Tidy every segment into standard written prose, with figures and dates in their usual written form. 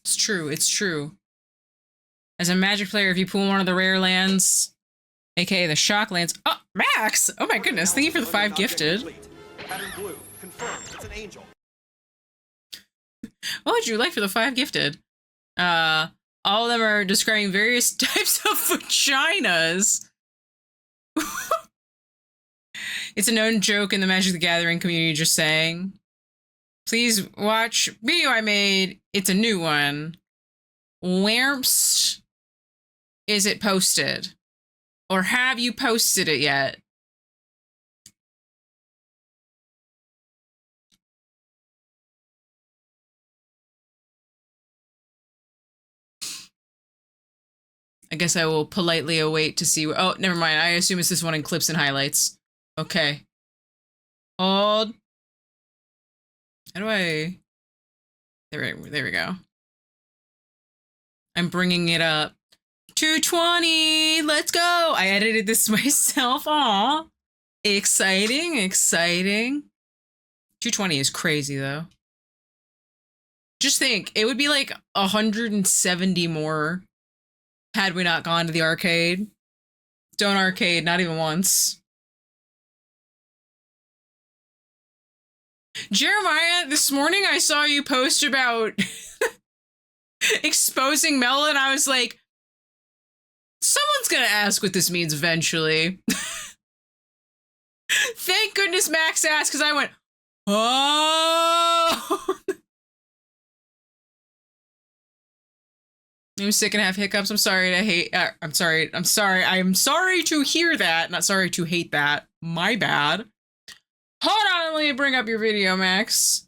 It's true. It's true. As a Magic player, if you pull one of the rare lands, aka the shock lands. Oh, Max! Oh my goodness, thank you for the 5 gifted. What would you like for the 5 gifted? All of them are describing various types of vaginas. It's a known joke in the Magic the Gathering community, just saying. Please watch video I made. It's a new one. Where is it posted? Or have you posted it yet? I guess I will politely await to see. Oh, never mind. I assume it's this one in clips and highlights. Okay. Hold. How do I... There we go. I'm bringing it up. 220! Let's go! I edited this myself. Aw. Exciting, exciting. 220 is crazy, though. Just think, it would be like 170 more had we not gone to the arcade. Don't arcade, not even once. Jeremiah, this morning I saw you post about exposing Mela, and I was like, someone's gonna ask what this means eventually. Thank goodness Max asked, because I went, oh! I'm sick and have hiccups. I'm sorry to hate. I'm sorry to hear that. Not sorry to hate that. My bad. Hold on, let me bring up your video, Max.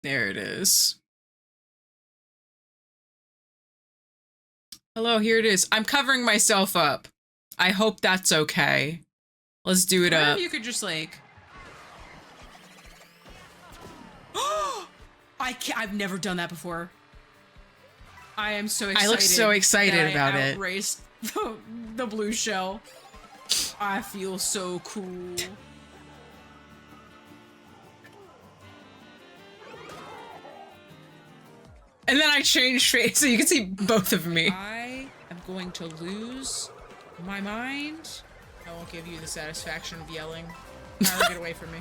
There it is. Hello, here it is. I'm covering myself up. I hope that's okay. Let's do it up. If you could just like... I've never done that before. I am so excited. I look so excited about it. I outraced the blue shell. I feel so cool. And then I changed face so you can see both of me. I am going to lose my mind. I won't give you the satisfaction of yelling. Tyler, get away from me.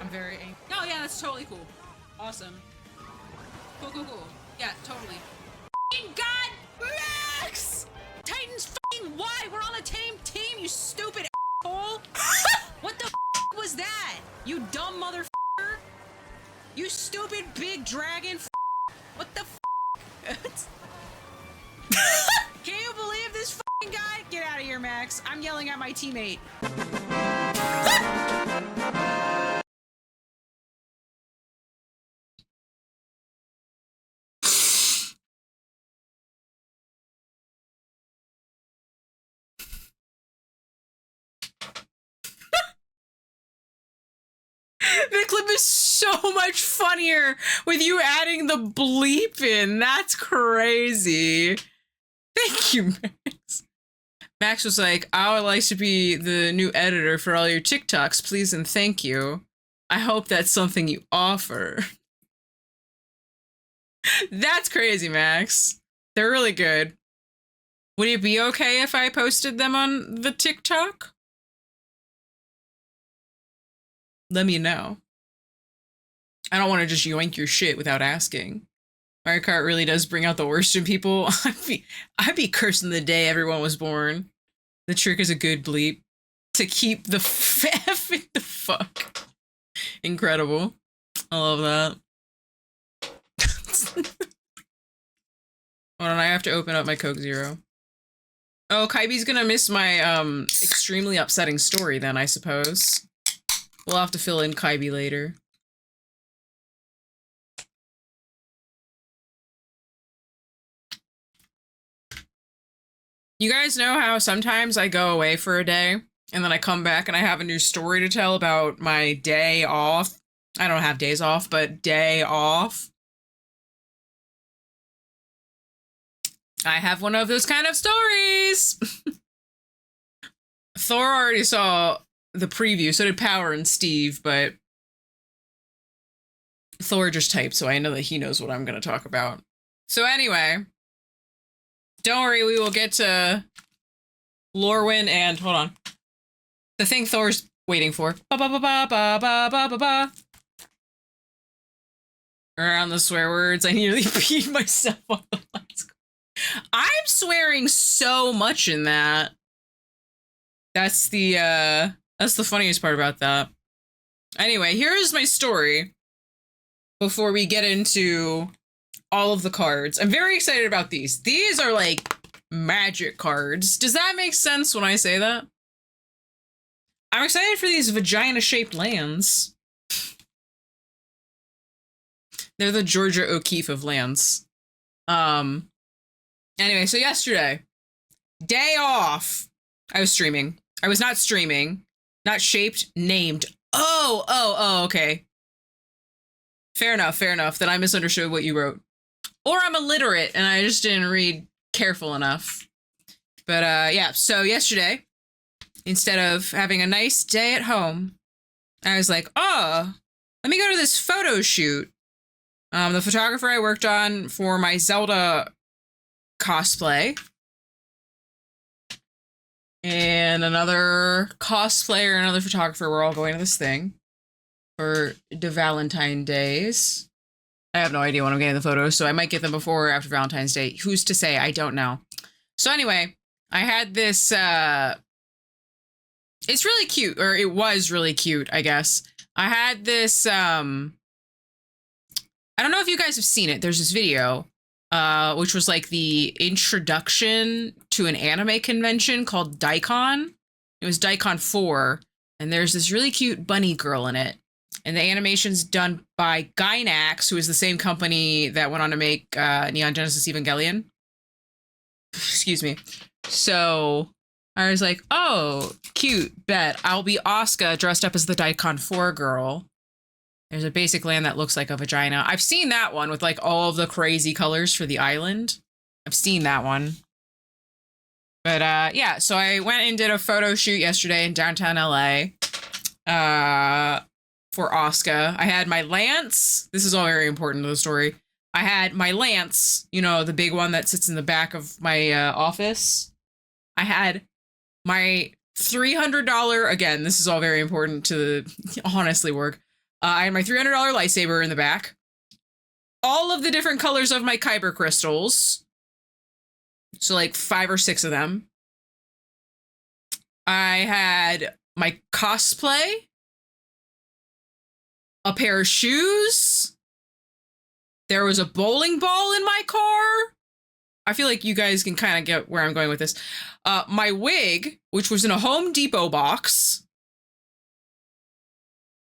I'm very angry. Oh yeah, that's totally cool. Awesome. Cool, cool, cool. Yeah, totally. F***ing God, Max! Titans f***ing why? We're on a team, you stupid asshole! What the f*** was that? You dumb motherfucker! You stupid big dragon f***. What the f***? Can you believe this f***ing guy? Get out of here, Max. I'm yelling at my teammate. The clip is so much funnier with you adding the bleep in. That's crazy. Thank you, Max. Max was like, I would like to be the new editor for all your TikToks, please and thank you. I hope that's something you offer. That's crazy, Max. They're really good. Would it be okay if I posted them on the TikTok? Let me know. I don't want to just yoink your shit without asking. Mario Kart really does bring out the worst in people. I'd be cursing the day everyone was born. The trick is a good bleep. To keep the f in the fuck. Incredible. I love that. Hold on, I have to open up my Coke Zero. Oh, Kaibi's gonna miss my extremely upsetting story then, I suppose. We'll have to fill in Kaibi later. You guys know how sometimes I go away for a day and then I come back and I have a new story to tell about my day off? I don't have days off, but day off. I have one of those kind of stories. Thor already saw the preview, so did Power and Steve, but Thor just typed, so I know that he knows what I'm going to talk about. So anyway, don't worry, we will get to Lorwyn and, hold on, the thing Thor's waiting for. Ba-ba-ba-ba-ba-ba-ba-ba-ba. Around the swear words, I nearly peed myself on the last. I'm swearing so much in that. That's the funniest part about that. Anyway, here's my story before we get into all of the cards. I'm very excited about these. These are like magic cards. Does that make sense when I say that? I'm excited for these vagina-shaped lands. They're the Georgia O'Keeffe of lands. Anyway, so yesterday, day off, I was streaming. I was not streaming. Not shaped, named. Oh, okay. Fair enough. Then I misunderstood what you wrote. Or I'm illiterate and I just didn't read careful enough. But yeah, so yesterday, instead of having a nice day at home, I was like, oh, let me go to this photo shoot. The photographer I worked on for my Zelda cosplay, and another cosplayer and another photographer were all going to this thing for the Valentine days. I have no idea when I'm getting the photos, so I might get them before or after Valentine's Day. Who's to say? I don't know. So anyway, I had this, it's really cute, or it was really cute, I guess. I had this, I don't know if you guys have seen it. There's this video, which was like the introduction to an anime convention called Daikon. It was Daikon 4, and there's this really cute bunny girl in it. And the animation's done by Gainax, who is the same company that went on to make Neon Genesis Evangelion. Excuse me. So I was like, oh, cute, bet. I'll be Asuka dressed up as the Daikon 4 girl. There's a basic land that looks like a vagina. I've seen that one with like all of the crazy colors for the island. I've seen that one. But yeah, so I went and did a photo shoot yesterday in downtown LA for Asuka. I had my lance. This is all very important to the story. I had my lance, you know, the big one that sits in the back of my office. I had my $300, again, this is all very important to honestly work. I had my $300 lightsaber in the back. All of the different colors of my Kyber crystals. So like 5 or 6 of them. I had my cosplay. A pair of shoes. There was a bowling ball in my car. I feel like you guys can kind of get where I'm going with this. My wig, which was in a Home Depot box.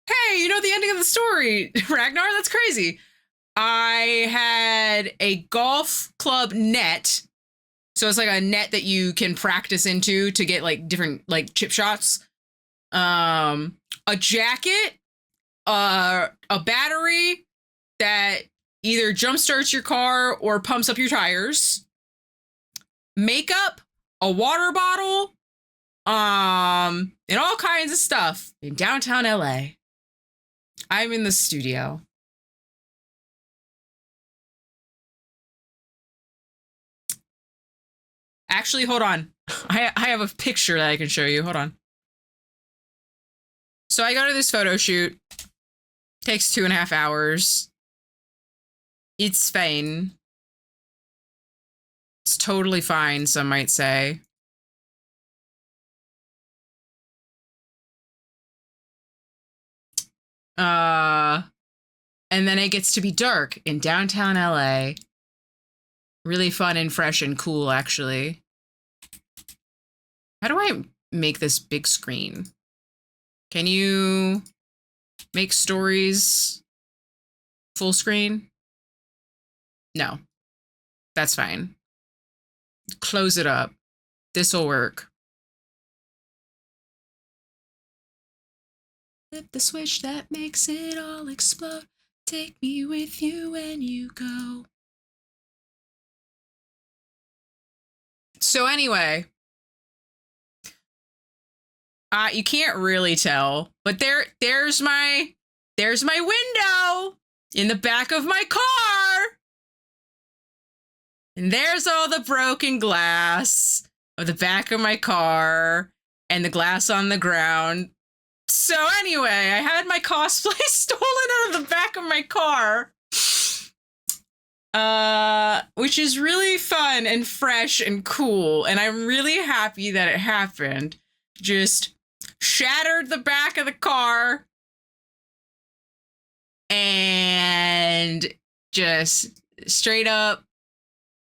Hey, you know the ending of the story, Ragnar? That's crazy. I had a golf club net. So it's like a net that you can practice into to get like different like chip shots. A jacket, a battery that either jumpstarts your car or pumps up your tires. Makeup, a water bottle, and all kinds of stuff in downtown LA. I'm in the studio. Actually, hold on. I have a picture that I can show you. Hold on. So I go to this photo shoot. Takes 2.5 hours. It's fine. It's totally fine, some might say. And then it gets to be dark in downtown LA. Really fun and fresh and cool, actually. How do I make this big screen? Can you make stories full screen? No. That's fine. Close it up. This'll work. Flip the switch that makes it all explode. Take me with you when you go. So anyway, You can't really tell, but there's my window in the back of my car. And there's all the broken glass of the back of my car and the glass on the ground. So anyway, I had my cosplay stolen out of the back of my car. Which is really fun and fresh and cool. And I'm really happy that it happened. Just shattered the back of the car and just straight up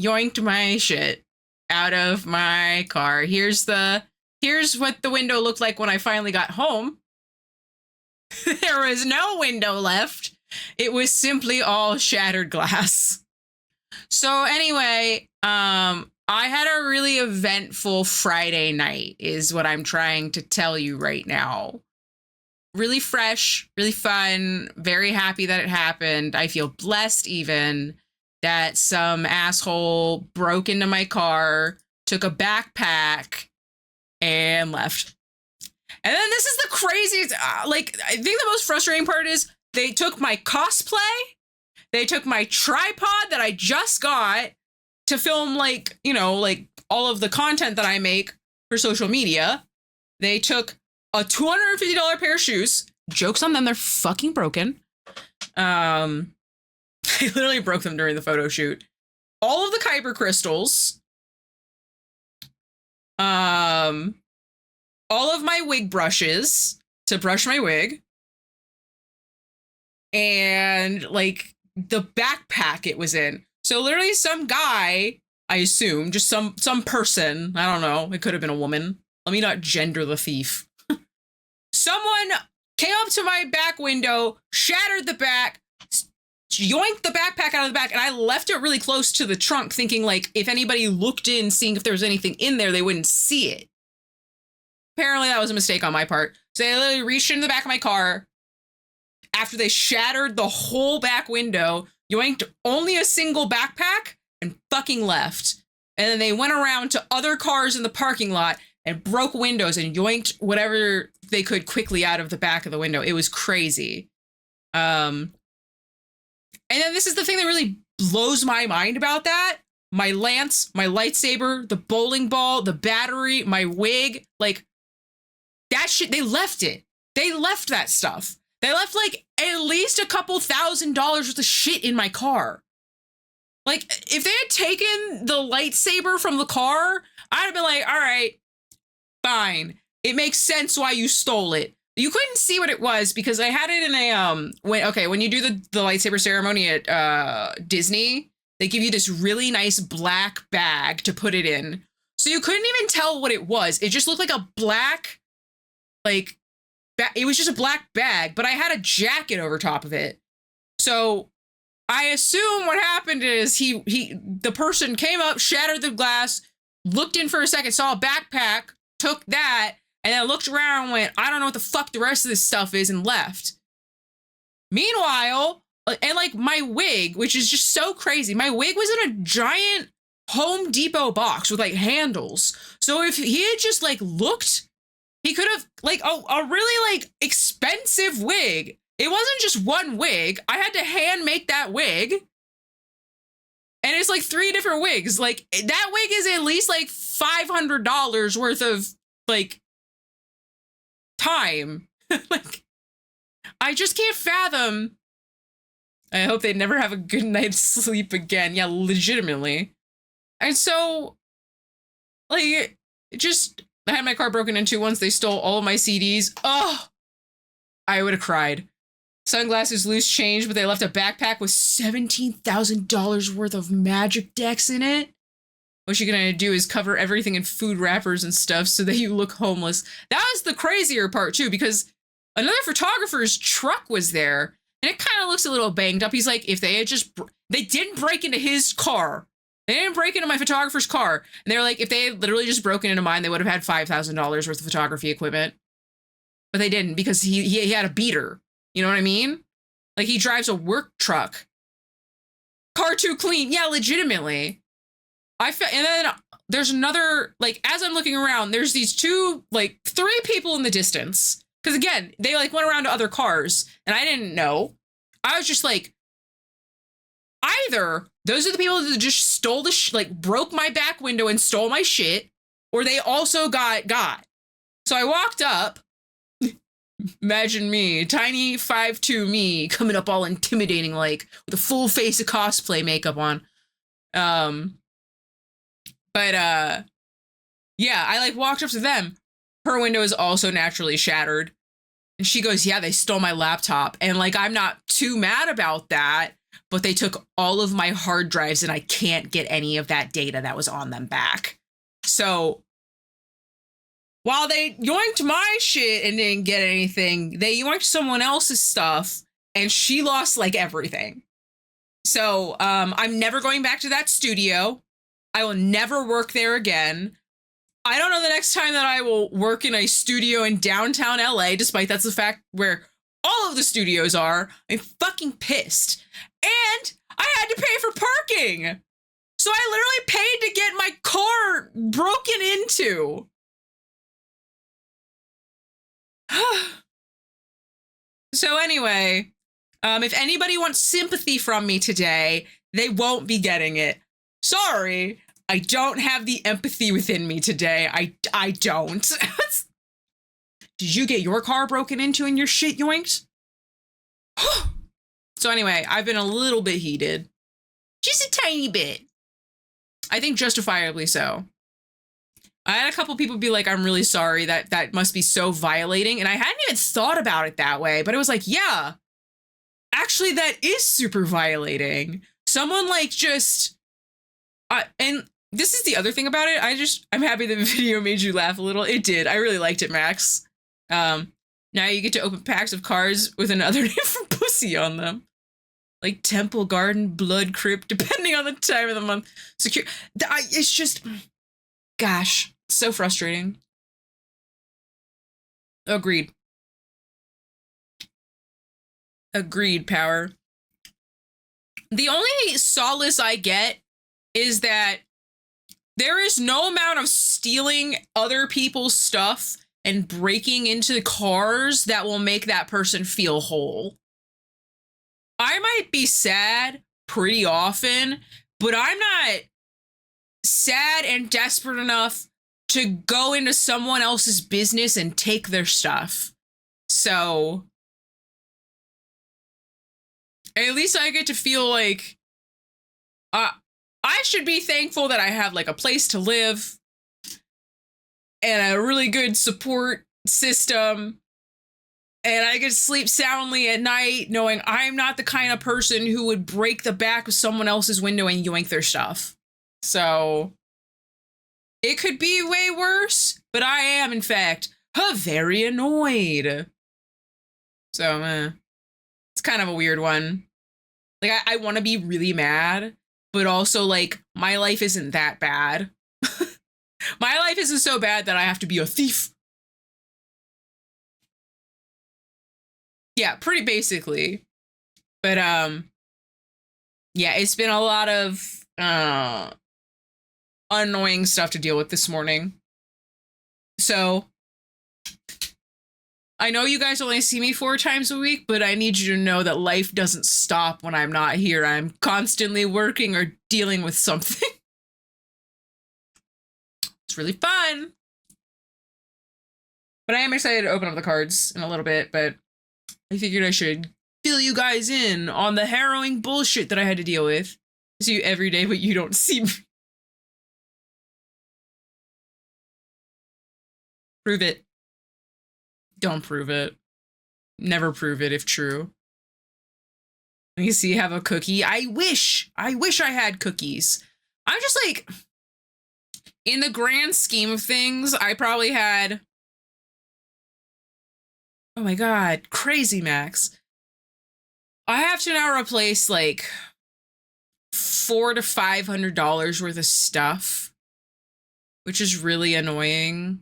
yoinked my shit out of my car. Here's what the window looked like when I finally got home. There was no window left. It was simply all shattered glass. So anyway, I had a really eventful Friday night is what I'm trying to tell you right now. Really fresh, really fun, very happy that it happened. I feel blessed even that some asshole broke into my car, took a backpack, and left. And then this is the craziest, I think the most frustrating part is they took my cosplay, they took my tripod that I just got to film, all of the content that I make for social media. They took a $250 pair of shoes. Joke's on them, they're fucking broken. I literally broke them during the photo shoot. All of the Kyber crystals. All of my wig brushes to brush my wig. And, the backpack it was in. So literally some guy, I assume, just some person, I don't know, it could have been a woman. Let me not gender the thief. Someone came up to my back window, shattered the back, yoinked the backpack out of the back, and I left it really close to the trunk thinking, if anybody looked in, seeing if there was anything in there, they wouldn't see it. Apparently that was a mistake on my part. So they literally reached into the back of my car after they shattered the whole back window, yoinked only a single backpack, and fucking left. And then they went around to other cars in the parking lot and broke windows and yoinked whatever they could quickly out of the back of the window. It was crazy. And then this is the thing that really blows my mind about that. My lance, my lightsaber, the bowling ball, the battery, my wig, that shit, they left it. They left that stuff. They left at least a couple $1,000s worth of shit in my car. If they had taken the lightsaber from the car, I'd have been like, all right, fine. It makes sense why you stole it. You couldn't see what it was because I had it in a, when you do the lightsaber ceremony at Disney, they give you this really nice black bag to put it in. So you couldn't even tell what it was. It just looked like a black, it was just a black bag, but I had a jacket over top of it. So I assume what happened is the person came up, shattered the glass, looked in for a second, saw a backpack, took that, and then looked around and went, I don't know what the fuck the rest of this stuff is, and left. Meanwhile, and my wig, which is just so crazy, my wig was in a giant Home Depot box with handles. So if he had just looked, he could have a really expensive wig. It wasn't just one wig. I had to hand make that wig. And it's 3 different wigs. That wig is at least $500 worth of time. I just can't fathom. I hope they never have a good night's sleep again. Yeah, legitimately. And so I had my car broken into once. They stole all of my CDs. Oh, I would have cried. Sunglasses, loose change, but they left a backpack with $17,000 worth of magic decks in it. What you're gonna do is cover everything in food wrappers and stuff so that you look homeless. That was the crazier part too, because another photographer's truck was there, and it kind of looks a little banged up. He's like, if they had they didn't break into his car. They didn't break into my photographer's car. And they were like, if they had literally just broken into mine, they would have had $5,000 worth of photography equipment. But they didn't because he had a beater. You know what I mean? He drives a work truck. Car too clean. Yeah, legitimately. And then there's another, as I'm looking around, there's these 2, 3 people in the distance. Because again, they like went around to other cars and I didn't know. I was just like, either those are the people that just stole the like broke my back window and stole my shit, or they also got. So I walked up. Imagine me, tiny 5'2" me, coming up all intimidating, like with a full face of cosplay makeup on. Yeah, I like walked up to them. Her window is also naturally shattered. And she goes, yeah, they stole my laptop. And like, I'm not too mad about that, but they took all of my hard drives and I can't get any of that data that was on them back. So while they yoinked my shit and didn't get anything, they yoinked someone else's stuff and she lost like everything. So I'm never going back to that studio. I will never work there again. I don't know the next time that I will work in a studio in downtown LA, despite that's the fact where all of the studios are. I'm fucking pissed. And I had to pay for parking. So I literally paid to get my car broken into. So anyway, if anybody wants sympathy from me today, they won't be getting it. Sorry, I don't have the empathy within me today. I don't. Did you get your car broken into and your shit yoinked? So anyway, I've been a little bit heated. Just a tiny bit. I think justifiably so. I had a couple people be like, I'm really sorry, that must be so violating. And I hadn't even thought about it that way, but it was like, yeah, actually that is super violating. Someone like just, and this is the other thing about it. I'm happy the video made you laugh a little. It did. I really liked it, Max. Now you get to open packs of cards with another name for pussy on them. Like Temple Garden, Blood Crypt, depending on the time of the month. Secure. It's just, gosh. So frustrating. Agreed. Agreed, Power. The only solace I get is that there is no amount of stealing other people's stuff and breaking into cars that will make that person feel whole. I might be sad pretty often, but I'm not sad and desperate enough to go into someone else's business and take their stuff. So at least I get to feel like I should be thankful that I have like a place to live and a really good support system, and I get to sleep soundly at night knowing I'm not the kind of person who would break the back of someone else's window and yoink their stuff. So it could be way worse, but I am, in fact, very annoyed. So, it's kind of a weird one. Like, I want to be really mad, but also, like, my life isn't that bad. My life isn't so bad that I have to be a thief. Yeah, pretty basically. But, yeah, it's been a lot of, annoying stuff to deal with this morning. So I know you guys only see me 4 times a week, but I need you to know that life doesn't stop when I'm not here. I'm constantly working or dealing with something. It's really fun. But I am excited to open up the cards in a little bit, but I figured I should fill you guys in on the harrowing bullshit that I had to deal with. I see you every day, but you don't see me. Prove it. Don't prove it. Never prove it if true. You see, have a cookie. I wish I had cookies. I'm just like, in the grand scheme of things, I probably had, oh my God, crazy Max. I have to now replace like $400 to $500 worth of stuff, which is really annoying.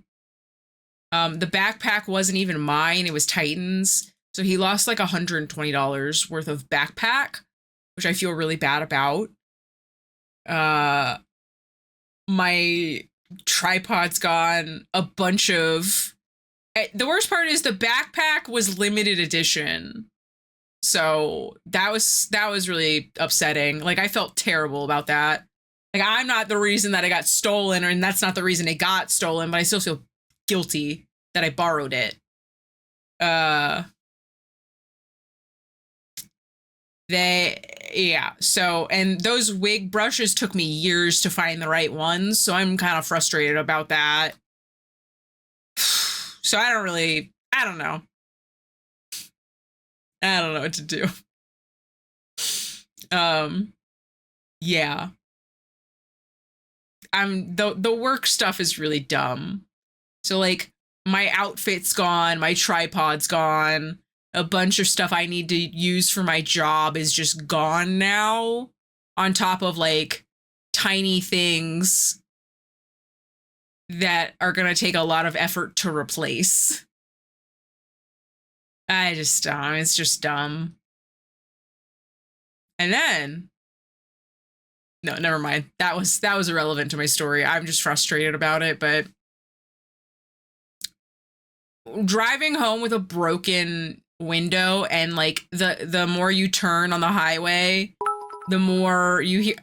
The backpack wasn't even mine, it was Titan's. So he lost like $120 worth of backpack, which I feel really bad about. My tripod's gone. A bunch of The worst part is the backpack was limited edition. So that was really upsetting. Like, I felt terrible about that. Like, I'm not the reason that it got stolen, and that's not the reason it got stolen, but I still feel guilty that I borrowed it. Yeah, so, and those wig brushes took me years to find the right ones, so I'm kind of frustrated about that. So I don't know. I don't know what to do. Yeah. The work stuff is really dumb. So, like, my outfit's gone, my tripod's gone, a bunch of stuff I need to use for my job is just gone now, on top of, like, tiny things that are gonna take a lot of effort to replace. It's just dumb. And then, no, never mind. That was irrelevant to my story. I'm just frustrated about it, but driving home with a broken window, and like the more you turn on the highway, the more you hear.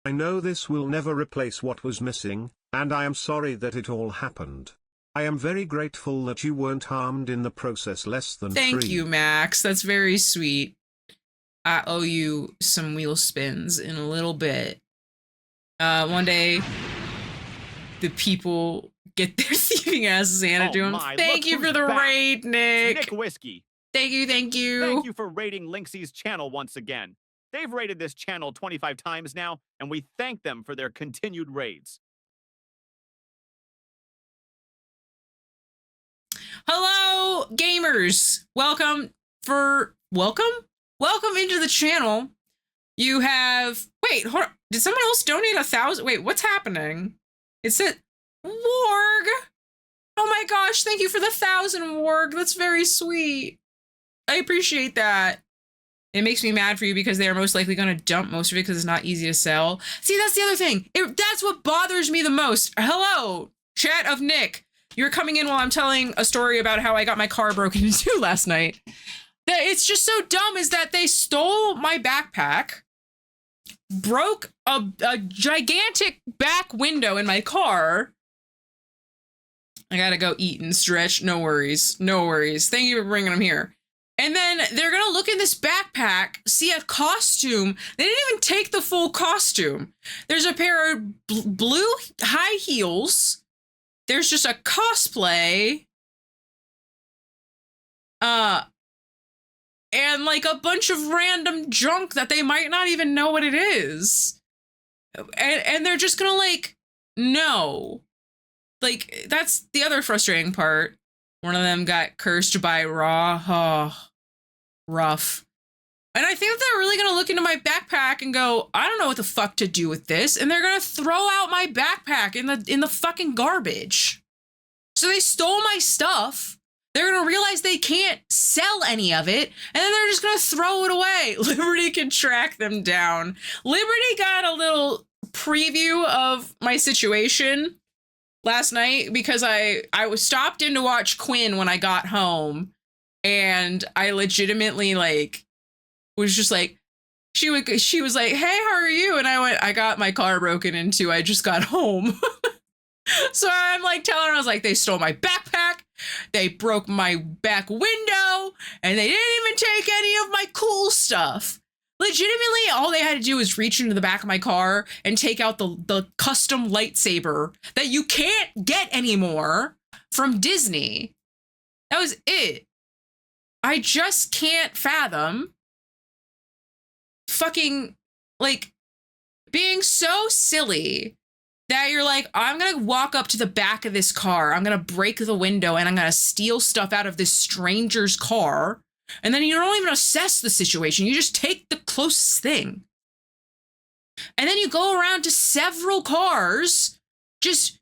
I know this will never replace what was missing, and I am sorry that it all happened. I am very grateful that you weren't harmed in the process. Less than Thank 3. you, Max. That's very sweet. I owe you some wheel spins in a little bit. One day, the people get their thieving asses handed to them. Thank you for the raid, Nick. Nick Whiskey. Thank you. Thank you for raiding Lynxie's channel once again. They've raided this channel 25 times now, and we thank them for their continued raids. Hello, gamers. Welcome into the channel. You have, wait, hold on. Did someone else donate 1,000? Wait, what's happening? It said Warg. Oh my gosh, thank you for the 1,000, Warg. That's very sweet. I appreciate that. It makes me mad for you because they are most likely going to dump most of it because it's not easy to sell. See, that's the other thing. That's what bothers me the most. Hello, chat of Nick. You're coming in while I'm telling a story about how I got my car broken into last night. It's just so dumb is that they stole my backpack, broke a gigantic back window in my car. I gotta go eat and stretch. No worries. No worries. Thank you for bringing them here. And then they're gonna look in this backpack, see a costume. They didn't even take the full costume. There's a pair of blue high heels. There's just a cosplay. And like a bunch of random junk that they might not even know what it is. And they're just gonna like, no. Like, that's the other frustrating part. One of them got cursed by Raw. Oh, rough. And I think that they're really gonna look into my backpack and go, I don't know what the fuck to do with this. And they're gonna throw out my backpack in the fucking garbage. So they stole my stuff. They're gonna realize they can't sell any of it, and then they're just gonna throw it away. Liberty can track them down. Liberty got a little preview of my situation last night because I was stopped in to watch Quinn when I got home, and I legitimately like was just like, she was like, hey, how are you? And I went, I got my car broken into. I just got home. So I'm like telling her, I was like, they stole my backpack, they broke my back window, and they didn't even take any of my cool stuff. Legitimately, all they had to do was reach into the back of my car and take out the custom lightsaber that you can't get anymore from Disney. That was it. I just can't fathom fucking, like, being so silly that you're like, I'm gonna walk up to the back of this car, I'm gonna break the window, and I'm gonna steal stuff out of this stranger's car, and then you don't even assess the situation, you just take the closest thing. And then you go around to several cars, just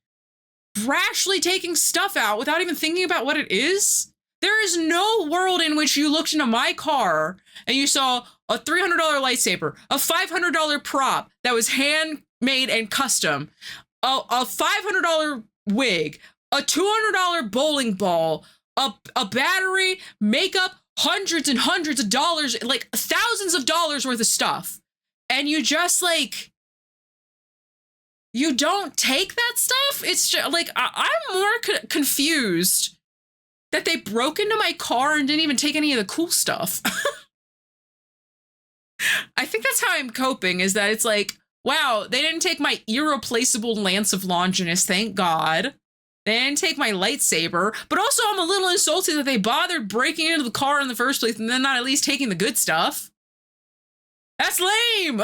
rashly taking stuff out without even thinking about what it is. There is no world in which you looked into my car and you saw a $300 lightsaber, a $500 prop that was handmade and custom, a $500 wig, a $200 bowling ball, a battery, makeup, hundreds and hundreds of dollars, like thousands of dollars worth of stuff. And you just like, you don't take that stuff? It's just like, I'm more confused that they broke into my car and didn't even take any of the cool stuff. I think that's how I'm coping, is that it's like, wow, they didn't take my irreplaceable Lance of Longinus, thank God. They didn't take my lightsaber, but also I'm a little insulted that they bothered breaking into the car in the first place and then not at least taking the good stuff. That's lame.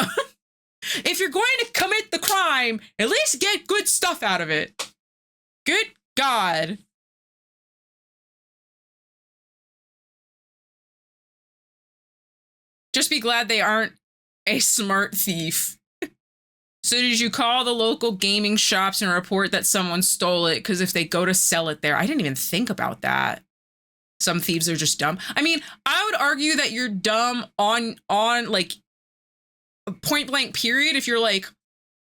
If you're going to commit the crime, at least get good stuff out of it. Good God. Just be glad they aren't a smart thief. So did you call the local gaming shops and report that someone stole it? Because if they go to sell it there, I didn't even think about that. Some thieves are just dumb. I mean, I would argue that you're dumb on like point blank period. If you're like,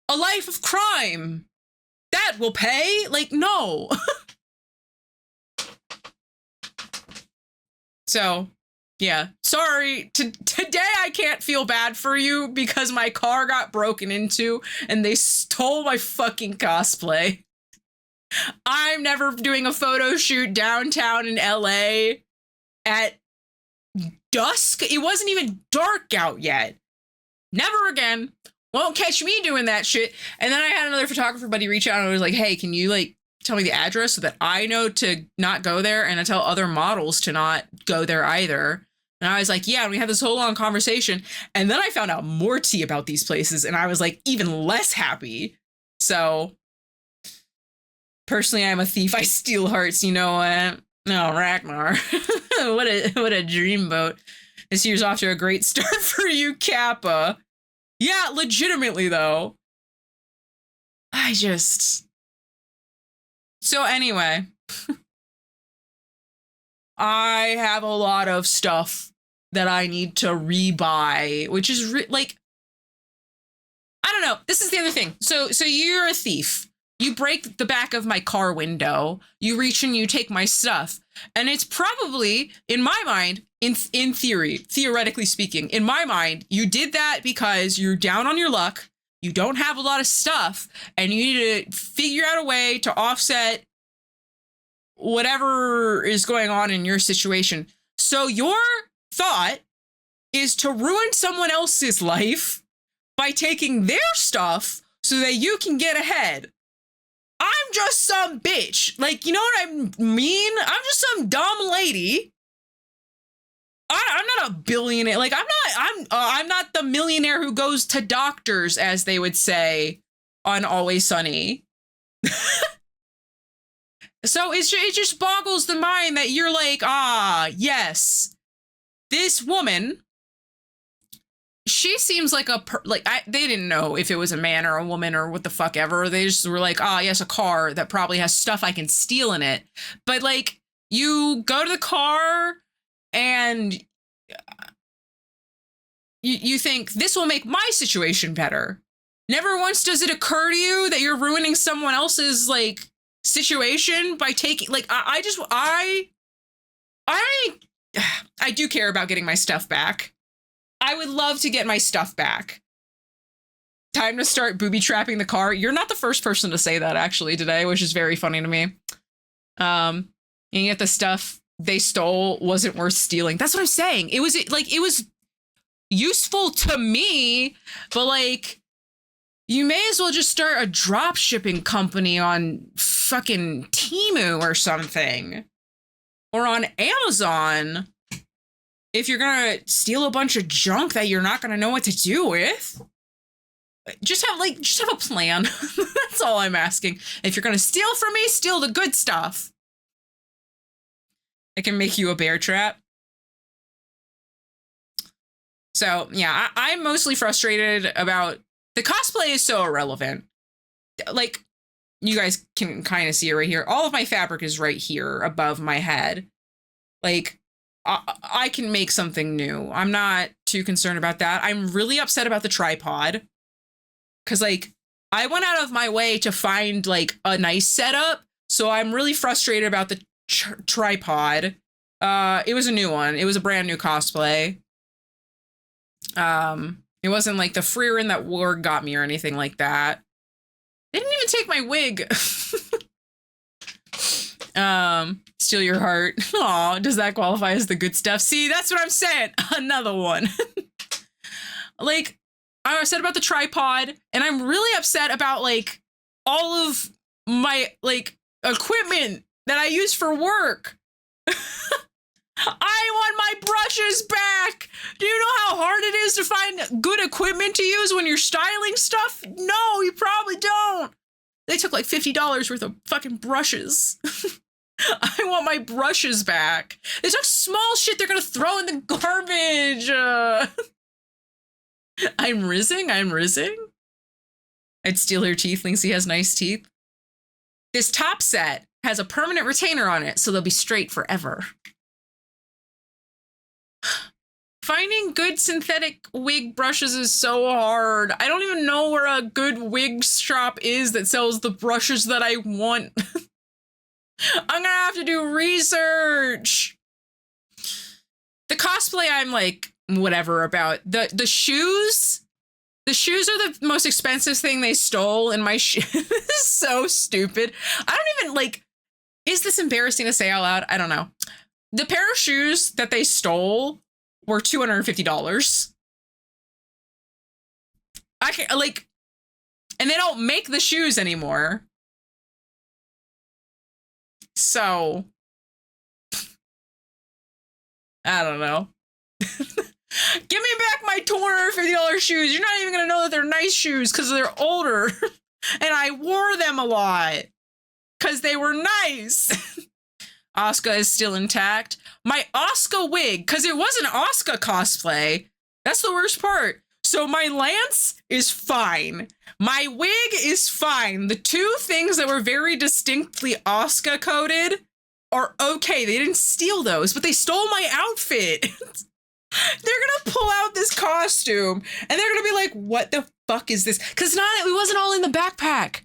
a life of crime, that will pay. Like, no. So yeah, sorry. Today I can't feel bad for you because my car got broken into and they stole my fucking cosplay. I'm never doing a photo shoot downtown in LA at dusk. It wasn't even dark out yet. Never again. Won't catch me doing that shit. And then I had another photographer buddy reach out and was like, hey, can you like tell me the address so that I know to not go there, and I tell other models to not go there either. And I was like, yeah, and we had this whole long conversation. And then I found out more tea about these places, and I was like even less happy. So personally, I'm a thief. I steal hearts, you know what? No, Ragnar. what a dreamboat. This year's off to a great start for you, Kappa. Yeah, legitimately though. So anyway, I have a lot of stuff that I need to rebuy, which is like, I don't know. This is the other thing. So you're a thief. You break the back of my car window. You reach and you take my stuff. And it's probably, in my mind, in theory, theoretically speaking, in my mind, you did that because you're down on your luck. You don't have a lot of stuff and you need to figure out a way to offset whatever is going on in your situation. So your thought is to ruin someone else's life by taking their stuff so that you can get ahead. I'm just some bitch. Like, you know what I mean? I'm just some dumb lady. I'm not a billionaire. Like, I'm not the millionaire who goes to doctors, as they would say on Always Sunny. So it just boggles the mind that you're like, yes, this woman, she seems like they didn't know if it was a man or a woman or what the fuck ever. They just were like, yes, a car that probably has stuff I can steal in it. But like, you go to the car and you think this will make my situation better. Never once does it occur to you that you're ruining someone else's like situation by taking, like, I do care about getting my stuff back. I would love to get my stuff back. Time to start booby trapping the car. You're not the first person to say that actually today, which is very funny to me. And yet the stuff they stole wasn't worth stealing. That's what I'm saying. It was useful to me, but like, you may as well just start a drop shipping company on fucking Temu or something, or on Amazon. If you're gonna steal a bunch of junk that you're not gonna know what to do with, just have a plan. That's all I'm asking. If you're gonna steal from me, steal the good stuff. I can make you a bear trap. So yeah, I'm mostly frustrated about the cosplay is so irrelevant. Like, you guys can kind of see it right here. All of my fabric is right here above my head. Like, I can make something new. I'm not too concerned about that. I'm really upset about the tripod. Because, like, I went out of my way to find, like, a nice setup So I'm really frustrated about the tripod. It was a new one. It was a brand new cosplay. It wasn't like the freer in that Ward got me or anything like that. They didn't even take my wig. Steal your heart. Aw, does that qualify as the good stuff? See, that's what I'm saying. Another one. Like, I said about the tripod, and I'm really upset about, like, all of my, like, equipment that I use for work. I want my brushes back. Do you know how hard it is to find good equipment to use when you're styling stuff? No, you probably don't. They took like $50 worth of fucking brushes. I want my brushes back. They took small shit they're gonna throw in the garbage. I'm rizzing. I'd steal her teeth. Lynxie has nice teeth. This top set has a permanent retainer on it, so they'll be straight forever. Finding good synthetic wig brushes is so hard. I don't even know where a good wig shop is that sells the brushes that I want. I'm gonna have to do research. The cosplay, I'm like, whatever about. The shoes. The shoes are the most expensive thing they stole in my shoes. This is so stupid. I don't even, like, is this embarrassing to say out loud? I don't know. The pair of shoes that they stole were $250. I can't, like, and they don't make the shoes anymore. So, I don't know. Give me back my $250 shoes. You're not even gonna know that they're nice shoes because they're older. And I wore them a lot because they were nice. Asuka is still intact. My Asuka wig, because it was an Asuka cosplay. That's the worst part. So my lance is fine. My wig is fine. The two things that were very distinctly Asuka coded are okay. They didn't steal those, but they stole my outfit. They're gonna pull out this costume and they're gonna be like, what the fuck is this? Because it wasn't all in the backpack.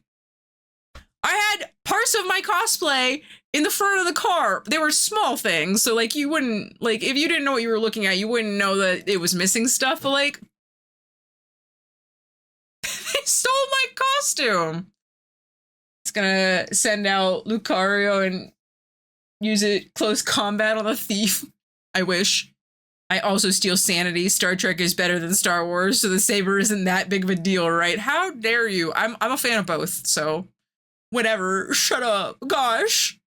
I had parts of my cosplay in the front of the car. They were small things, so like you wouldn't, like, if you didn't know what you were looking at, you wouldn't know that it was missing stuff, but like, they stole my costume. It's gonna send out Lucario and use it close combat on the thief. I wish. I also steal sanity. Star Trek is better than Star Wars, so the saber isn't that big of a deal, right? How dare you? I'm a fan of both, so whatever. Shut up. Gosh.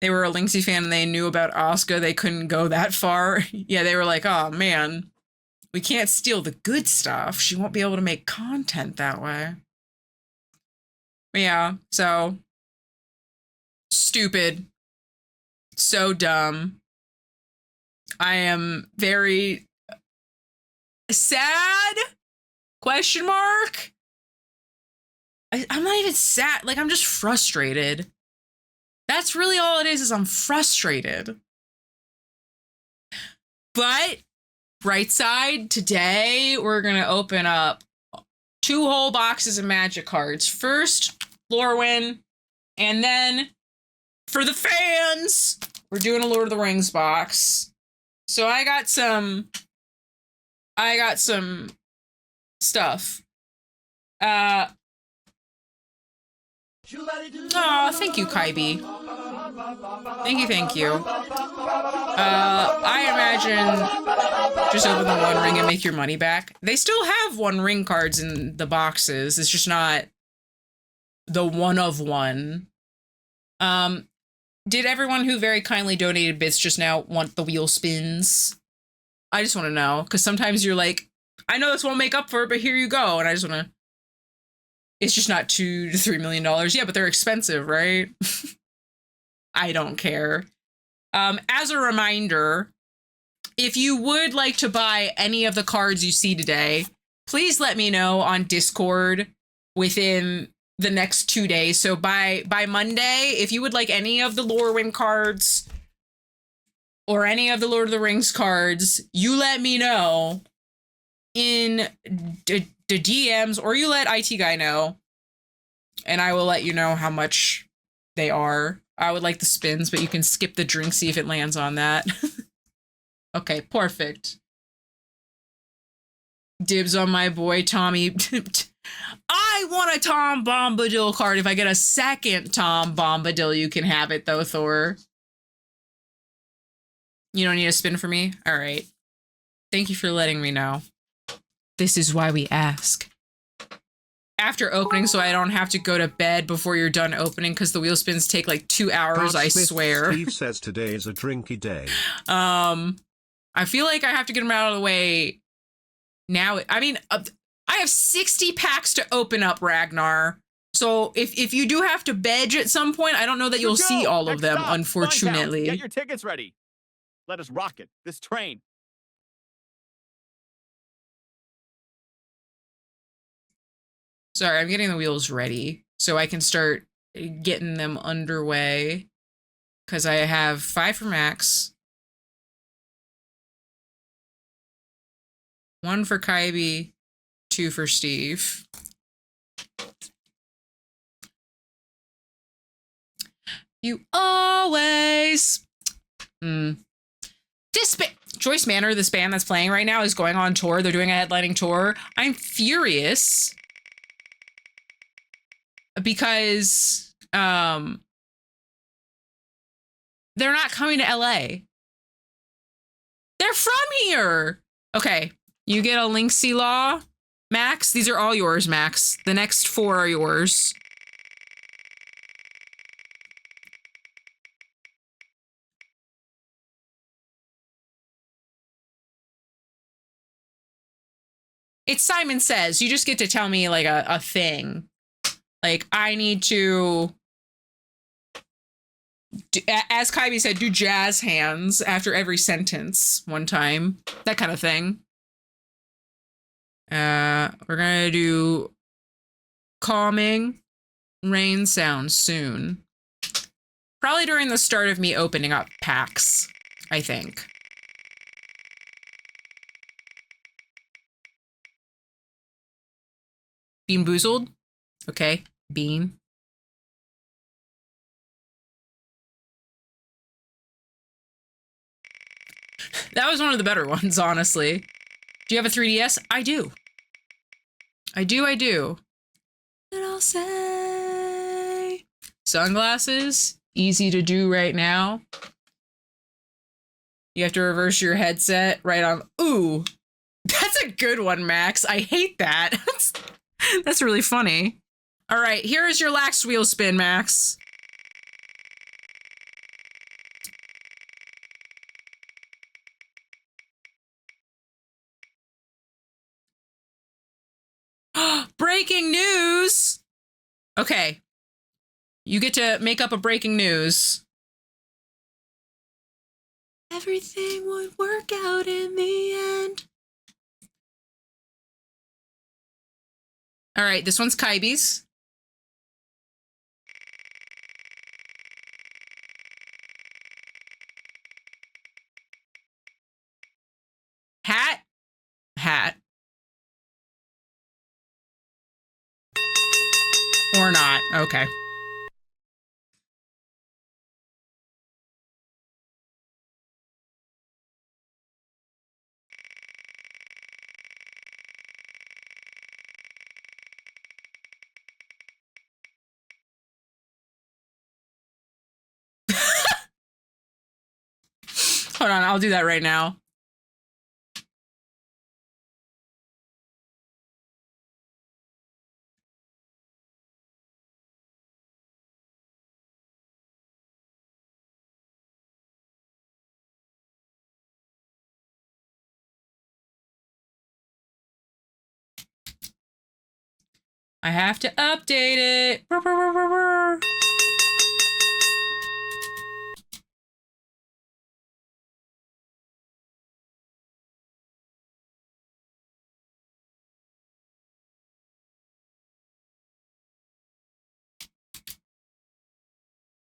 They were a Lynxie fan and they knew about Asuka. They couldn't go that far. Yeah, they were like, oh man, we can't steal the good stuff. She won't be able to make content that way. Yeah, so stupid. So dumb. I am very sad? Question mark? I'm not even sad. Like, I'm just frustrated. That's really all it is I'm frustrated. But, bright side, today we're going to open up 2 whole boxes of Magic cards. First, Lorwyn, and then, for the fans, we're doing a Lord of the Rings box. So I got some stuff. Oh, thank you, Kaibi. Thank you. I imagine just open the One Ring and make your money back. They still have One Ring cards in the boxes. It's just not the one of one. Did everyone who very kindly donated bits just now want the wheel spins? I just want to know, because sometimes you're like, I know this won't make up for it, but here you go. And I just want to... It's just not $2 to $3 million. Yeah, but they're expensive, right? I don't care. As a reminder, if you would like to buy any of the cards you see today, please let me know on Discord within the next 2 days. So by Monday, if you would like any of the Lorwyn cards or any of the Lord of the Rings cards, you let me know in the DMs, or you let IT Guy know, and I will let you know how much They are. I would like the spins, but you can skip the drink, see if it lands on that. Okay, perfect. Dibs on my boy, Tommy. I want a Tom Bombadil card. If I get a second Tom Bombadil, you can have it, though, Thor. You don't need a spin for me? All right. Thank you for letting me know. This is why we ask. After opening, so I don't have to go to bed before you're done opening, because the wheel spins take like 2 hours, I swear. Steve says today is a drinky day. I feel like I have to get them out of the way now. I mean, I have 60 packs to open up, Ragnar. So if you do have to veg at some point, I don't know that you'll see all of them, unfortunately. Get your tickets ready. Let us rocket this train. Sorry, I'm getting the wheels ready so I can start getting them underway. Because I have 5 for Max, 1 for Kaibi, 2 for Steve. You always... Joyce Manor, this band that's playing right now, is going on tour. They're doing a headlining tour. I'm furious because they're not coming to LA. They're from here. Okay, you get a Lynxicat, Max. These are all yours, Max. The next 4 are yours. It's Simon Says. You just get to tell me like a thing. Like, I need to, as Kaibi said, do jazz hands after every sentence one time. That kind of thing. We're gonna do calming rain sounds soon. Probably during the start of me opening up packs, I think. Bean Boozled? Okay, Bean. That was one of the better ones, honestly. Do you have a 3DS? I do. I do. What I'll say. Sunglasses? Easy to do right now. You have to reverse your headset right on. Ooh, that's a good one, Max. I hate that. That's really funny. All right, here is your last wheel spin, Max. Breaking news! Okay. You get to make up a breaking news. Everything would work out in the end. All right, this one's Kaibi's. Hat. Or not. Okay. Hold on, I'll do that right now. I have to update it.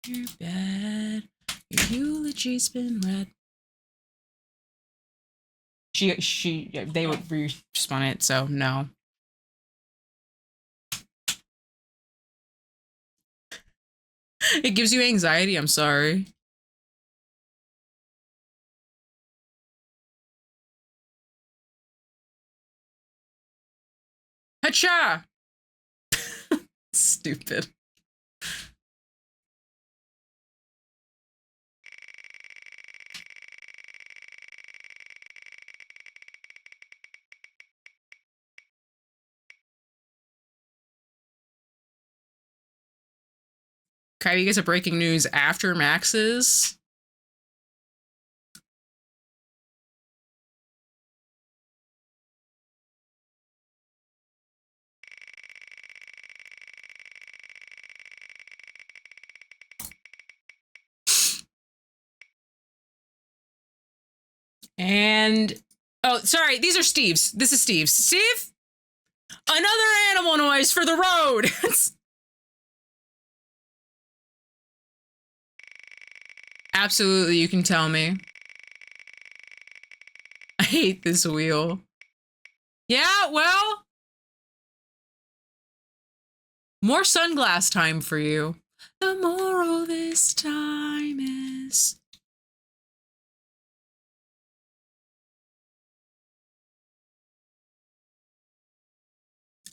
You're bad. Your eulogy's been read. They would respawn it, so no. It gives you anxiety. I'm sorry. Hacha! Stupid. Kyrie gets a breaking news after Max's. And oh, sorry, these are Steve's. This is Steve's. Steve, another animal noise for the road. Absolutely, you can tell me. I hate this wheel. Yeah, well, more sunglass time for you. The moral this time is...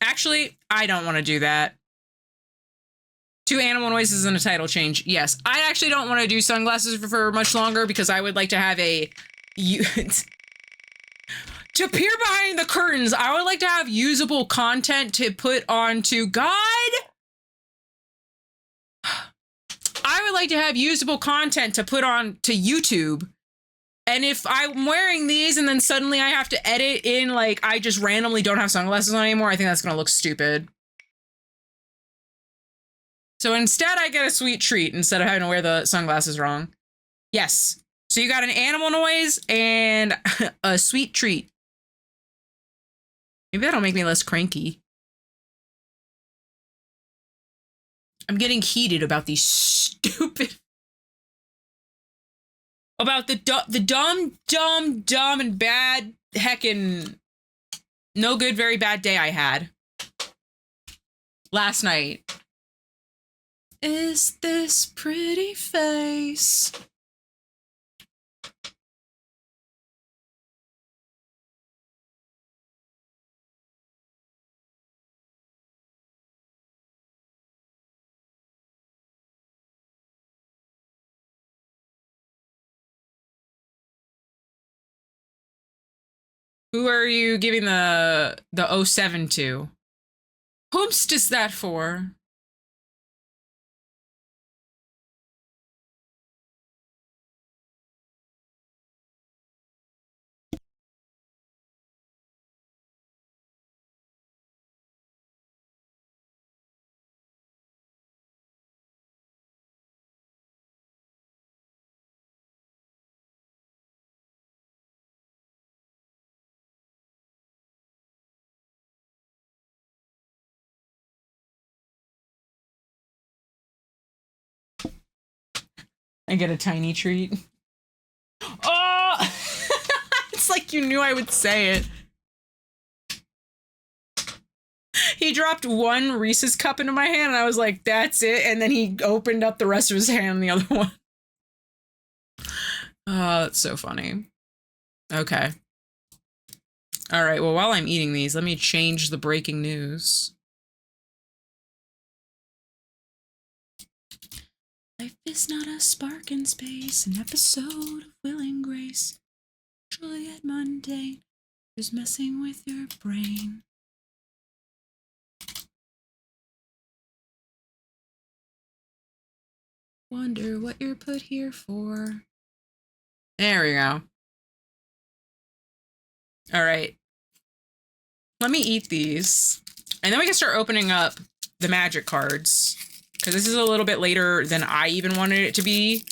Actually, I don't want to do that. 2 animal noises and a title change. Yes, I actually don't want to do sunglasses for much longer because I would like to have a... To peer behind the curtains, I would like to have usable content to put onto... God! I would like to have usable content to put on to YouTube. And if I'm wearing these and then suddenly I have to edit in, like, I just randomly don't have sunglasses on anymore, I think that's gonna look stupid. So instead, I get a sweet treat instead of having to wear the sunglasses wrong. Yes. So you got an animal noise and a sweet treat. Maybe that'll make me less cranky. I'm getting heated about these stupid... About the dumb, and bad heckin' no good, very bad day I had last night. Is this pretty face? Who are you giving the 07 to? Whomst is that for? I get a tiny treat. Oh! It's like you knew I would say it. He dropped one Reese's cup into my hand and I was like, that's it. And then he opened up the rest of his hand, the other one. Oh, that's so funny. Okay. All right, well, while I'm eating these, let me change the breaking news. Life is not a spark in space, an episode of Will and Grace. Juliet mundane is messing with your brain. Wonder what you're put here for. There we go. All right. Let me eat these. And then we can start opening up the magic cards. Because this is a little bit later than I even wanted it to be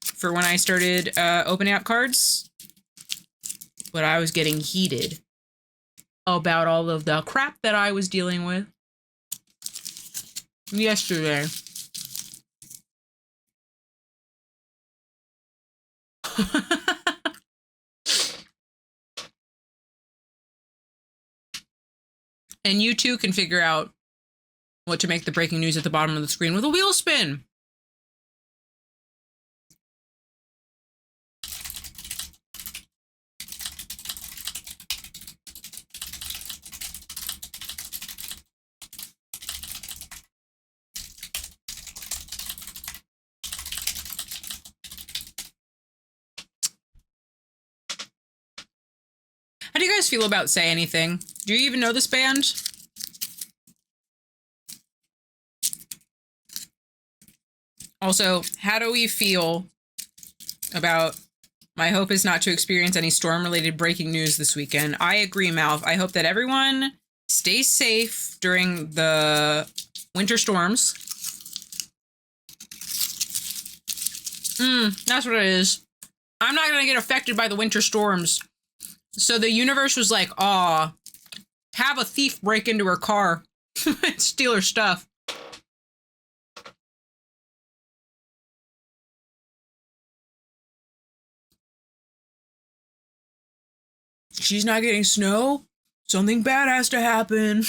for when I started opening up cards. But I was getting heated about all of the crap that I was dealing with yesterday. And you too can figure out what to make the breaking news at the bottom of the screen with a wheel spin. guys feel about Say Anything? Do you even know this band? Also, how do we feel about my hope is not to experience any storm-related breaking news this weekend? I agree, Malv. I hope that everyone stays safe during the winter storms. That's what it is. I'm not gonna get affected by the winter storms. So the universe was like, aw, have a thief break into her car and steal her stuff. She's not getting snow? Something bad has to happen.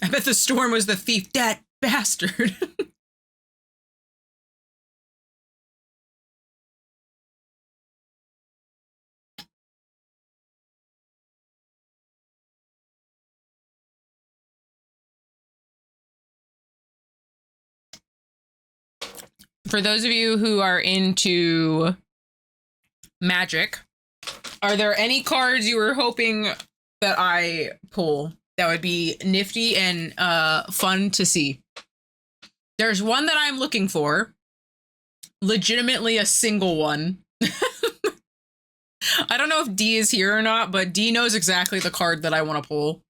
I bet the storm was the thief. That bastard. For those of you who are into Magic, are there any cards you were hoping that I pull that would be nifty and fun to see? There's one that I'm looking for. Legitimately a single one. I don't know if D is here or not, but D knows exactly the card that I want to pull.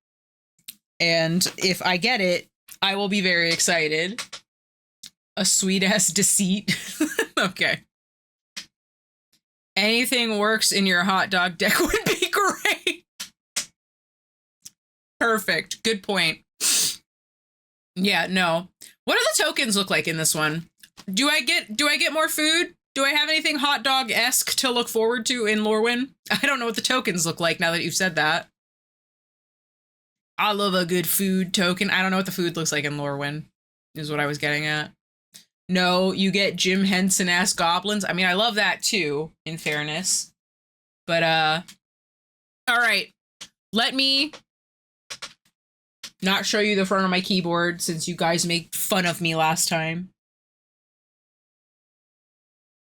And if I get it, I will be very excited. A sweet-ass deceit. Okay. Anything works in your hot dog deck would be great. Perfect. Good point. Yeah, no. What do the tokens look like in this one? Do I get more food? Do I have anything hot dog-esque to look forward to in Lorwyn? I don't know what the tokens look like now that you've said that. I love a good food token. I don't know what the food looks like in Lorwyn, is what I was getting at. No, you get Jim Henson-ass goblins. I mean, I love that too, in fairness. But, all right. Let me not show you the front of my keyboard since you guys made fun of me last time.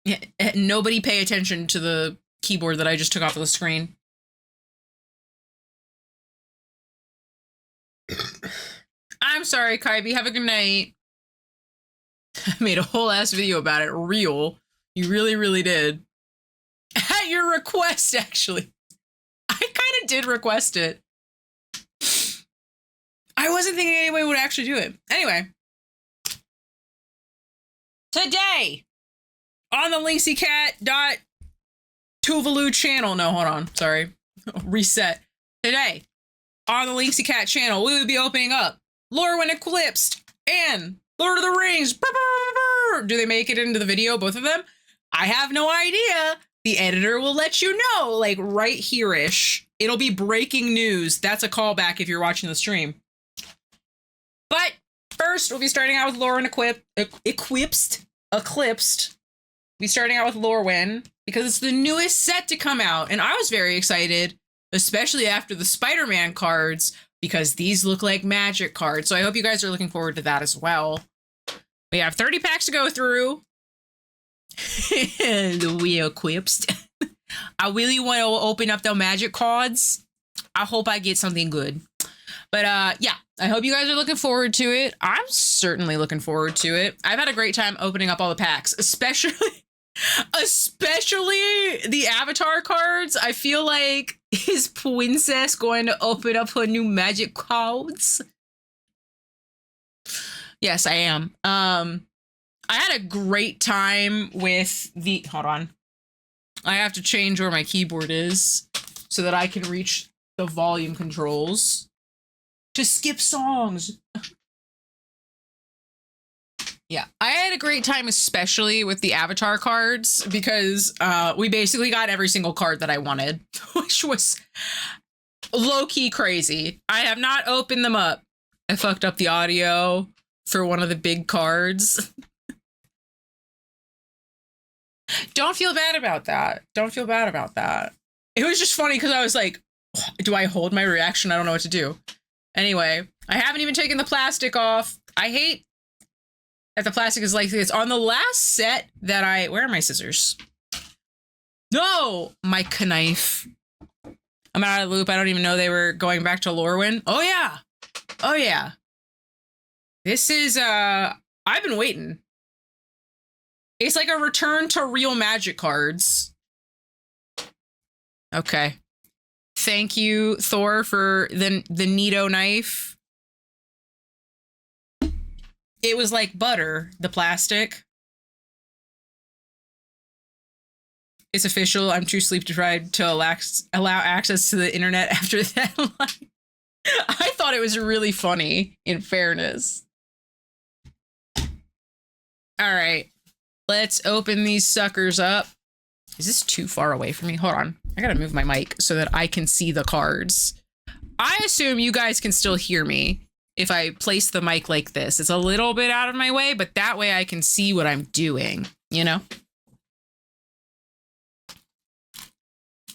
Yeah, nobody pay attention to the keyboard that I just took off of the screen. I'm sorry, Kaibi. Have a good night. I made a whole ass video about it. Real. You really, really did. At your request, actually. I kind of did request it. I wasn't thinking anyone would actually do it. Anyway. Today, on the Lynxicat.Tuvalu channel. No, hold on. Sorry. Reset. Today, on the Lynxicat channel, we will be opening up Lorwyn Eclipsed and Lord of the Rings. Do they make it into the video, both of them? I have no idea. The editor will let you know, like right here-ish. It'll be breaking news. That's a callback if you're watching the stream. But first, we'll be starting out with Lorwyn Eclipsed. We'll be starting out with Lorwyn because it's the newest set to come out. And I was very excited, especially after the Spider-Man cards, because these look like Magic cards. So I hope you guys are looking forward to that as well. We have 30 packs to go through. We equipped. I really want to open up the Magic cards. I hope I get something good. But yeah, I hope you guys are looking forward to it. I'm certainly looking forward to it. I've had a great time opening up all the packs, especially the Avatar cards. I feel like is Princess going to open up her new Magic cards? Yes, I am. I had a great time with the... Hold on. I have to change where my keyboard is so that I can reach the volume controls to skip songs. Yeah, I had a great time, especially with the Avatar cards, because we basically got every single card that I wanted, which was low-key crazy. I have not opened them up. I fucked up the audio for one of the big cards. Don't feel bad about that. Don't feel bad about that. It was just funny because I was like, do I hold my reaction? I don't know what to do. Anyway, I haven't even taken the plastic off. I hate that the plastic is like this. On the last set that where are my scissors? No! My knife. I'm out of the loop. I don't even know they were going back to Lorwyn. Oh, yeah. Oh, yeah. This is, I've been waiting. It's like a return to real Magic cards. Okay. Thank you, Thor, for the Nito knife. It was like butter, the plastic. It's official. I'm too sleep deprived to allow access to the internet after that line. I thought it was really funny, in fairness. All right. Let's open these suckers up. Is this too far away from me? Hold on. I gotta move my mic so that I can see the cards. I assume you guys can still hear me if I place the mic like this. It's a little bit out of my way, but that way I can see what I'm doing, you know?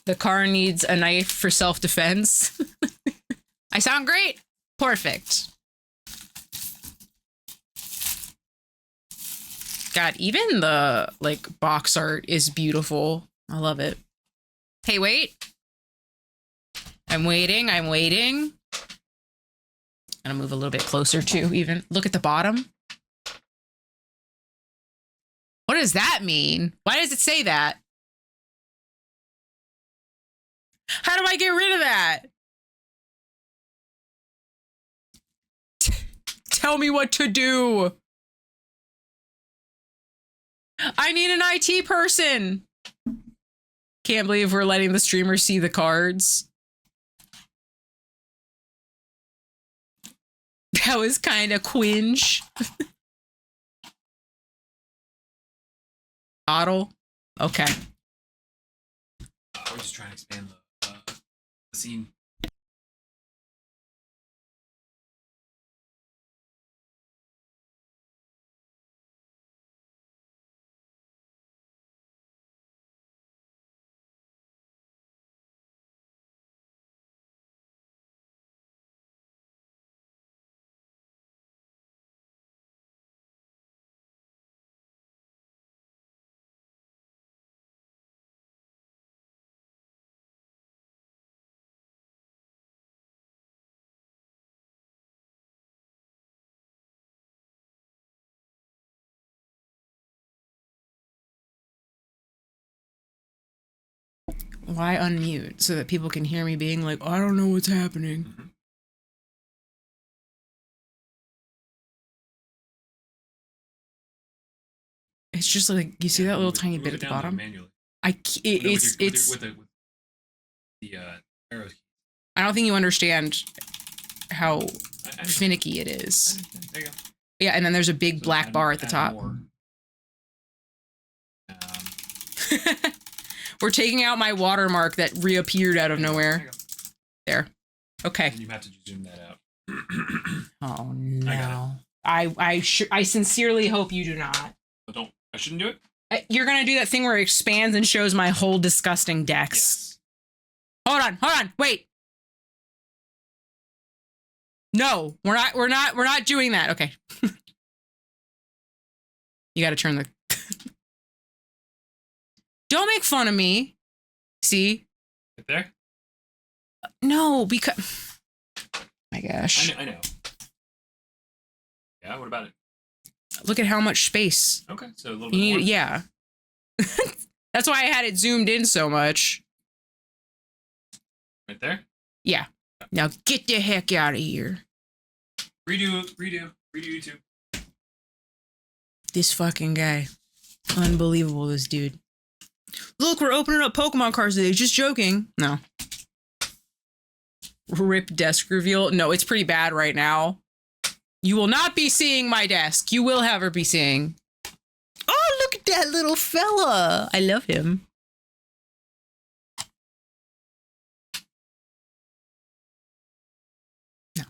The car needs a knife for self-defense. I sound great. Perfect. God, even the like box art is beautiful. I love it. Hey, wait. I'm waiting. I'm waiting. I'm gonna move a little bit closer too, even. Look at the bottom. What does that mean? Why does it say that? How do I get rid of that? Tell me what to do. I need an IT person. Can't believe we're letting the streamer see the cards. That was kind of cringe. Bottle. Okay. We're just trying to expand the scene. Why unmute? So that people can hear me being like, I don't know what's happening. Mm-hmm. It's just like, you see that little tiny bit at the bottom? Manually. It's with the arrows. I don't think you understand how I finicky it is. There you go. Yeah, and then there's a big black bar at the top. We're taking out my watermark that reappeared out of nowhere. There. Okay. You have to zoom that out. Oh no. I sincerely hope you do not. Well, I shouldn't do it? You're gonna do that thing where it expands and shows my whole disgusting decks. Yes. Hold on, wait. No, we're not doing that. Okay. You gotta turn the Don't make fun of me. See? Right there? No, because my gosh. I know. Yeah, what about it? Look at how much space. Okay, so a little bit more. Yeah. That's why I had it zoomed in so much. Right there? Yeah. Now get the heck out of here. Redo YouTube. This fucking guy. Unbelievable, this dude. Look, we're opening up Pokemon cards today. Just joking. No. Rip desk reveal. No, it's pretty bad right now. You will not be seeing my desk. You will, however, be seeing. Oh, look at that little fella. I love him. No.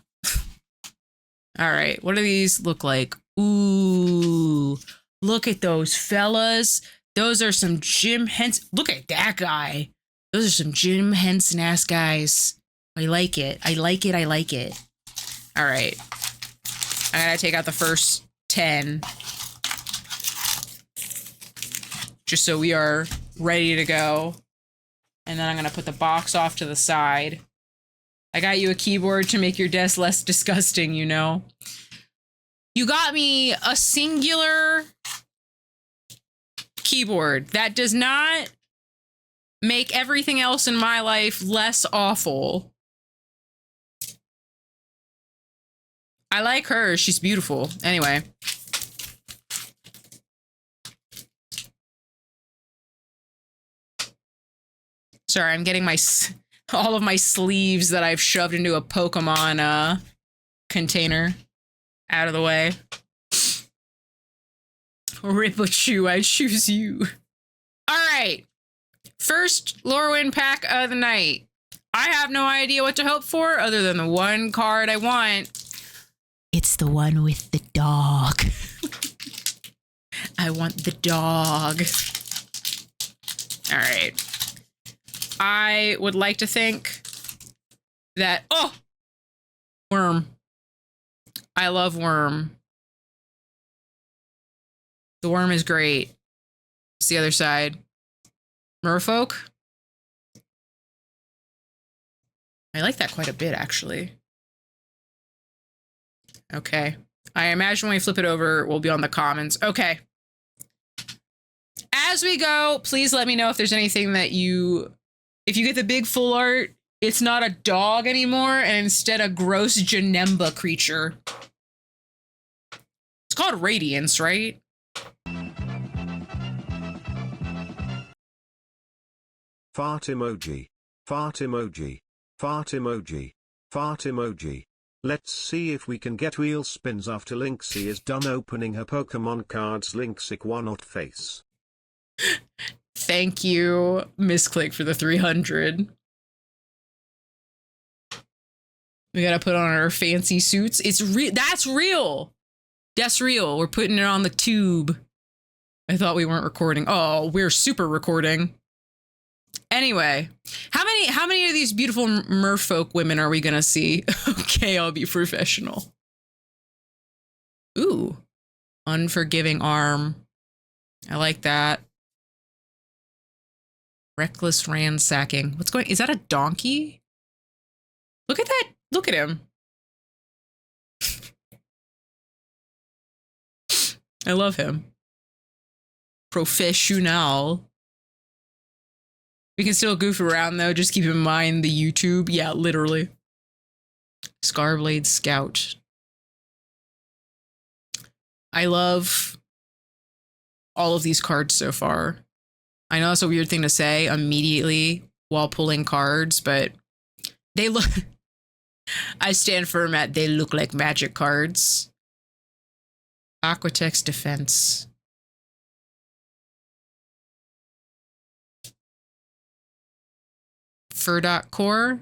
All right. What do these look like? Ooh. Look at those fellas. Those are some Jim Henson. Look at that guy. Those are some Jim Henson ass guys. I like it. I like it. I like it. All right. I gotta take out the first 10. Just so we are ready to go. And then I'm gonna put the box off to the side. I got you a keyboard to make your desk less disgusting, you know? You got me a singular keyboard. That does not make everything else in my life less awful. I like her. She's beautiful. Anyway. Sorry, I'm getting all of my sleeves that I've shoved into a Pokemon container out of the way. Ripochu, I choose you. All right. First Lorwyn pack of the night. I have no idea what to hope for other than the one card I want. It's the one with the dog. I want the dog. All right. I would like to think that... Oh! Worm. I love Worm. The Worm is great. It's the other side. Merfolk. I like that quite a bit, actually. Okay. I imagine when we flip it over, we'll be on the commons. Okay. As we go, please let me know if there's anything that you... If you get the big full art, it's not a dog anymore, and instead a gross Janemba creature. It's called Radiance, right? Fart emoji. Fart emoji. Fart emoji. Fart emoji. Let's see if we can get wheel spins after Lynxie is done opening her Pokemon cards. Lynxic one-not face. Thank you, Misclick, for the 300. We gotta put on our fancy suits. It's real. That's real. That's real. We're putting it on the tube. I thought we weren't recording. Oh, we're super recording. Anyway, how many of these beautiful merfolk women are we gonna see? Okay, I'll be professional. Ooh, unforgiving arm. I like that. Reckless ransacking. What's going? Is that a donkey? Look at that. Look at him. I love him. Professional. We can still goof around though. Just keep in mind the YouTube. Yeah, literally. Scarblade Scout. I love all of these cards so far. I know that's a weird thing to say immediately while pulling cards, but they look... I stand firm at they look like magic cards. Aquatex Defense. Furdot Core.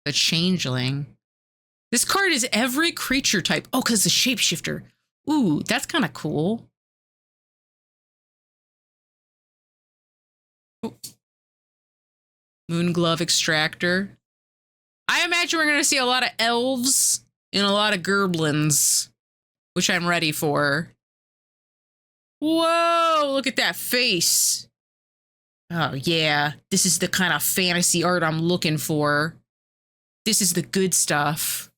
The Changeling. This card is every creature type. Oh, because the Shapeshifter. Ooh, that's kind of cool. Oh. Moonglove Extractor. I imagine we're going to see a lot of elves and a lot of gerblins, which I'm ready for. Whoa, look at that face. Oh, yeah. This is the kind of fantasy art I'm looking for. This is the good stuff.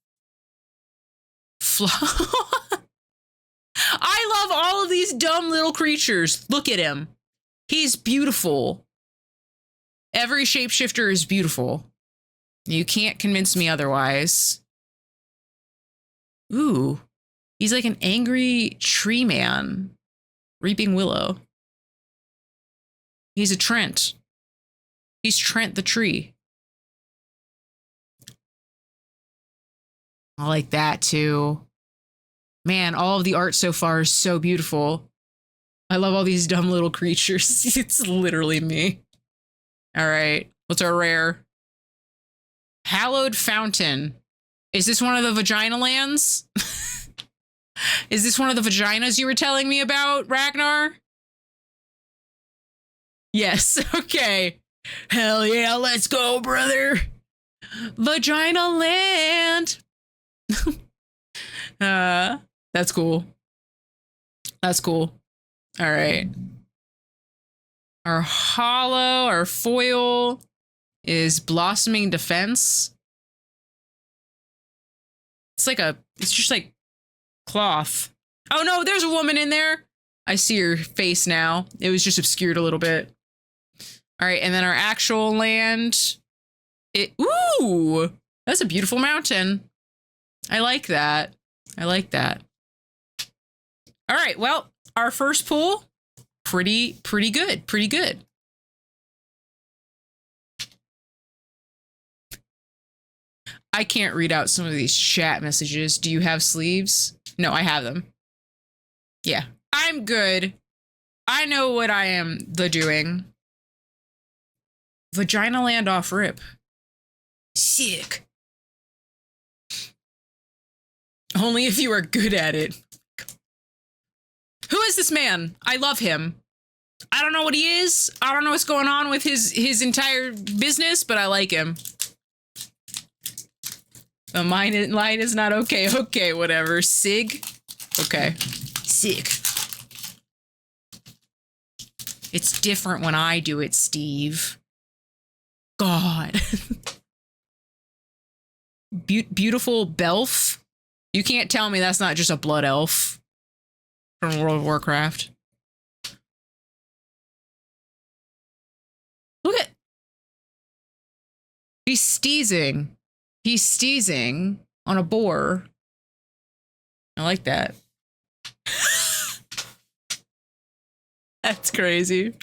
I love all of these dumb little creatures. Look at him. He's beautiful. Every shapeshifter is beautiful. You can't convince me otherwise. Ooh. He's like an angry tree man. Reaping Willow. He's a Trent. He's Trent the tree. I like that too. Man, all of the art so far is so beautiful. I love all these dumb little creatures. It's literally me. All right. What's our rare? Hallowed Fountain. Is this one of the vagina lands? Is this one of the vaginas you were telling me about, Ragnar? Yes. Okay. Hell yeah. Let's go, brother. Vagina land. That's cool. That's cool. All right. Our hollow, our foil is Blossoming Defense. It's just like cloth. Oh no, there's a woman in there. I see her face now. It was just obscured a little bit. All right, and then our actual land. Ooh, that's a beautiful mountain. I like that. I like that. All right, well, our first pool, pretty good, pretty good. I can't read out some of these chat messages. Do you have sleeves? No, I have them. Yeah, I'm good. I know what I am doing. Vagina land off rip. Sick. Only if you are good at it. Who is this man? I love him. I don't know what he is. I don't know what's going on with his entire business, but I like him. Line is not okay. Okay, whatever. Sig? Okay. Sig. It's different when I do it, Steve. God. Beautiful Belf? You can't tell me that's not just a blood elf from World of Warcraft. Look at... He's steezing. He's steezing on a boar. I like that. That's crazy.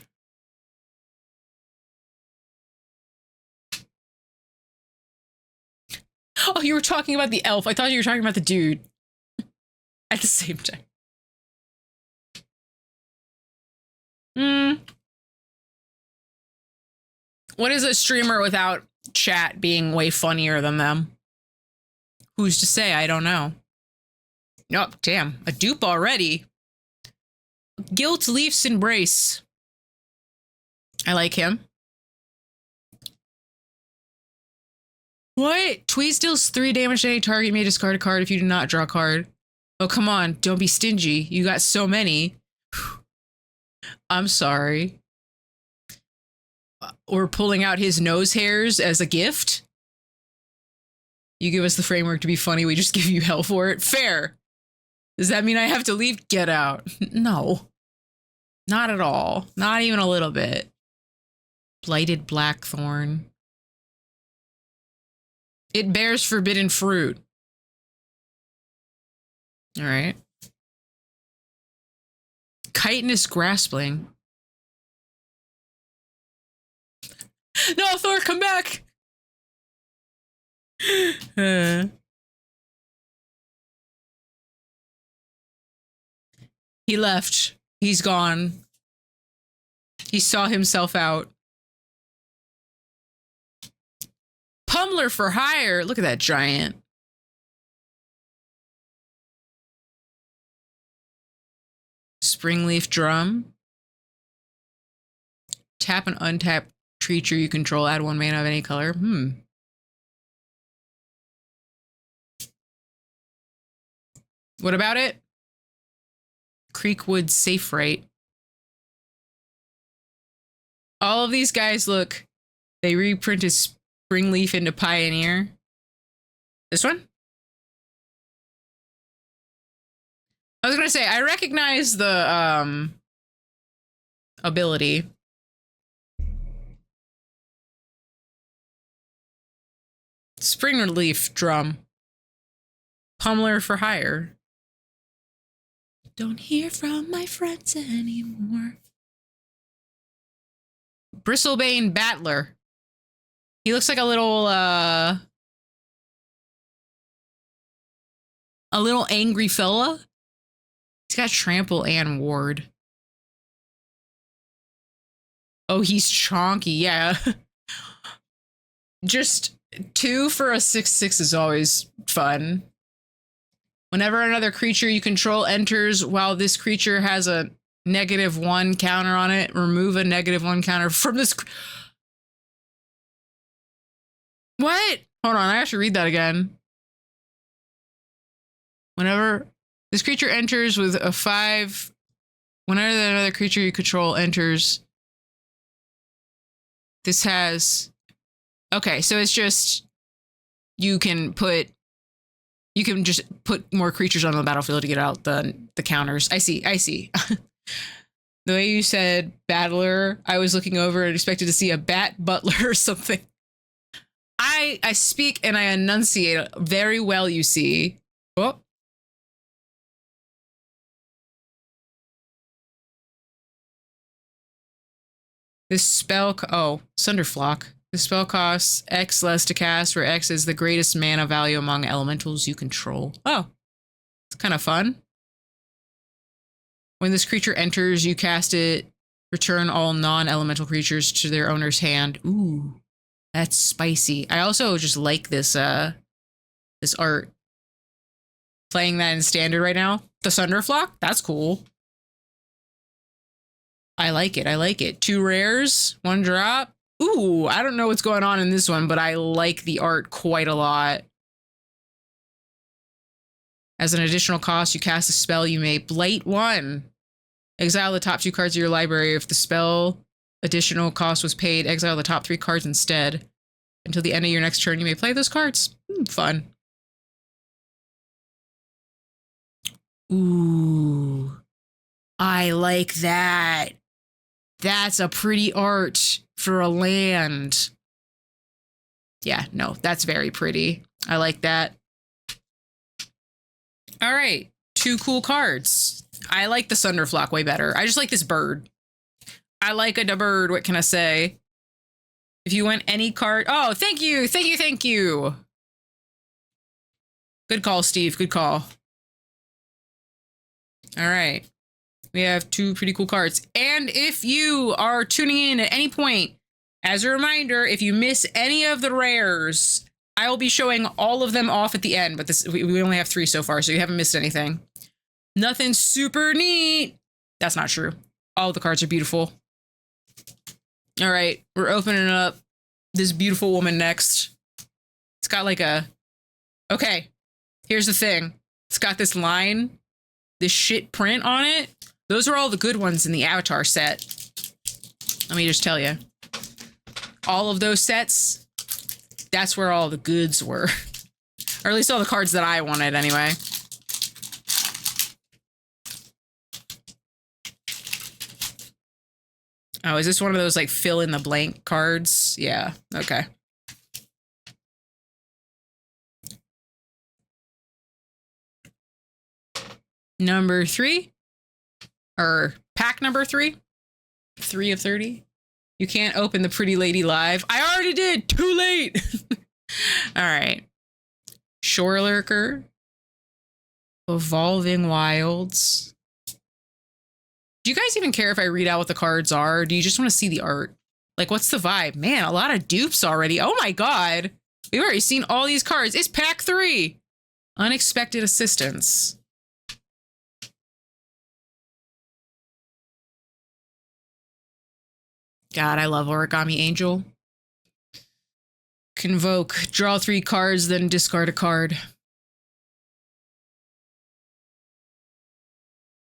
Oh, you were talking about the elf. I thought you were talking about the dude. At the same time. What is a streamer without chat being way funnier than them? Who's to say? I don't know. Oh, damn. A dupe already. Guilt Leaf's Embrace. I like him. What? Tweez deals 3 damage to any target. You may discard a card if you do not draw a card. Oh, come on. Don't be stingy. You got so many. I'm sorry. We're pulling out his nose hairs as a gift. You give us the framework to be funny. We just give you hell for it. Fair. Does that mean I have to leave? Get out. No. Not at all. Not even a little bit. Blighted Blackthorn. It bears forbidden fruit. All right. Chitinous Graspling. No, Thor, come back! He left. He's gone. He saw himself out. Pummeler for hire. Look at that giant. Springleaf Drum. Tap and untap creature you control. Add 1 mana of any color. What about it? Creekwood Safe Right. All of these guys look. They reprinted Springleaf into Pioneer. This one? I was gonna say, I recognize the ability. Springleaf Drum. Pummeler for hire. Don't hear from my friends anymore. Bristlebane Battler. He looks like a little angry fella. He's got trample and ward. Oh, he's chonky, yeah. Just 2 for a 6/6 is always fun. Whenever another creature you control enters while this creature has a -1 counter on it, remove a -1 counter from this. What? Hold on, I have to read that again. Whenever this creature enters with a 5, whenever another creature you control enters This has... Okay, so it's just... You can just put more creatures on the battlefield to get out the counters. I see. The way you said battler, I was looking over and expected to see a bat butler or something. I speak and I enunciate very well, you see. Oh. This spell, Sunderflock. The spell costs X less to cast, where X is the greatest mana value among elementals you control. Oh, it's kind of fun. When this creature enters, you cast it. Return all non-elemental creatures to their owner's hand. Ooh, that's spicy. I also just like this this art. Playing that in standard right now. The Sunderflock, that's cool. I like it. 2 rares, 1 drop. Ooh, I don't know what's going on in this one, but I like the art quite a lot. As an additional cost, you cast a spell, you may Blight 1. Exile the top 2 cards of your library. If the spell additional cost was paid, exile the top 3 cards instead. Until the end of your next turn, you may play those cards. Fun. Ooh, I like that. That's a pretty art for a land. Yeah, no, that's very pretty. I like that. All right, 2 cool cards. I like the Sunderflock way better. I just like this bird. I like a bird, what can I say? If you want any card... Oh, thank you. Good call, Steve, good call. All right. We have 2 pretty cool cards. And if you are tuning in at any point, as a reminder, if you miss any of the rares, I will be showing all of them off at the end, but we only have 3 so far, so you haven't missed anything. Nothing super neat. That's not true. All the cards are beautiful. All right, we're opening up this beautiful woman next. It's got like a... Okay, here's the thing. It's got this line, this shit print on it. Those are all the good ones in the Avatar set. Let me just tell you. All of those sets, that's where all the goods were. Or at least all the cards that I wanted, anyway. Oh, is this one of those, like, fill-in-the-blank cards? Yeah, okay. Number 3? Or pack number 3? 3 of 30? You can't open the Pretty Lady live. I already did! Too late! Alright. Shore Lurker. Evolving Wilds. Do you guys even care if I read out what the cards are? Or do you just want to see the art? Like, what's the vibe? Man, a lot of dupes already. Oh my god! We've already seen all these cards. It's pack 3! Unexpected Assistance. God, I love Origami Angel. Convoke. Draw 3 cards, then discard a card.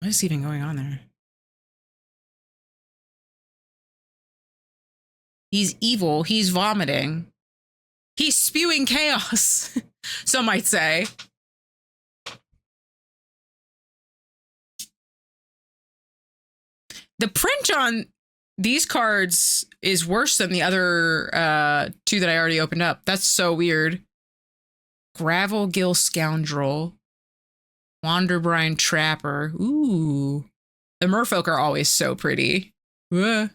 What is even going on there? He's evil. He's vomiting. He's spewing chaos, some might say. The print on these cards is worse than the other 2 that I already opened up. That's so weird. Gravelgill Scoundrel. Wanderbrine Trapper. Ooh. The merfolk are always so pretty. Am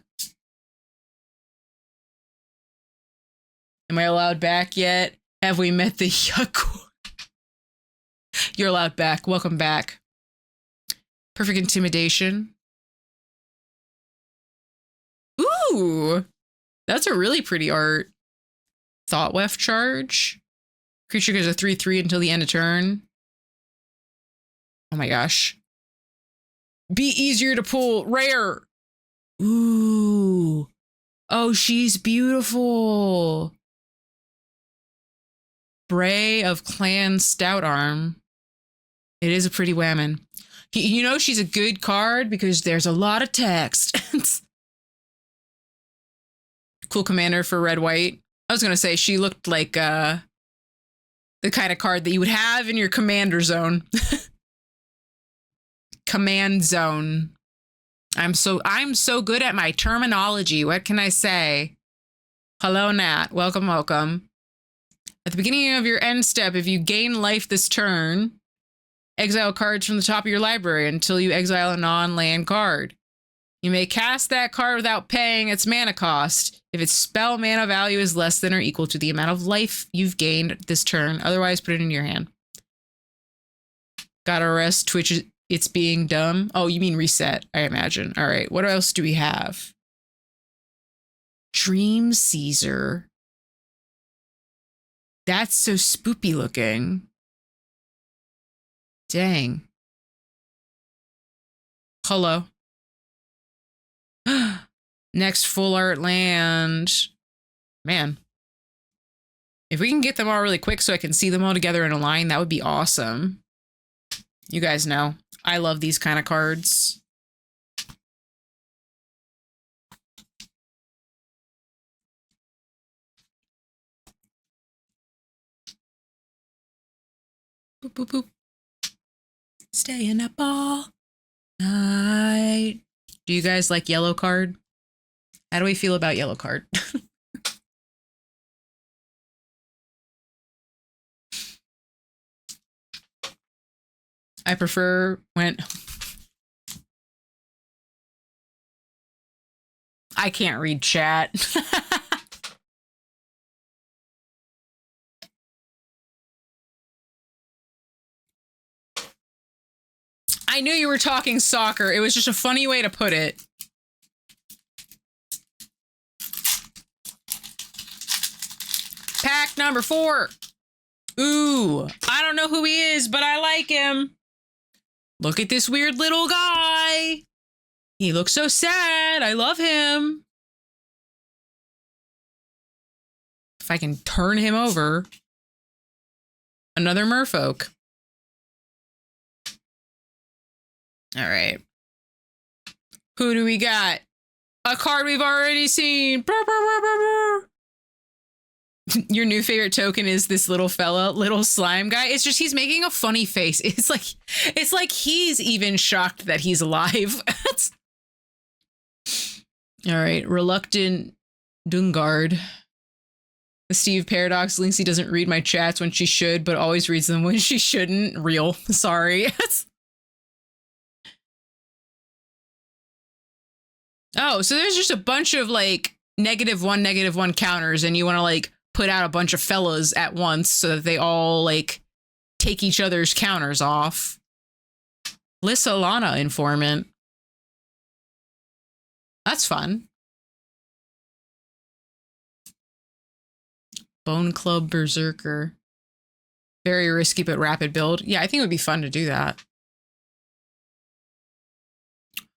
I allowed back yet? Have we met the Yuck? You're allowed back. Welcome back. Perfect Intimidation. Ooh, that's a really pretty art. Thoughtweft Charge. Creature goes a 3/3 until the end of turn. Oh my gosh. Be easier to pull. Rare. Ooh. Oh, she's beautiful. Bray of Clan Stoutarm. It is a pretty whammon. You know she's a good card because there's a lot of text. cool commander for red white. I was gonna say she looked like the kind of card that you would have in your commander zone. Command zone. I'm so good at my terminology. What can I say? Hello, Nat. Welcome, welcome. At the beginning of your end step, if you gain life this turn, exile cards from the top of your library until you exile a non-land card. You may cast that card without paying its mana cost if its spell mana value is less than or equal to the amount of life you've gained this turn. Otherwise, put it in your hand. Gotta rest Twitch. It's being dumb. Oh, you mean reset, I imagine. All right, what else do we have? Dream Caesar. That's so spoopy looking. Dang. Hello. Next full art land. Man. If we can get them all really quick so I can see them all together in a line, that would be awesome. You guys know, I love these kind of cards. Boop, boop, boop. Staying up all night. Do you guys like yellow card? How do we feel about yellow card? I prefer when... I can't read chat. I knew you were talking soccer. It was just a funny way to put it. Pack number 4. Ooh, I don't know who he is, but I like him. Look at this weird little guy. He looks so sad. I love him. If I can turn him over. Another merfolk. All right. Who do we got? A card we've already seen. Brr, brr, brr, brr, brr. Your new favorite token is this little fella, little slime guy. It's just he's making a funny face. It's like he's even shocked that he's alive. All right, reluctant Dungard. The Steve Paradox. Lynxie doesn't read my chats when she should, but always reads them when she shouldn't. Real. Sorry. Oh, so there's just a bunch of like -1 counters, and you want to like put out a bunch of fellas at once so that they all like take each other's counters off. Lissalana informant. That's fun. Bone Club Berserker. Very risky but rapid build. Yeah, I think it would be fun to do that.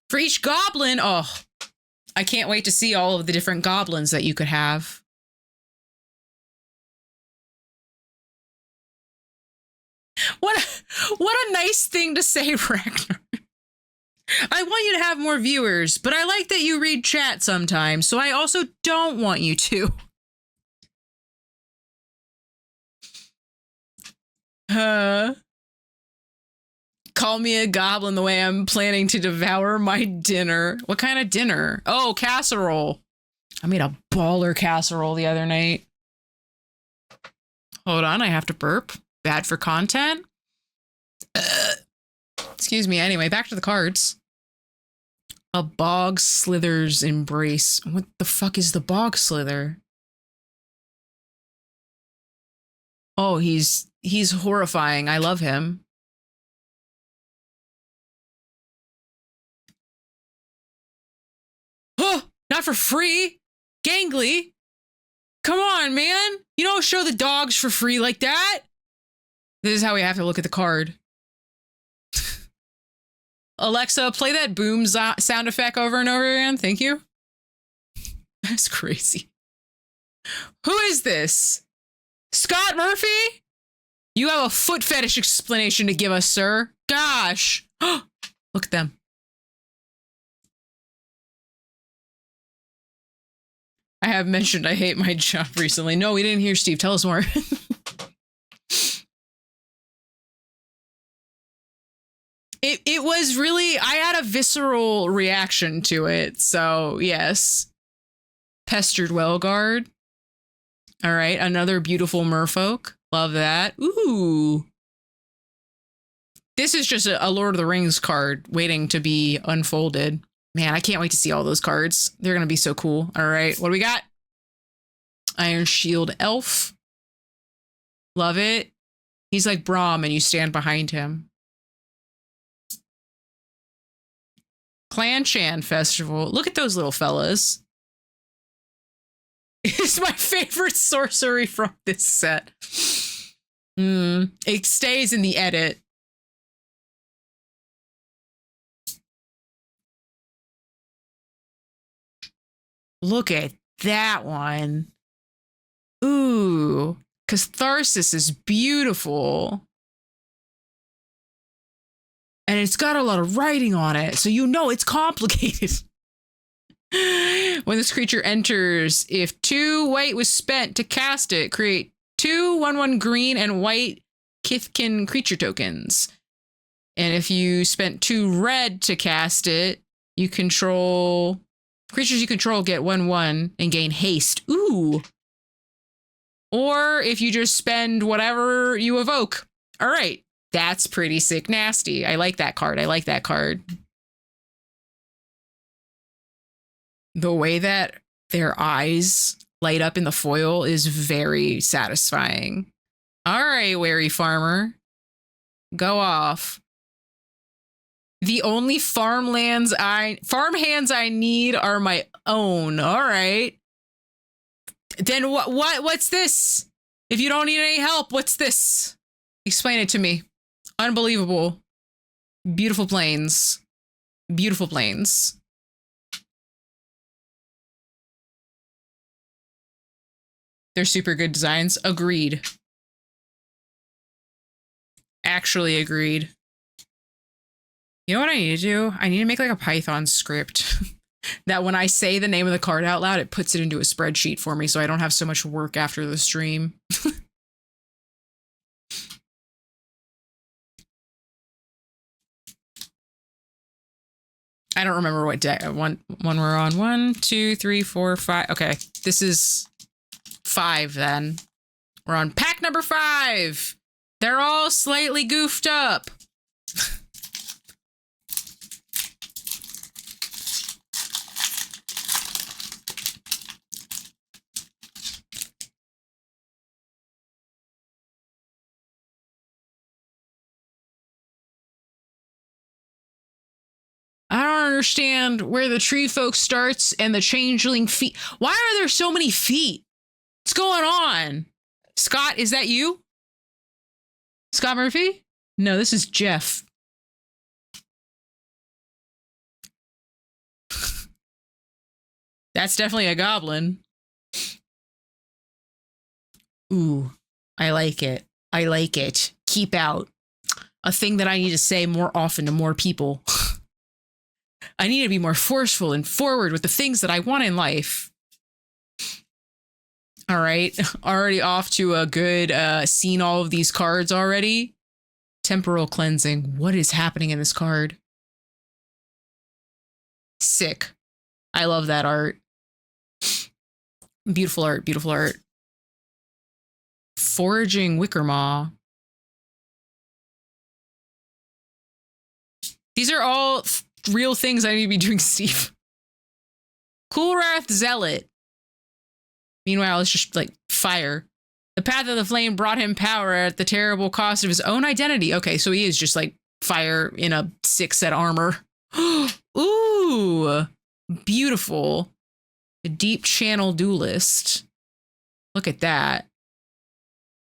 For each goblin, oh, I can't wait to see all of the different goblins that you could have. What a nice thing to say, Ragnar. I want you to have more viewers, but I like that you read chat sometimes, so I also don't want you to. Call me a goblin the way I'm planning to devour my dinner. What kind of dinner? Oh, casserole. I made a baller casserole the other night. Hold on, I have to burp. Bad for content. Excuse me. Anyway, back to the cards. A bog slither's embrace. What the fuck is the bog slither? Oh, he's horrifying. I love him. Oh, not for free. Gangly. Come on, man. You don't show the dogs for free like that. This is how we have to look at the card. Alexa, play that boom sound effect over and over again. Thank you. That's crazy. Who is this? Scott Murphy? You have a foot fetish explanation to give us, sir. Gosh. Look at them. I have mentioned I hate my job recently. No, we didn't hear Steve. Tell us more. It was really, I had a visceral reaction to it. So yes. Pestered Wellguard. All right. Another beautiful merfolk. Love that. Ooh. This is just a Lord of the Rings card waiting to be unfolded. Man, I can't wait to see all those cards. They're going to be so cool. All right. What do we got? Iron Shield Elf. Love it. He's like Braum and you stand behind him. Clan Chan Festival. Look at those little fellas. It's my favorite sorcery from this set. It stays in the edit. Look at that one. Ooh, Catharsis is beautiful. And it's got a lot of writing on it, so you know it's complicated. When this creature enters, if 2 white was spent to cast it, create 2 1/1 green and white Kithkin creature tokens. And if you spent 2 red to cast it, you control... Creatures you control get 1/1 and gain haste. Ooh. Or if you just spend whatever you evoke. All right. That's pretty sick nasty. I like that card. I like that card. The way that their eyes light up in the foil is very satisfying. All right, Wary Farmer. Go off. The only farm hands I need are my own. All right. Then what's this? If you don't need any help, what's this? Explain it to me. Unbelievable. Beautiful plains. Beautiful plains. They're super good designs. Agreed. Actually agreed. You know what I need to do? I need to make like a Python script that when I say the name of the card out loud, it puts it into a spreadsheet for me so I don't have so much work after the stream. I don't remember what day one we're on. 1, 2, 3, 4, 5. Okay, this is 5 then. We're on pack number 5. They're all slightly goofed up. I don't understand where the tree folk starts and the changeling feet. Why are there so many feet? What's going on? Scott, is that you? Scott Murphy? No, this is Jeff. That's definitely a goblin. Ooh, I like it. I like it. Keep out. A thing that I need to say more often to more people. I need to be more forceful and forward with the things that I want in life. All right. Already off to a good, seen all of these cards already. Temporal Cleansing. What is happening in this card? Sick. I love that art. Beautiful art. Beautiful art. Foraging Wickermaw. These are all real things I need to be doing, Steve. Coolwrath Zealot. Meanwhile, it's just like fire. The path of the flame brought him power at the terrible cost of his own identity. Okay, so he is just like fire in a 6-set armor. Ooh, beautiful. A deep channel duelist. Look at that.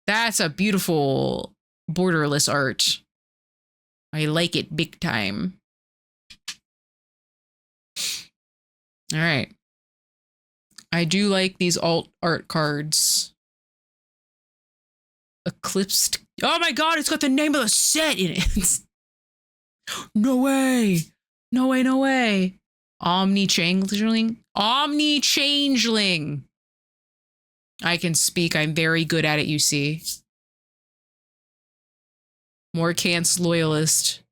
That's a beautiful borderless art. I like it big time. All right. I do like these alt art cards. Eclipsed. Oh my god, it's got the name of the set in it. No way. No way, no way. Omni-changeling? Omni-changeling! I can speak. I'm very good at it, you see. Morcant's loyalist.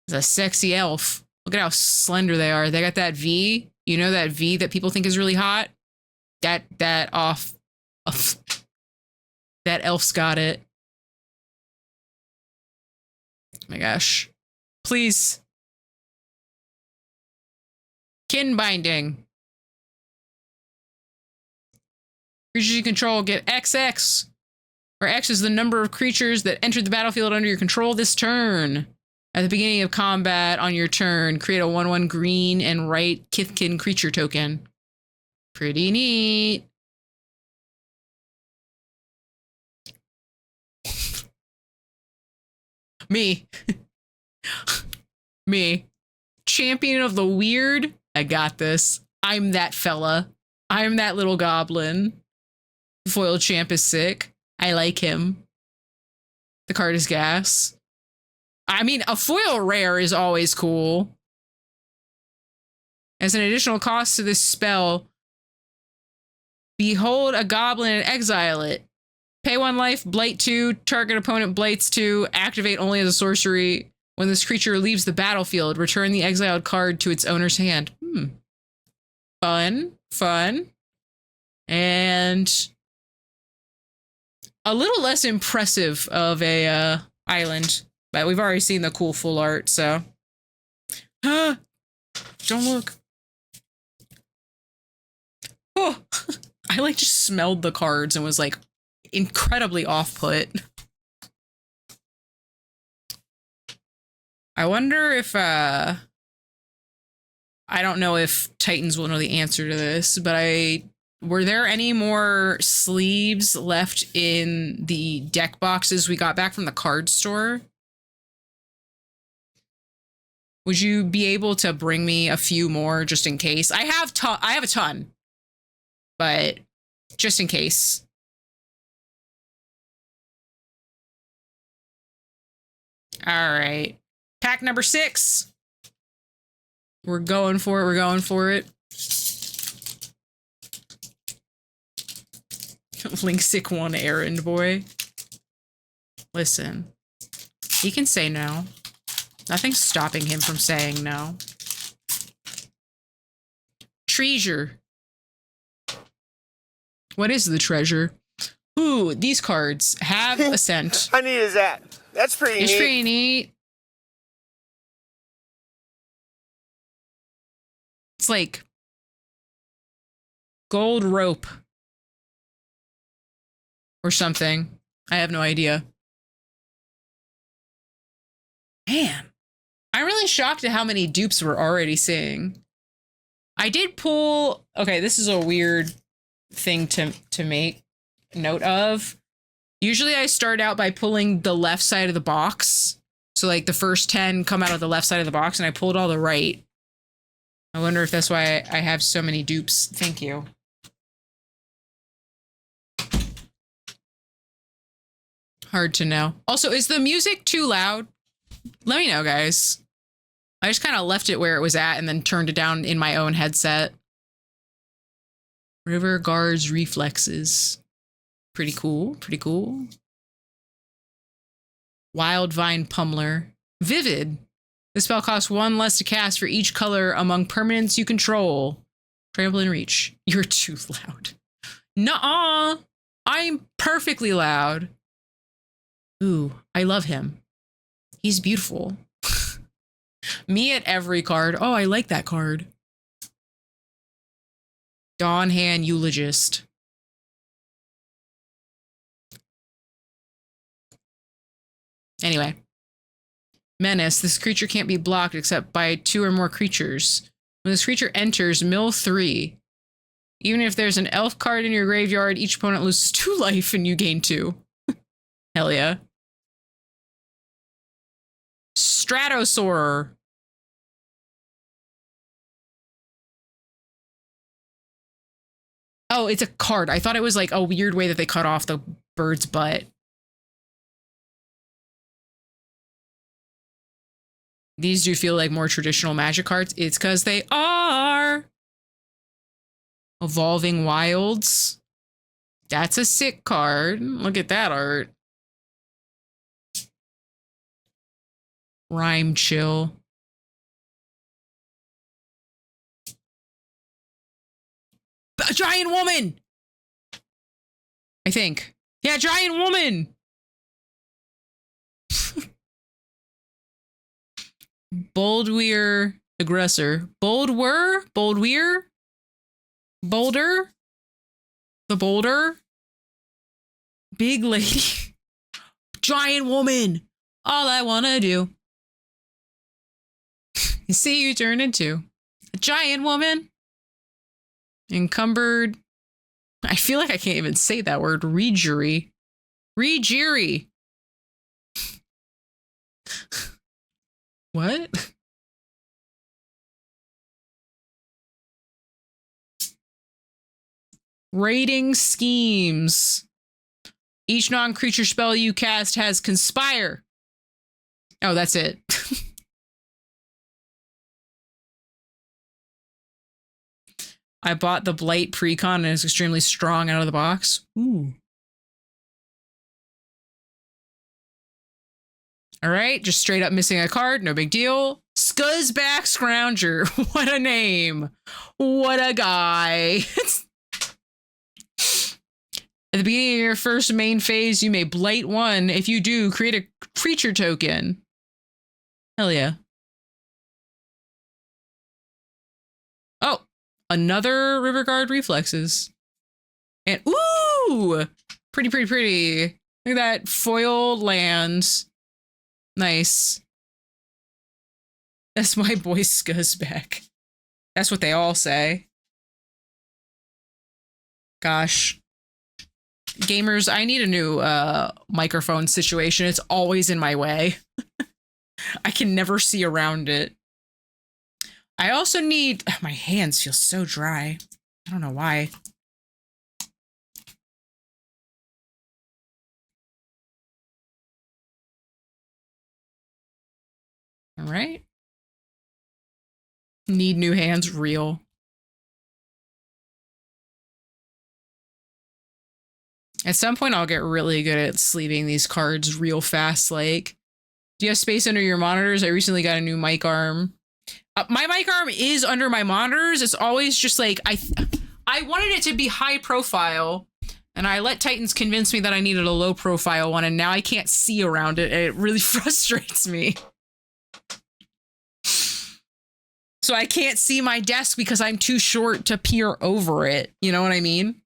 It's a sexy elf. Look at how slender they are. They got that V. You know that V that people think is really hot? That elf's got it. Oh my gosh. Please. Kin binding. Creatures you control get XX, where X is the number of creatures that entered the battlefield under your control this turn. At the beginning of combat on your turn, create a 1/1 green and right Kithkin creature token. Pretty neat. Me. Me. Champion of the weird. I got this. I'm that fella. I'm that little goblin. Foil champ is sick. I like him. The card is gas. I mean, a foil rare is always cool. As an additional cost to this spell, behold a goblin and exile it. Pay 1 life, blight 2, target opponent blights 2, activate only as a sorcery. When this creature leaves the battlefield, return the exiled card to its owner's hand. Fun. And a little less impressive of a island, but we've already seen the cool full art, so. Don't look. Oh, I like just smelled the cards and was like incredibly off-put. I wonder if, I don't know if Titans will know the answer to this, but were there any more sleeves left in the deck boxes we got back from the card store? Would you be able to bring me a few more just in case? I have a ton, but just in case. All right. Pack number 6. We're going for it. Lynxic 1 errand boy. Listen. He can say no. Nothing's stopping him from saying no. Treasure. What is the treasure? Ooh, these cards have Ascent. How neat is that? That's pretty neat. It's pretty neat. It's like gold rope or something. I have no idea. Man, I'm really shocked at how many dupes we're already seeing. I did pull... Okay, this is a weird thing to make note of. Usually I start out by pulling the left side of the box. So like the first 10 come out of the left side of the box, and I pulled all the right. I wonder if that's why I have so many dupes. Thank you. Hard to know. Also, is the music too loud? Let me know, guys. I just kind of left it where it was at and then turned it down in my own headset. River Guard's Reflexes. Pretty cool. Pretty cool. Wild Vine Pummeler. Vivid. The spell costs 1 less to cast for each color among permanents you control. Trample and Reach. You're too loud. Nuh-uh. I'm perfectly loud. Ooh, I love him. He's beautiful. Me at every card. Oh, I like that card. Dawnhand Eulogist. Anyway. Menace. This creature can't be blocked except by 2 or more creatures. When this creature enters, mill 3. Even if there's an elf card in your graveyard, each opponent loses 2 life and you gain 2. Hell yeah. Stratosaur. Oh, it's a card. I thought it was like a weird way that they cut off the bird's butt. These do feel like more traditional Magic cards. It's because they are. Evolving Wilds. That's a sick card. Look at that art. Rhyme Chill. A giant woman! I think. Yeah, giant woman! Boldweir Aggressor. Boldweir? Boulder? The Boulder? Big lady. Giant woman! All I wanna do is see you turn into a giant woman. Encumbered. I feel like I can't even say that word. Rejury. Rejiri. What? Raiding schemes. Each non-creature spell you cast has Conspire. Oh, that's it. I bought the Blight Precon and it's extremely strong out of the box. Ooh. All right, just straight up missing a card, no big deal. Scuzzback Scrounger. What a name. What a guy. At the beginning of your first main phase, you may Blight 1. If you do, create a creature token. Hell yeah. Oh, another River Guard Reflexes. And ooh, pretty, pretty, pretty. Look at that foil land. Nice. That's my boy Scuzzback. That's what they all say. Gosh. Gamers, I need a new microphone situation. It's always in my way. I can never see around it. I also need... my hands feel so dry. I don't know why. All right. Need new hands, real. At some point, I'll get really good at sleeving these cards real fast. Like, do you have space under your monitors? I recently got a new mic arm. My mic arm is under my monitors. It's always just like, I wanted it to be high profile, and I let Titans convince me that I needed a low profile one, and now I can't see around it, and it really frustrates me. So I can't see my desk because I'm too short to peer over it. You know what I mean?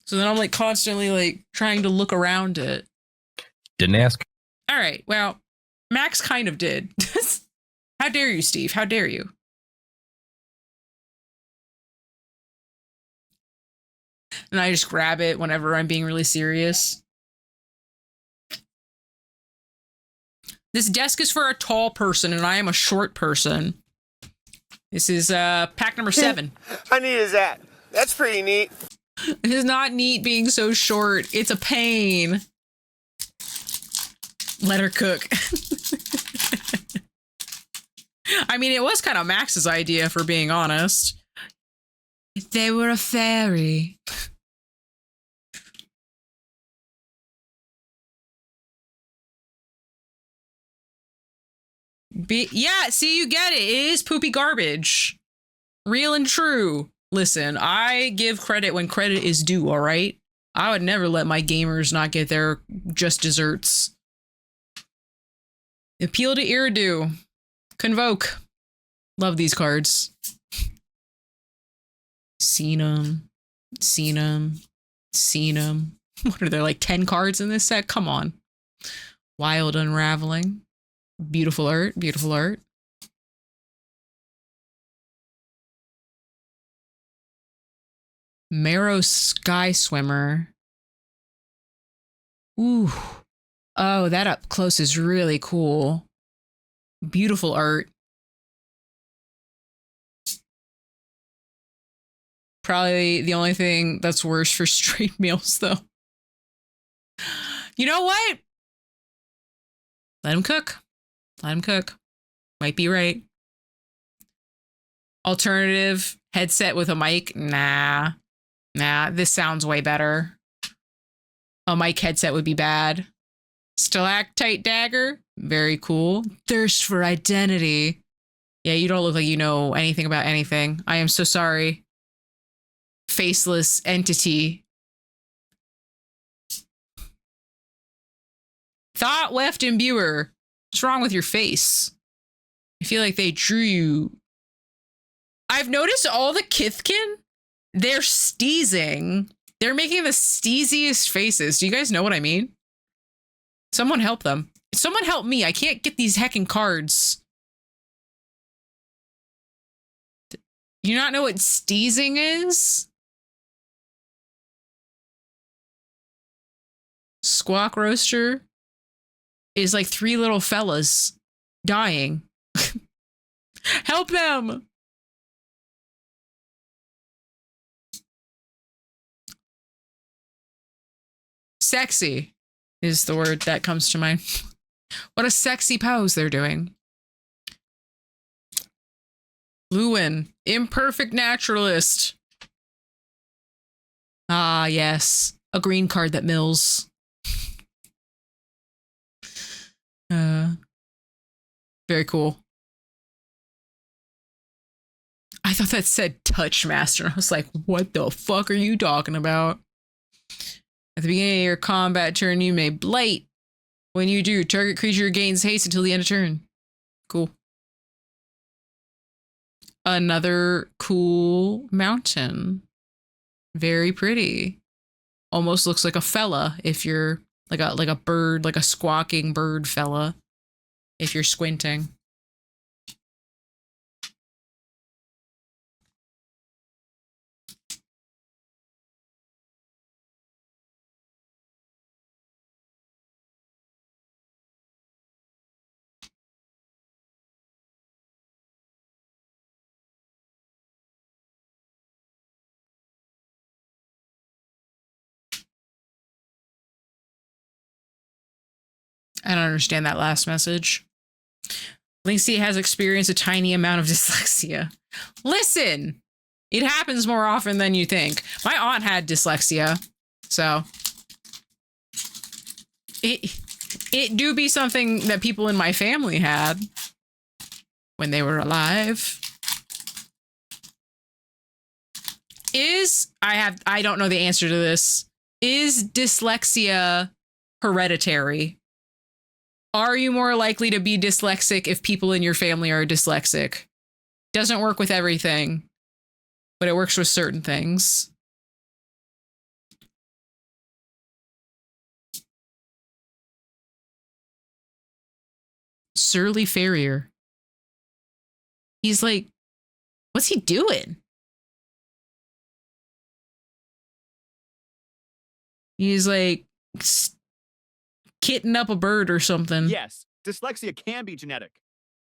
So then I'm like constantly like trying to look around it. Didn't ask. All right. Well, Max kind of did. How dare you, Steve? How dare you? And I just grab it whenever I'm being really serious. This desk is for a tall person and I am a short person. This is pack number 7. How neat is that? That's pretty neat. It is not neat being so short. It's a pain. Let her cook. I mean, it was kind of Max's idea, for being honest. If they were a fairy. Yeah, see, you get it. It is poopy garbage. Real and true. Listen, I give credit when credit is due, all right? I would never let my gamers not get their just desserts. Appeal to Iridu. Convoke. Love these cards. Seen them. Seen them. Seen them. What are there, like 10 cards in this set? Come on. Wild Unraveling. Beautiful art. Beautiful art. Marrow Sky Swimmer. Ooh. Oh, that up close is really cool. Beautiful art. Probably the only thing that's worse for straight meals, though. You know what? Let him cook. Let him cook. Might be right. Alternative headset with a mic? Nah. Nah, this sounds way better. A mic headset would be bad. Stalactite dagger? Very cool. Thirst for identity. Yeah, you don't look like you know anything about anything. I am so sorry. Faceless entity. Thought Weft Imbuer. What's wrong with your face? I feel like they drew you. I've noticed all the Kithkin, they're steezing. They're making the steeziest faces. Do you guys know what I mean? Someone help them. Someone help me. I can't get these heckin' cards. You not know what steezing is? Squawk Roaster is like 3 little fellas dying. Help them! Sexy is the word that comes to mind. What a sexy pose they're doing. Lorwyn, imperfect naturalist. Ah, yes. A green card that mills. Very cool. I thought that said touch master. I was like, what the fuck are you talking about? At the beginning of your combat turn, you may blight. When you do, target creature gains haste until the end of turn. Cool. Another cool mountain. Very pretty. Almost looks like a fella if you're like a bird, like a squawking bird fella. If you're squinting. I don't understand that last message. Lynxicat has experienced a tiny amount of dyslexia. Listen, it happens more often than you think. My aunt had dyslexia, so it do be something that people in my family had when they were alive. I don't know the answer to this. Is dyslexia hereditary? Are you more likely to be dyslexic if people in your family are dyslexic? Doesn't work with everything, but it works with certain things. Surly Farrier. He's like, what's he doing? He's like kitting up a bird or something. Yes, dyslexia can be genetic.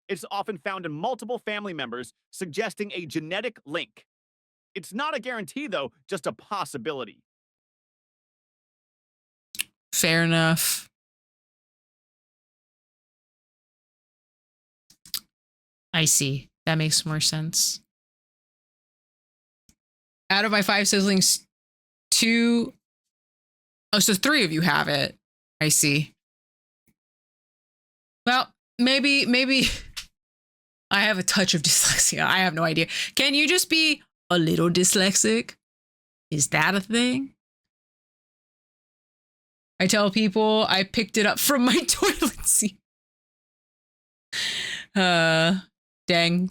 It's often found in multiple family members, suggesting a genetic link. It's not a guarantee, though, just a possibility. Fair enough. I see. That makes more sense. Out of my 5 siblings, 2... Oh, so 3 of you have it. I see. Well, maybe I have a touch of dyslexia. I have no idea. Can you just be a little dyslexic? Is that a thing? I tell people I picked it up from my toilet seat. Dang.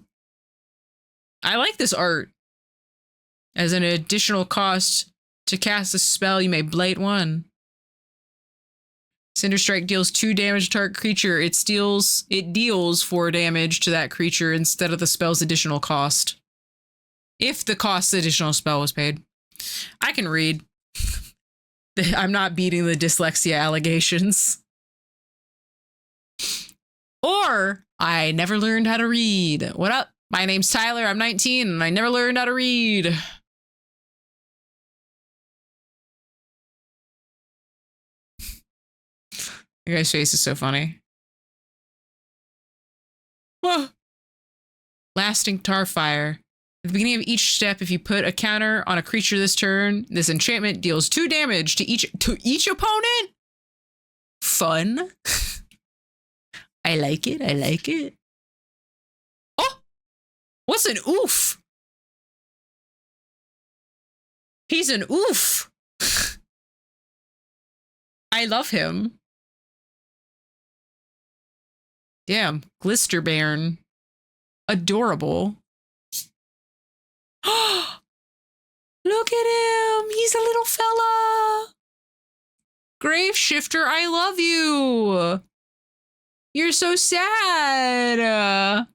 I like this art. As an additional cost to cast a spell, you may blight 1. Cinder Strike deals 2 damage to target creature. It deals 4 damage to that creature instead of the spell's additional cost. If the cost additional spell was paid. I can read. I'm not beating the dyslexia allegations. Or I never learned how to read. What up? My name's Tyler. I'm 19 and I never learned how to read. Your guy's face is so funny. Whoa. Lasting tar fire. At the beginning of each step, if you put a counter on a creature this turn, this enchantment deals 2 damage to each opponent. Fun. I like it. I like it. Oh, what's an oof? He's an oof. I love him. Damn, Glisterbairn. Adorable. Look at him. He's a little fella. Grave Shifter, I love you. You're so sad.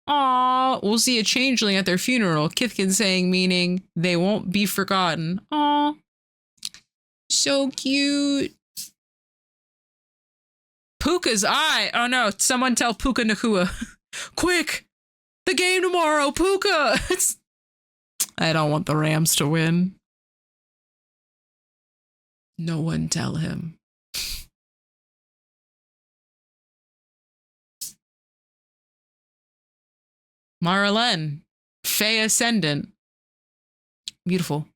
Aw, we'll see a changeling at their funeral. Kithkin saying, meaning they won't be forgotten. Aw, so cute. Puka's eye. Oh no, someone tell Puka Nakua. Quick, the game tomorrow, Puka. I don't want the Rams to win. No one tell him. Marlene, Fey Ascendant. Beautiful.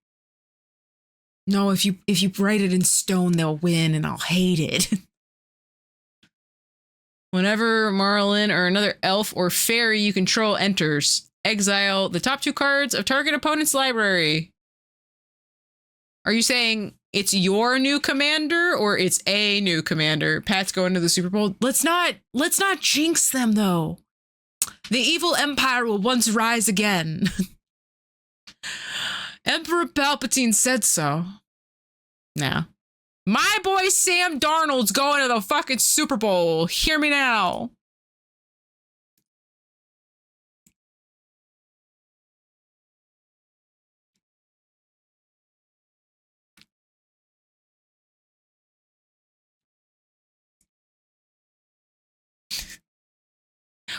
No, if you write it in stone, they'll win and I'll hate it. Whenever Marlin or another elf or fairy you control enters, exile the top 2 cards of target opponent's library. Are you saying it's your new commander or it's a new commander? Pat's going to the Super Bowl. Let's not jinx them though. The evil empire will once rise again. Emperor Palpatine said so. Nah. My boy Sam Darnold's going to the fucking Super Bowl. Hear me now.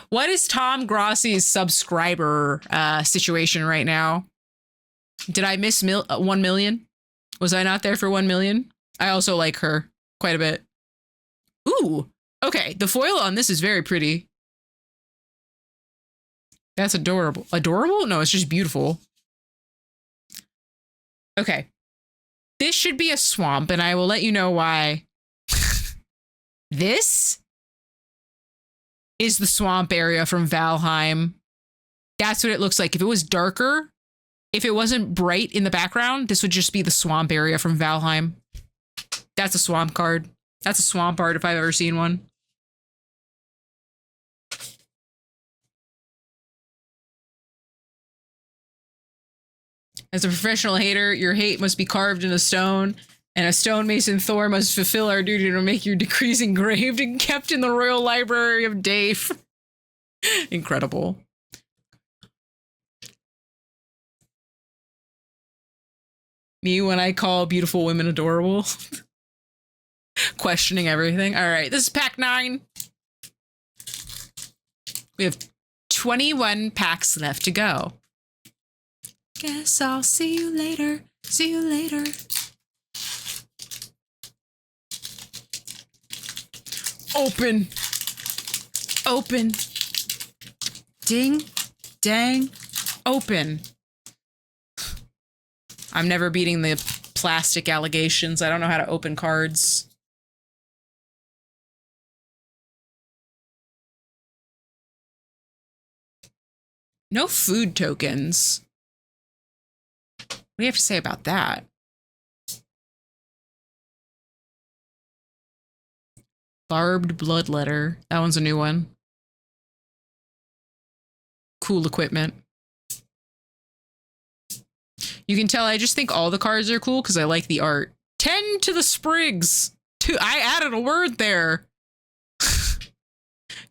What is Tom Grossi's subscriber situation right now? Did I miss 1 million? Was I not there for 1 million? I also like her quite a bit. Ooh, okay. The foil on this is very pretty. That's adorable. Adorable? No, it's just beautiful. Okay. This should be a swamp, and I will let you know why. This is the swamp area from Valheim. That's what it looks like. If it was darker, if it wasn't bright in the background, this would just be the swamp area from Valheim. That's a swamp card. That's a swamp art if I've ever seen one. As a professional hater, your hate must be carved in a stone, and a stonemason Thor must fulfill our duty to make your decrees engraved and kept in the Royal Library of Dave. Incredible. Me when I call beautiful women adorable. Questioning everything. All right, this is pack 9. We have 21 packs left to go. Guess I'll see you later. See you later. Open. Open. Ding. Dang. Open. I'm never beating the plastic allegations. I don't know how to open cards. No food tokens. What do you have to say about that? Barbed Bloodletter. That one's a new one. Cool equipment. You can tell I just think all the cards are cool because I like the art. 10 to the sprigs. I added a word there.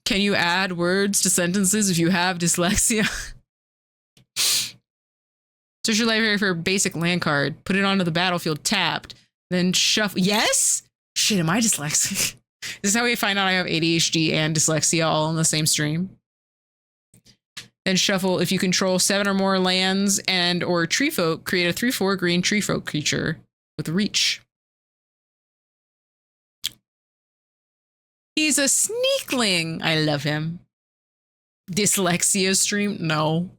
Can you add words to sentences if you have dyslexia? Search your library for a basic land card. Put it onto the battlefield tapped. Then shuffle. Yes? Shit, am I dyslexic? This is how we find out I have ADHD and dyslexia all in the same stream. Then shuffle. If you control 7 or more lands and or tree folk, create a 3/4 green tree folk creature with reach. He's a sneakling. I love him. Dyslexia stream? No.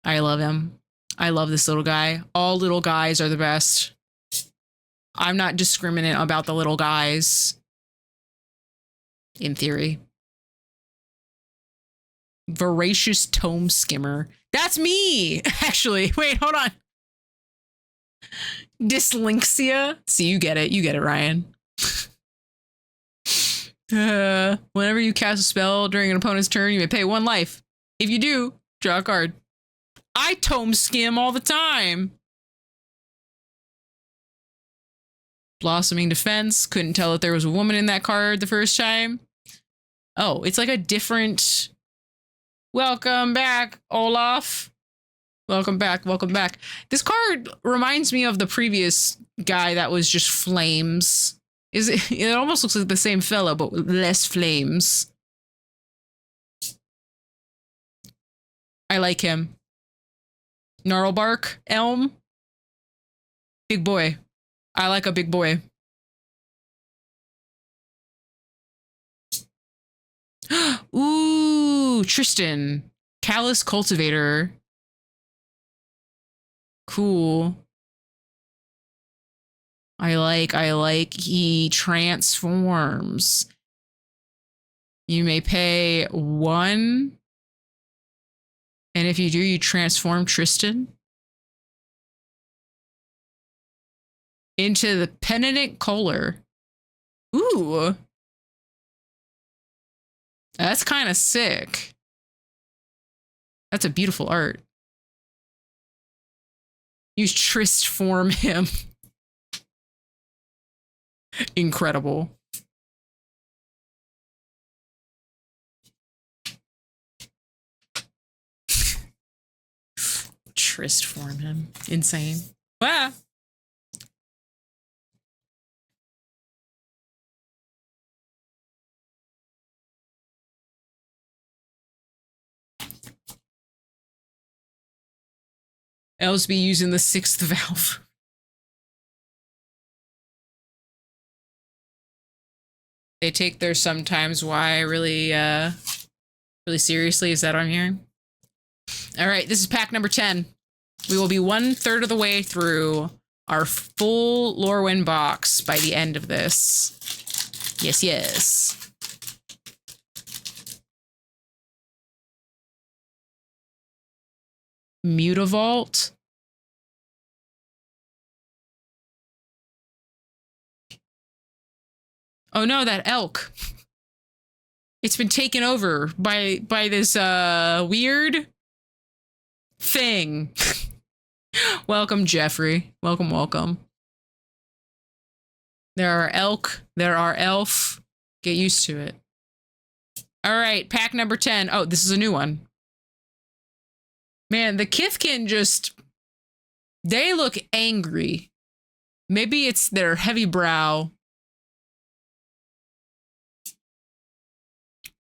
I love him. I love this little guy. All little guys are the best. I'm not discriminate about the little guys. In theory. Voracious tome skimmer. That's me, actually. Wait, hold on. Dyslexia. See, you get it. You get it, Ryan. Whenever you cast a spell during an opponent's turn, you may pay 1 life. If you do, draw a card. I tome skim all the time. Blossoming Defense. Couldn't tell if there was a woman in that card the first time. Oh, it's like a different... Welcome back, Olaf. Welcome back. Welcome back. This card reminds me of the previous guy that was just flames. It almost looks like the same fella, but with less flames. I like him. Gnarlbark, Elm. Big boy. I like a big boy. Ooh, Tristan. Callous Cultivator. Cool. I like. He transforms. You may pay 1. And if you do, you transform Tristan into the Penitent Kohler. Ooh. That's kind of sick. That's a beautiful art. Use Tristform him. Incredible. Tristform him. Insane. Wow. Else be using the 6th valve. They take their sometimes why really seriously. Is that what I'm hearing? All right, this is pack number 10. We will be 1/3 of the way through our full Lorwyn box by the end of this. Yes, yes. Mutavault. Oh no, that elk. It's been taken over by this weird thing. Welcome, Jeffrey. Welcome, welcome. There are elk, there are elf. Get used to it. All right, pack number 10. Oh, this is a new one. Man, the Kithkin just... They look angry. Maybe it's their heavy brow.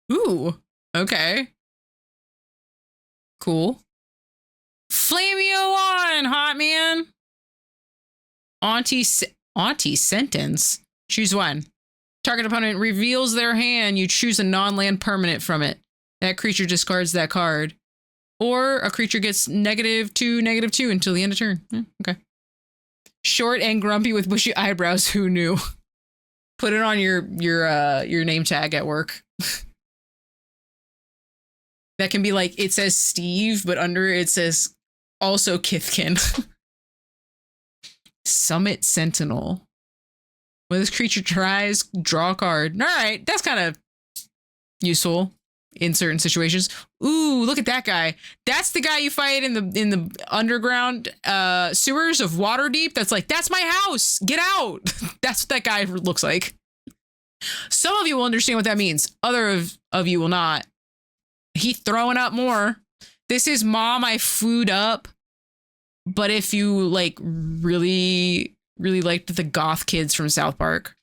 Ooh, okay. Cool. Flameo on, hot man. Auntie sentence. Choose one. Target opponent reveals their hand. You choose a non-land permanent from it. That creature discards that card. Or a creature gets -2/-2 until the end of turn. Okay. Short and grumpy with bushy eyebrows. Who knew? Put it on your name tag at work. That can be like, it says Steve, but under it says also Kithkin. Summit Sentinel. When this creature tries, draw a card. All right, that's kind of useful in certain situations. Ooh, look at that guy. That's the guy you fight in the underground sewers of Waterdeep. That's like, that's my house. Get out. That's what that guy looks like. Some of you will understand what that means. Other of you will not. He throwing up more. This is Mom, I food up. But if you like really liked the goth kids from South Park.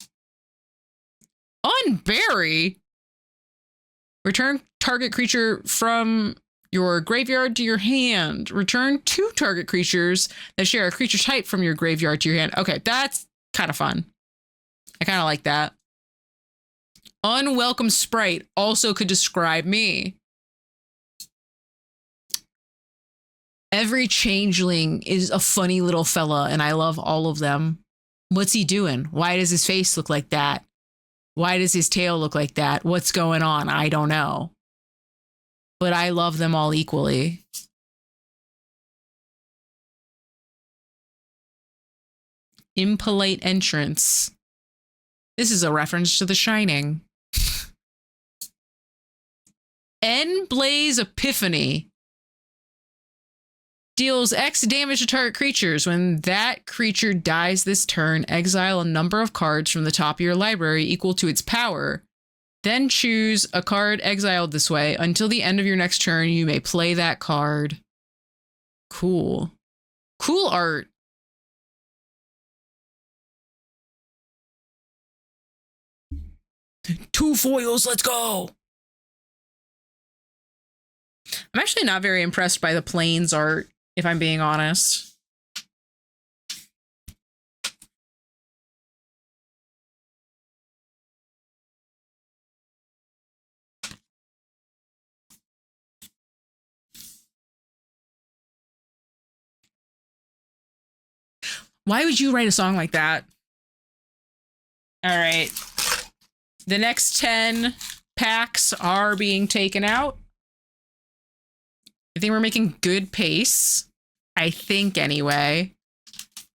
Unbury. Return target creature from your graveyard to your hand. Return 2 target creatures that share a creature type from your graveyard to your hand. Okay, that's kind of fun. I kind of like that. Unwelcome sprite also could describe me. Every changeling is a funny little fella, and I love all of them. What's he doing? Why does his face look like that? Why does his tail look like that? What's going on? I don't know. But I love them all equally. Impolite entrance. This is a reference to The Shining. N-Blaze Epiphany. Deals X damage to target creatures. When that creature dies this turn, exile a number of cards from the top of your library equal to its power. Then choose a card exiled this way. Until the end of your next turn, you may play that card. Cool. Cool art. Two foils, let's go! I'm actually not very impressed by the Plains art, if I'm being honest. Why would you write a song like that? All right. The next 10 packs are being taken out. I think we're making good pace. I think, anyway.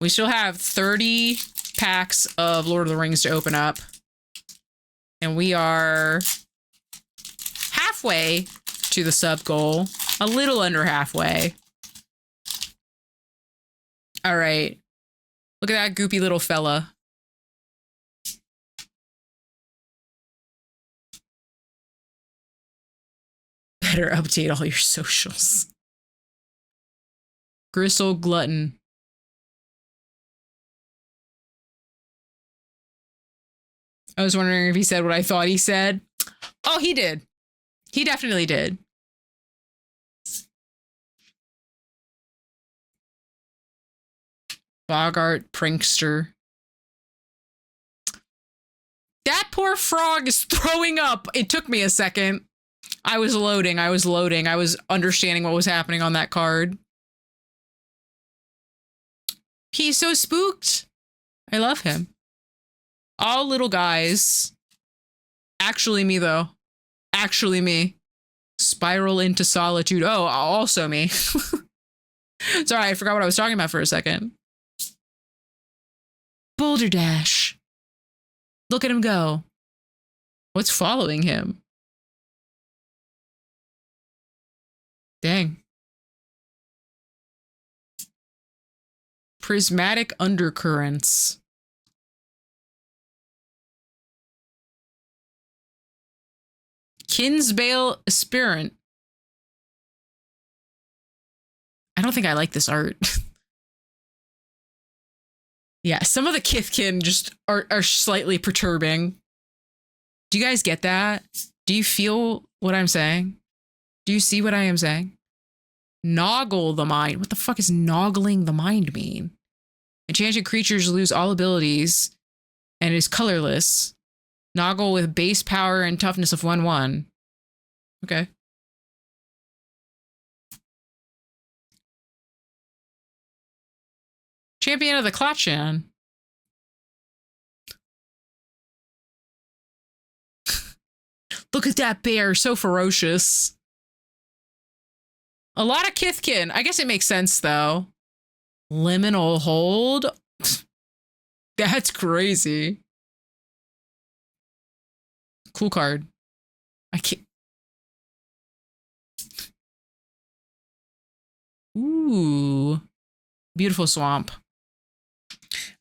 We still have 30 packs of Lord of the Rings to open up. And we are halfway to the sub goal. A little under halfway. All right. Look at that goopy little fella. Better update all your socials. Gristle Glutton. I was wondering if he said what I thought he said. Oh, he did. He definitely did. Bogart Prankster. That poor frog is throwing up. It took me a second. I was loading. I was understanding what was happening on that card. He's so spooked. I love him. All little guys. Actually me, though. Actually me. Spiral into solitude. Oh, also me. Sorry, I forgot what I was talking about for a second. Boulder Dash. Look at him go. What's following him? Dang. Prismatic Undercurrents. Kinsbale Aspirant. I don't think I like this art. Yeah, some of the Kithkin just are slightly perturbing. Do you guys get that? Do you feel what I'm saying? Do you see what I am saying? Noggle the mind. What the fuck does noggling the mind mean? Enchanted creatures lose all abilities and is colorless. Noggle with base power and toughness of 1/1. Okay. Champion of the Klachan. Look at that bear, so ferocious. A lot of Kithkin. I guess it makes sense, though. Liminal Hold? That's crazy. Cool card. I can't. Ooh. Beautiful swamp.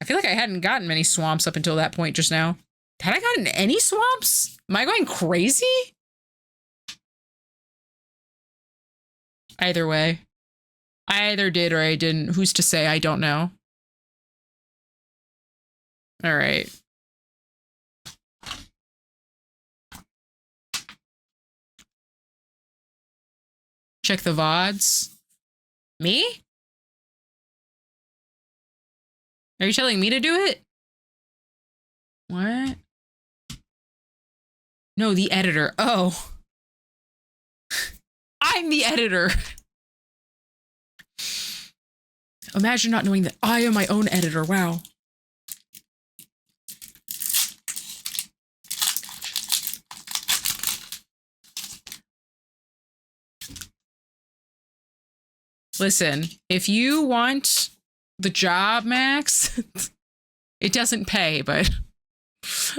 I feel like I hadn't gotten many swamps up until that point just now. Had I gotten any swamps? Am I going crazy? Either way. I either did or I didn't. Who's to say? I don't know. All right. Check the VODs. Me? Are you telling me to do it? What? No, the editor. Oh. I'm the editor. Imagine not knowing that I am my own editor. Wow. Listen, if you want the job, Max, it doesn't pay, but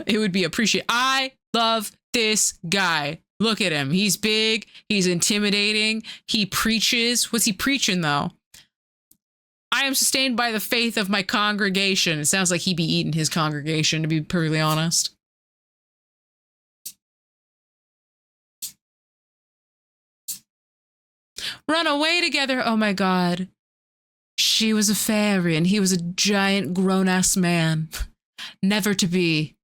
it would be appreciated. I love this guy. Look at him. He's big. He's intimidating. He preaches. What's he preaching, though? I am sustained by the faith of my congregation. It sounds like he'd be eating his congregation, to be perfectly honest. Run away together. Oh my God. She was a fairy and he was a giant grown-ass man. Never to be.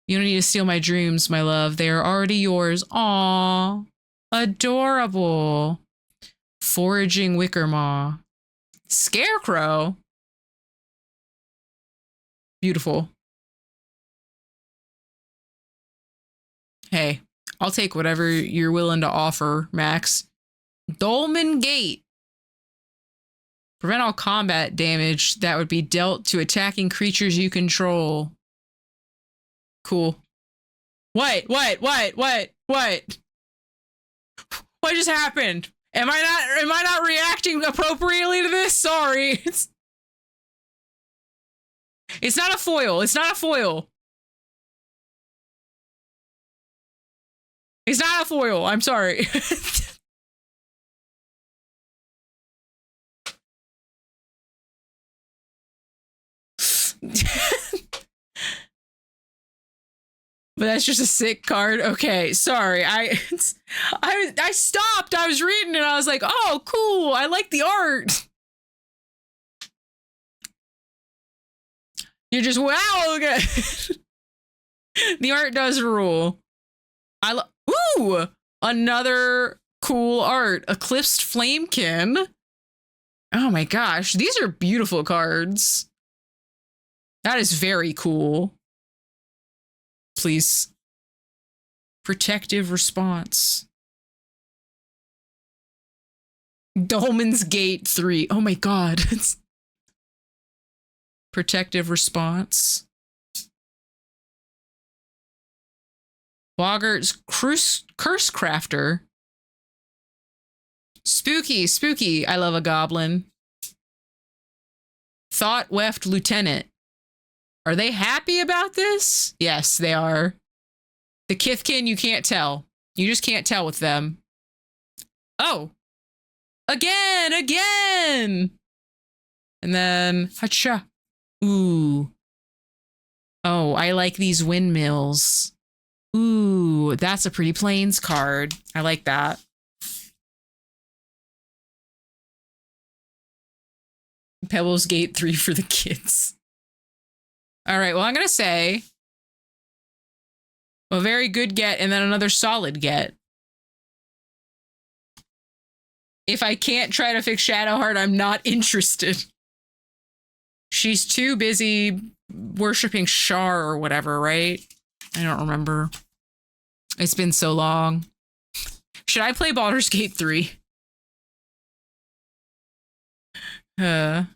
You don't need to steal my dreams, my love. They are already yours. Aww. Adorable. Foraging Wickermaw. Scarecrow. Beautiful. Hey, I'll take whatever you're willing to offer, Max. Dolmen Gate. Prevent all combat damage that would be dealt to attacking creatures you control. Cool. What? What just happened? Am I not reacting appropriately to this? Sorry. It's not a foil. It's not a foil. It's not a foil. I'm sorry. But that's just a sick card. Okay, sorry. I stopped. I was reading and I was like, oh, cool. I like the art. You're just, wow, okay. The art does rule. Ooh, another cool art. Eclipsed Flamekin. Oh my gosh, these are beautiful cards. That is very cool. Please. Protective Response. Dolmen's Gate 3. Oh my God. Protective Response. Boggart's Curse Crafter. Spooky. I love a goblin. Thought Weft Lieutenant. Are they happy about this? Yes, they are. The Kithkin, you can't tell. You just can't tell with them. Oh. Again! And then, hacha. Ooh. Oh, I like these windmills. Ooh, that's a pretty plains card. I like that. Pebbles Gate 3 for the kids. All right, well, I'm going to say a very good get and then another solid get. If I can't try to fix Shadowheart, I'm not interested. She's too busy worshipping Shar or whatever, right? I don't remember. It's been so long. Should I play Baldur's Gate 3? Boop.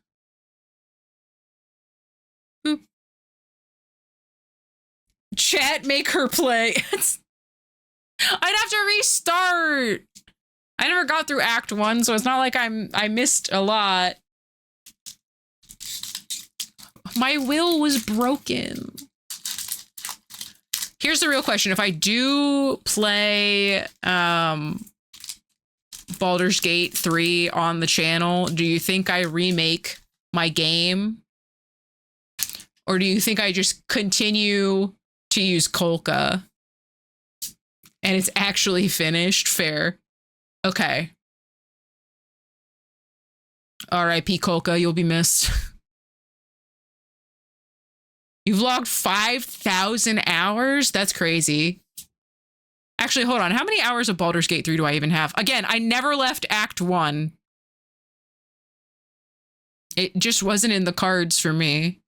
Chat, make her play. I'd have to restart. I never got through Act 1, so it's not like I missed a lot. My will was broken. Here's the real question. If I do play Baldur's Gate 3 on the channel, do you think I remake my game? Or do you think I just continue to use Kolka? And it's actually finished? Fair. Okay. R.I.P. Kolka, you'll be missed. You've logged 5,000 hours? That's crazy. Actually, hold on. How many hours of Baldur's Gate 3 do I even have? Again, I never left Act 1. It just wasn't in the cards for me.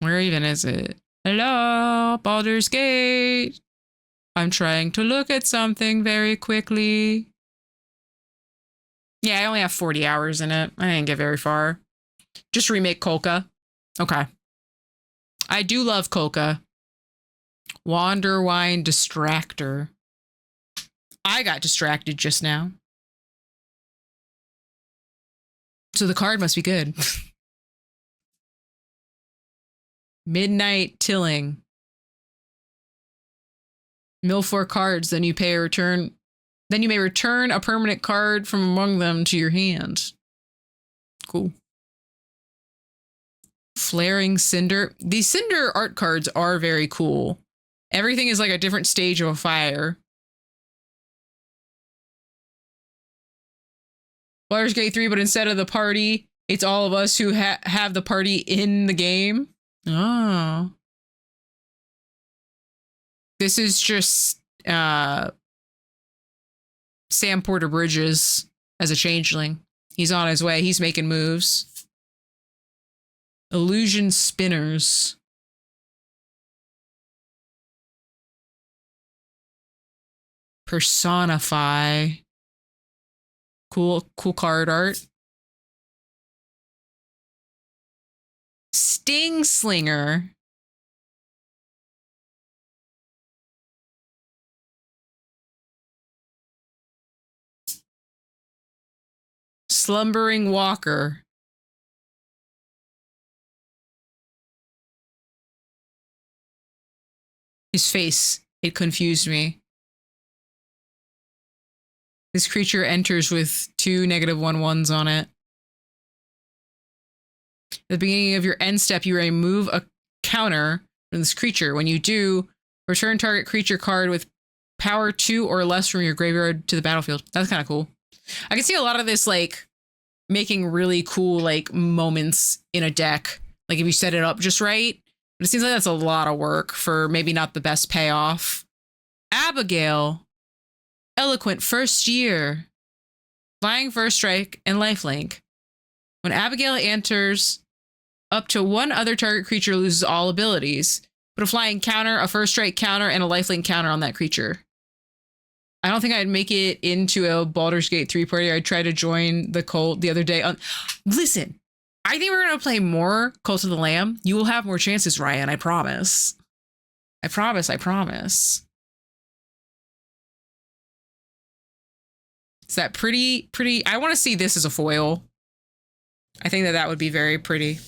Where even is it? Hello, Baldur's Gate. I'm trying to look at something very quickly. Yeah, I only have 40 hours in it. I didn't get very far. Just remake Kolka. Okay. I do love Kolka. Wanderwine Distractor. I got distracted just now. So the card must be good. Midnight Tilling. Mill 4 cards, then you pay a return. Then you may return a permanent card from among them to your hand. Cool. Flaring Cinder. These Cinder art cards are very cool. Everything is like a different stage of a fire. Baldur's Gate 3, but instead of the party, it's all of us who have the party in the game. Oh. This is just Sam Porter Bridges as a changeling. He's on his way. He's making moves. Illusion Spinners. Personify. Cool card art. Sting Slinger. Slumbering Walker. His face, it confused me. This creature enters with 2 -1/1s on it. At the beginning of your end step, you remove a counter from this creature. When you do, return target creature card with power 2 or less from your graveyard to the battlefield. That's kind of cool. I can see a lot of this, like, making really cool, like, moments in a deck. Like, if you set it up just right. But it seems like that's a lot of work for maybe not the best payoff. Abigail. Eloquent First Year. Flying First Strike and Lifelink. When Abigail enters, up to 1 other target creature loses all abilities. Put a flying counter, a first strike counter, and a lifelink counter on that creature. I don't think I'd make it into a Baldur's Gate 3 party. I tried to join the cult the other day. Listen, I think we're going to play more Cult of the Lamb. You will have more chances, Ryan. I promise. I promise. Is that pretty? I want to see this as a foil. I think that would be very pretty.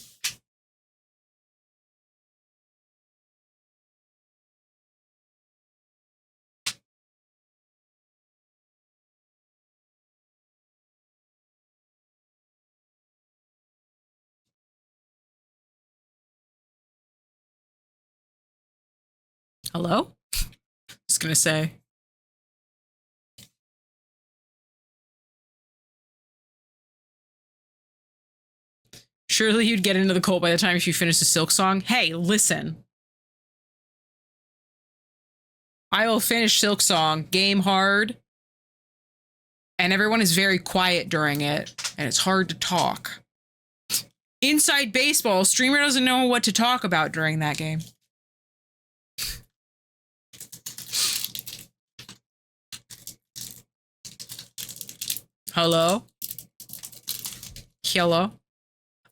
Hello? I was gonna say. Surely you'd get into the cult by the time if you finish the Silk Song. Hey, listen. I will finish Silk Song, game hard, and everyone is very quiet during it, and it's hard to talk. Inside baseball, streamer doesn't know what to talk about during that game. Hello?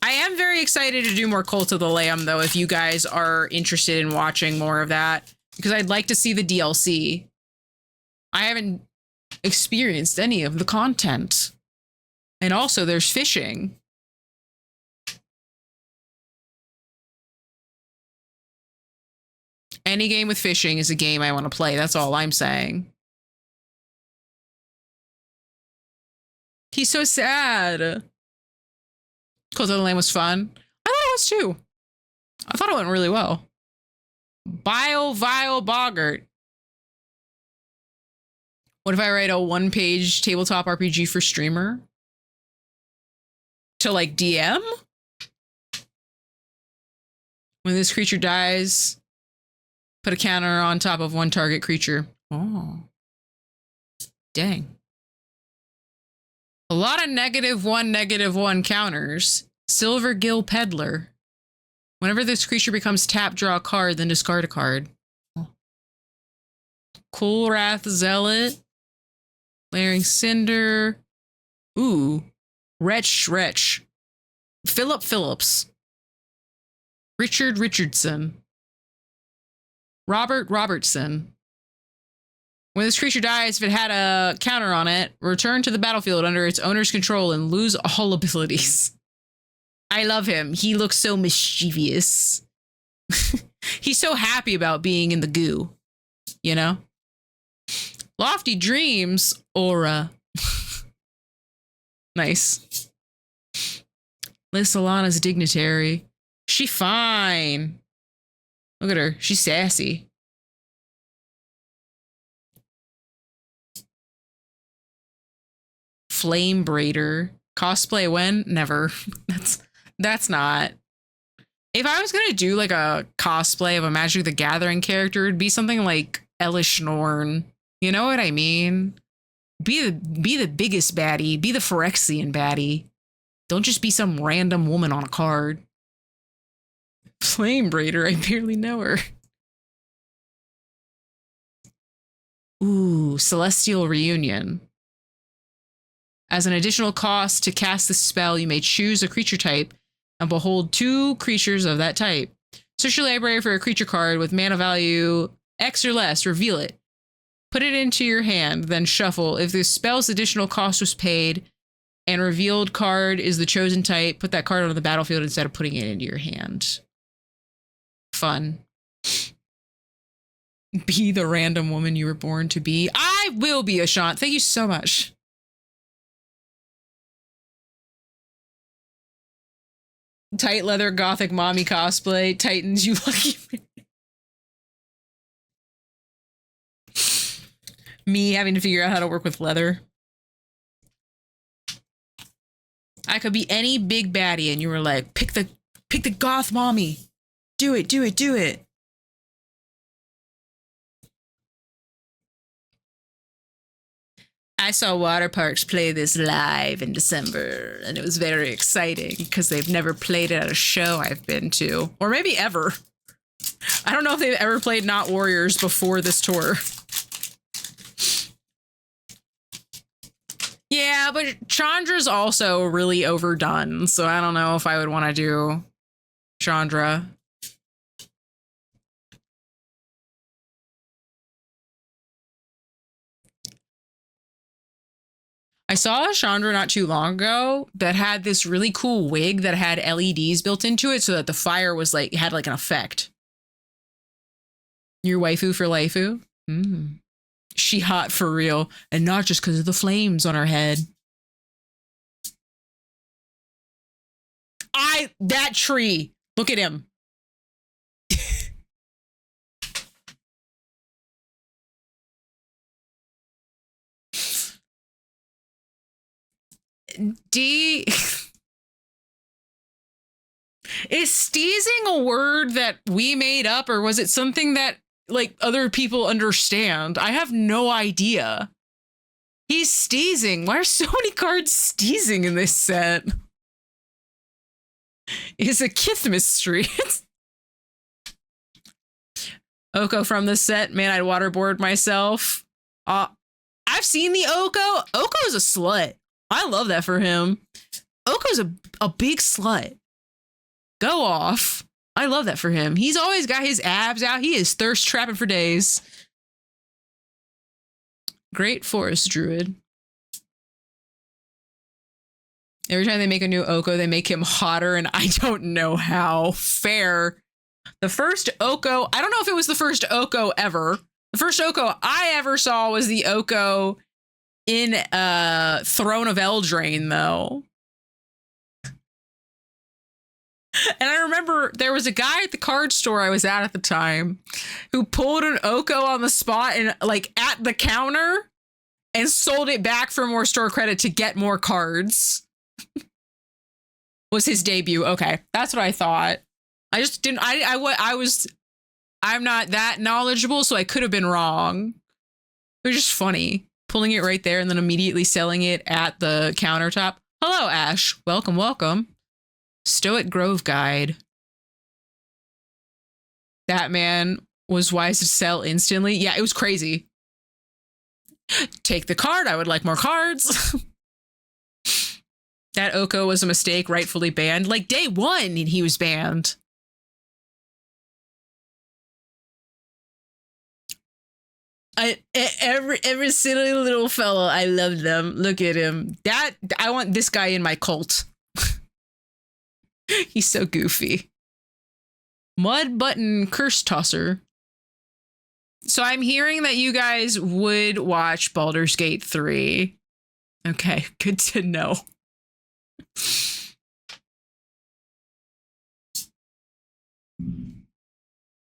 I am very excited to do more Cult of the Lamb, though, if you guys are interested in watching more of that, because I'd like to see the DLC. I haven't experienced any of the content. And also, there's fishing. Any game with fishing is a game I want to play. That's all I'm saying. He's so sad. Cult of the Lamb was fun. I thought it was too. I thought it went really well. Vile Boggart. What if I write a 1-page tabletop RPG for streamer? To like DM? When this creature dies, put a counter on top of 1 target creature. Oh. Dang. A lot of -1/-1 counters. Silver Gill Peddler. Whenever this creature becomes tapped, draw a card, then discard a card. Cool Wrath Zealot. Layering Cinder. Ooh. Wretch. Philip Phillips. Richard Richardson. Robert Robertson. When this creature dies, if it had a counter on it, return to the battlefield under its owner's control and lose all abilities. I love him. He looks so mischievous. He's so happy about being in the goo, you know? Lofty Dreams, Aura. Nice. Liz Solana's Dignitary. She fine. Look at her. She's sassy. Flame Braider. Cosplay when? Never. That's not. If I was gonna do like a cosplay of a Magic the Gathering character, it'd be something like Elish Norn. You know what I mean? Be the biggest baddie. Be the Phyrexian baddie. Don't just be some random woman on a card. Flame Braider, I barely know her. Ooh, Celestial Reunion. As an additional cost to cast the spell, you may choose a creature type and behold 2 creatures of that type. Search your library for a creature card with mana value X or less. Reveal it. Put it into your hand, then shuffle. If the spell's additional cost was paid and revealed card is the chosen type, put that card on the battlefield instead of putting it into your hand. Fun. Be the random woman you were born to be. I will be, Ashant. Thank you so much. Tight leather gothic mommy cosplay. Titans, you lucky man. Me having to figure out how to work with leather. I could be any big baddie and you were like, pick the goth mommy. Do it. I saw Water Parks play this live in December, and it was very exciting because they've never played it at a show I've been to, or maybe ever. I don't know if they've ever played Not Warriors before this tour. Yeah, but Chandra's also really overdone, so I don't know if I would want to do Chandra. I saw a Chandra not too long ago that had this really cool wig that had LEDs built into it so that the fire was like, had like an effect. Your waifu for Laifu? She hot for real, and not just because of the flames on her head. That tree. Look at him. D. Is steezing a word that we made up, or was it something that like other people understand? I have no idea. He's steezing. Why are so many cards steezing in this set? It's a Kith mystery. Oko from the set, man, I'd waterboard myself. I've seen the Oko. Oko's a slut. I love that for him. Oko's a big slut. Go off. I love that for him. He's always got his abs out. He is thirst trapping for days. Great Forest Druid. Every time they make a new Oko, they make him hotter, and I don't know how. Fair. The first Oko, I don't know if it was the first Oko ever. The first Oko I ever saw was the Oko in Throne of Eldraine, though. And I remember there was a guy at the card store I was at the time who pulled an Oko on the spot and like at the counter and sold it back for more store credit to get more cards. Was his debut. Okay, that's what I thought. I just didn't, I'm not that knowledgeable, so I could have been wrong. It was just funny. Pulling it right there and then immediately selling it at the countertop. Hello, Ash. Welcome, welcome. Stoic Grove Guide. that man was wise to sell instantly. Yeah, it was crazy. Take the card. I would like more cards. That Oko was a mistake, rightfully banned. Like day one, he was banned. Every silly little fellow, I love them. Look at him. I want this guy in my cult. He's so goofy. Mud Button Curse Tosser. So I'm hearing that you guys would watch Baldur's Gate 3. Okay, good to know.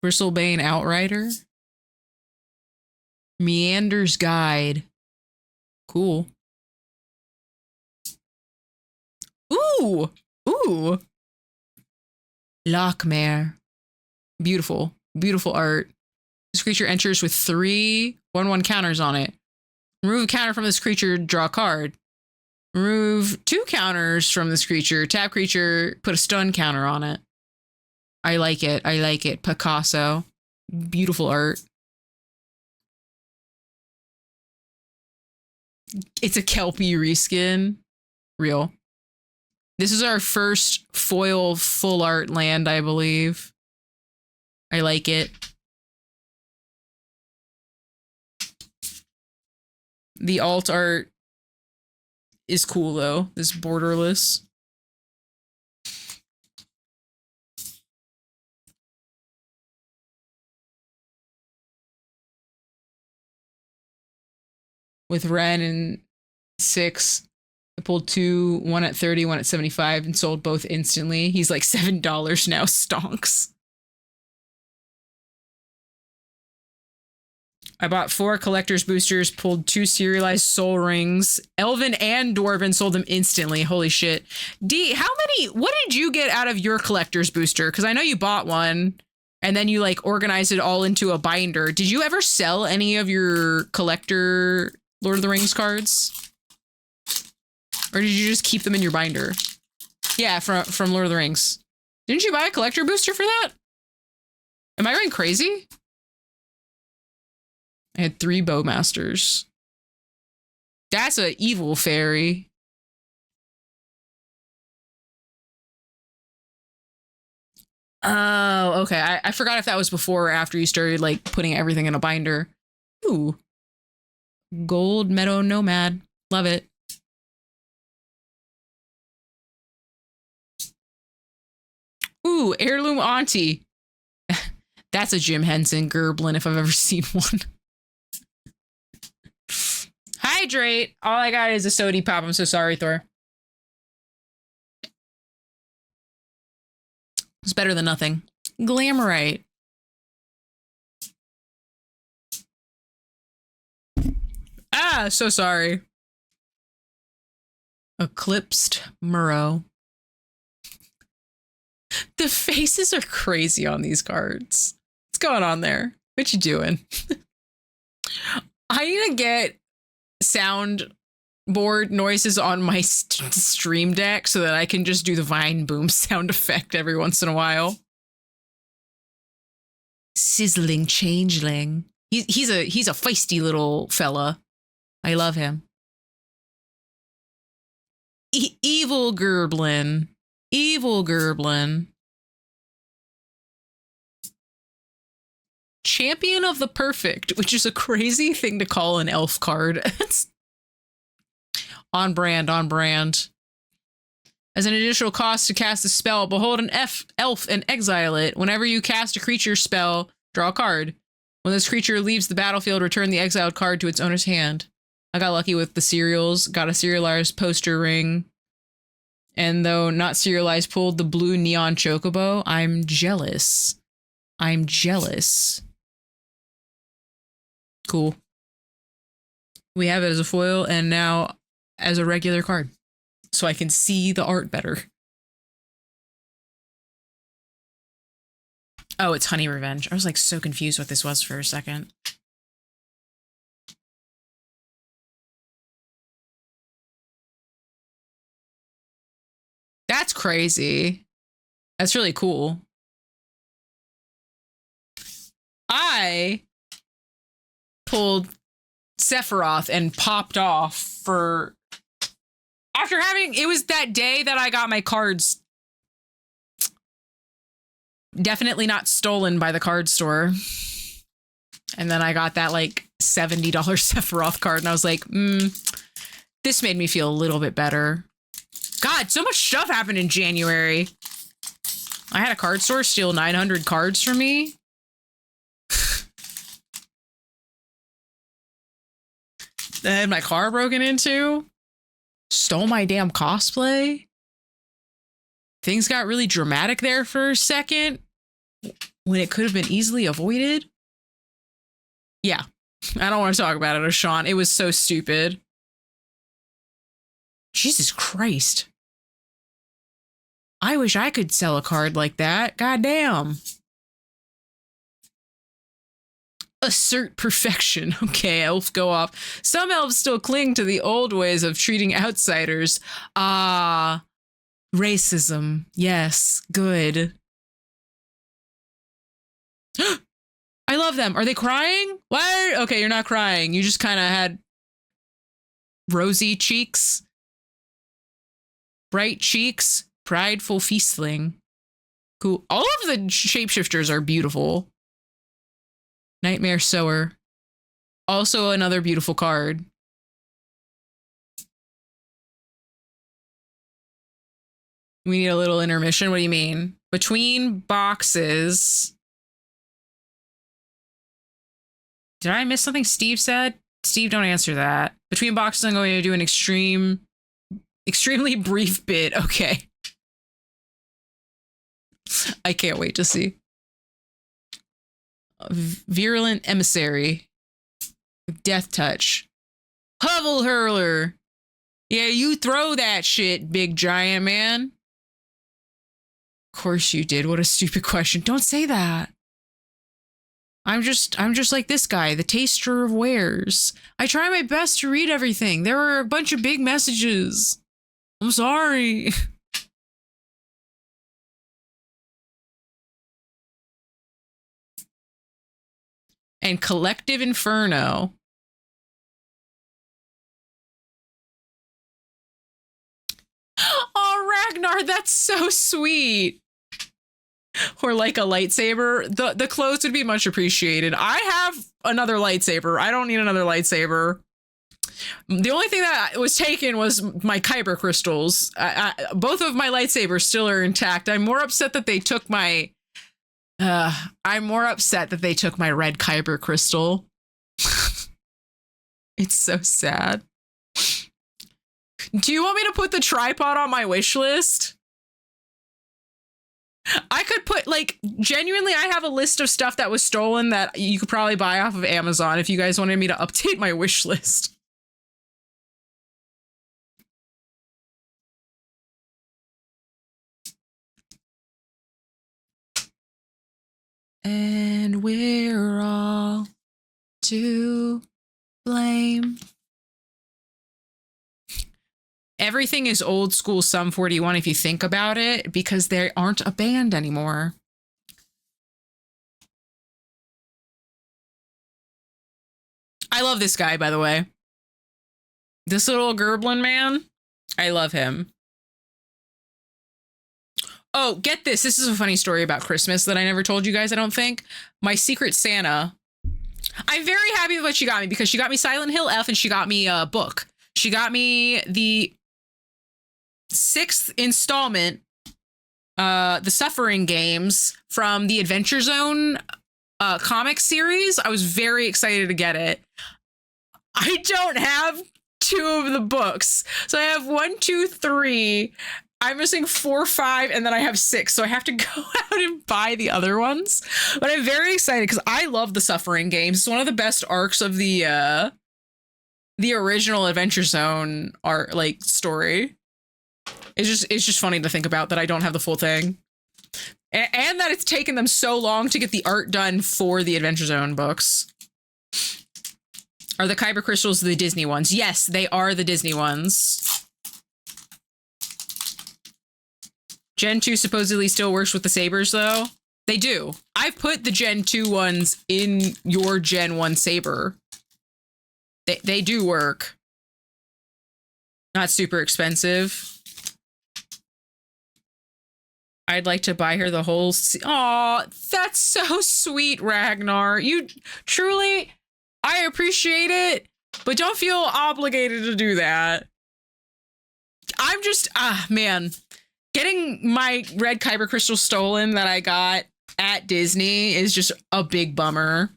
Bristlebane Outrider. Meander's Guide. Cool. Ooh! Ooh! Lochmare. Beautiful. Beautiful art. This creature enters with 3 1/1 counters on it. Remove a counter from this creature, draw a card. Remove 2 counters from this creature, tap creature, put a stun counter on it. I like it. I like it. Picasso. Beautiful art. It's a Kelpie reskin. Real. This is our first foil full art land, I believe. I like it. The alt art is cool though. This borderless. With Ren and 6, I pulled 2, one at 30, one at 75, and sold both instantly. He's like $7 now, stonks. I bought 4 collector's boosters, pulled 2 serialized soul rings. Elven and Dwarven sold them instantly. Holy shit. D, what did you get out of your collector's booster? Because I know you bought one and then you like organized it all into a binder. Did you ever sell any of your collector Lord of the Rings cards? Or did you just keep them in your binder? Yeah, from Lord of the Rings. Didn't you buy a collector booster for that? Am I going crazy? I had 3 Bowmasters. That's an evil fairy. Oh, okay. I forgot if that was before or after you started like putting everything in a binder. Ooh. Gold Meadow Nomad. Love it. Ooh, Heirloom Auntie. That's a Jim Henson Gerblin if I've ever seen one. Hydrate. All I got is a sody pop. I'm so sorry, Thor. It's better than nothing. Glamorite. Ah, so sorry. Eclipsed Murrow. The faces are crazy on these cards. What's going on there? What you doing? I need to get soundboard noises on my stream deck so that I can just do the Vine Boom sound effect every once in a while. Sizzling changeling. He's a feisty little fella. I love him. Evil Gerblin. Evil Gerblin. Champion of the Perfect, which is a crazy thing to call an elf card. It's on brand, on brand. As an additional cost to cast a spell, behold an elf and exile it. Whenever you cast a creature spell, draw a card. When this creature leaves the battlefield, return the exiled card to its owner's hand. I got lucky with the serials, got a serialized poster ring. And though not serialized, pulled the blue neon chocobo. I'm jealous. I'm jealous. Cool. We have it as a foil and now as a regular card. So I can see the art better. Oh, it's Honey Revenge. I was like so confused what this was for a second. That's crazy. That's really cool. I pulled Sephiroth and popped off for after having it was that day that I got my cards definitely not stolen by the card store. And then I got that like $70 Sephiroth card and I was like, this made me feel a little bit better. God, so much stuff happened in January. I had a card store steal 900 cards from me. I had my car broken into. Stole my damn cosplay. Things got really dramatic there for a second when it could have been easily avoided. Yeah, I don't want to talk about it, Ashawn. It was so stupid. Jesus Christ. I wish I could sell a card like that. God damn. Assert perfection. Okay, elf go off. Some elves still cling to the old ways of treating outsiders. Ah, racism. Yes, good. I love them. Are they crying? What? Okay, you're not crying. You just kind of had rosy cheeks. Bright cheeks. Prideful feastling. Cool. All of the shapeshifters are beautiful. Nightmare Sower. Also another beautiful card. We need a little intermission. What do you mean? Between boxes. Did I miss something Steve said? Steve, don't answer that. Between boxes, I'm going to do an extremely brief bit. Okay. I can't wait to see. Virulent Emissary. Death Touch. Hovel Hurler. Yeah, you throw that shit, big giant man. Of course you did. What a stupid question. Don't say that. I'm just like this guy, the taster of wares. I try my best to read everything. There were a bunch of big messages. I'm sorry. And Collective Inferno. Oh, Ragnar, that's so sweet. Or like a lightsaber. The clothes would be much appreciated. I have another lightsaber. I don't need another lightsaber. The only thing that was taken was my kyber crystals. Both of my lightsabers still are intact. I'm more upset that they took my red kyber crystal. It's so sad. Do you want me to put the tripod on my wish list? I could put, like, genuinely, I have a list of stuff that was stolen that you could probably buy off of Amazon if you guys wanted me to update my wish list. And we're all to blame. Everything is old school Sum 41 if you think about it, because they aren't a band anymore. I love this guy, by the way. This little Gerblin man, I love him. Oh, get this. This is a funny story about Christmas that I never told you guys, I don't think. My Secret Santa. I'm very happy with what she got me because she got me Silent Hill F and she got me a book. She got me the 6th installment, The Suffering Games from the Adventure Zone comic series. I was very excited to get it. I don't have 2 of the books. So I have 1, 2, 3. I'm missing 4, 5, and then I have 6. So I have to go out and buy the other ones. But I'm very excited because I love the Suffering Games. It's one of the best arcs of the original Adventure Zone art, like, story. It's just funny to think about that I don't have the full thing. And that it's taken them so long to get the art done for the Adventure Zone books. Are the Kyber crystals the Disney ones? Yes, they are the Disney ones. Gen 2 supposedly still works with the sabers, though. They do. I've put the Gen 2 ones in your Gen 1 Saber. They do work. Not super expensive. I'd like to buy her the whole... Aw, that's so sweet, Ragnar. You truly... I appreciate it, but don't feel obligated to do that. I'm just... man. Getting my red Kyber crystal stolen that I got at Disney is just a big bummer.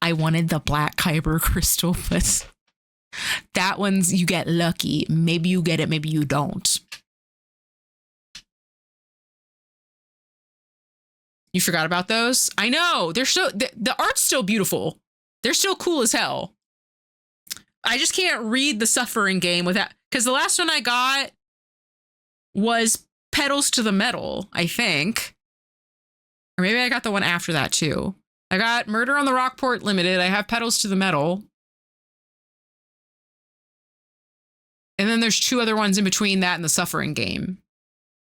I wanted the black Kyber crystal, but that one's you get lucky. Maybe you get it, maybe you don't. You forgot about those? I know. They're so the art's still beautiful. They're still cool as hell. I just can't read the Suffering game without, because the last one I got was Petals to the Metal, I think. Or maybe I got the one after that too. I got Murder on the Rockport Limited. I have Petals to the Metal. And then there's 2 other ones in between that and the Suffering game,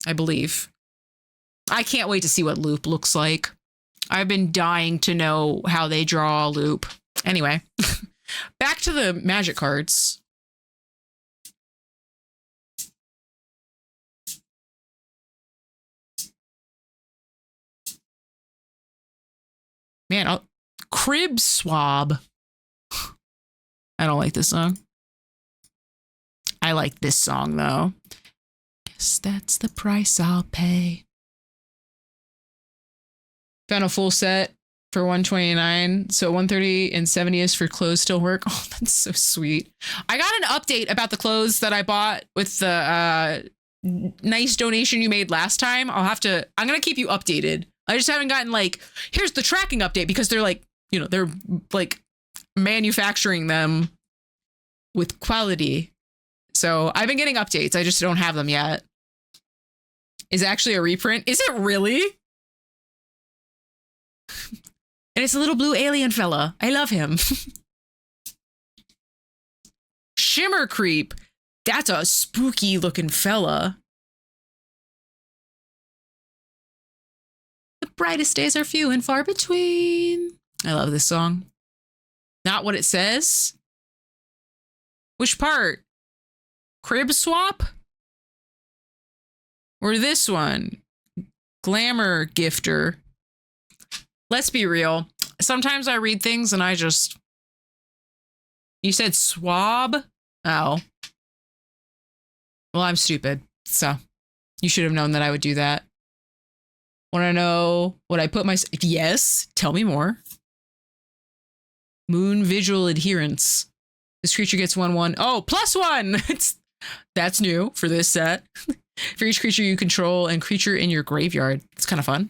I believe. I can't wait to see what Loop looks like. I've been dying to know how they draw Loop. Anyway, back to the Magic cards. Man, Crib Swab. I don't like this song. I like this song, though. Guess that's the price I'll pay. Found a full set for $129. So $130 and $70 is for clothes still work. Oh, that's so sweet. I got an update about the clothes that I bought with the nice donation you made last time. I'm going to keep you updated. I just haven't gotten like, here's the tracking update because they're like, you know, they're like manufacturing them with quality. So I've been getting updates. I just don't have them yet. Is it actually a reprint? Is it really? And it's a little blue alien fella. I love him. Shimmer Creep. That's a spooky looking fella. The brightest days are few and far between. I love this song. Not what it says. Which part? Crib Swap? Or this one? Glamour Gifter. Let's be real. Sometimes I read things and I just... You said swab? Oh. Well, I'm stupid. So, you should have known that I would do that. Want to know what I put my... Yes. Tell me more. Moon Visual Adherence. This creature gets 1/1. Oh, +1! That's new for this set. For each creature you control and creature in your graveyard. It's kind of fun.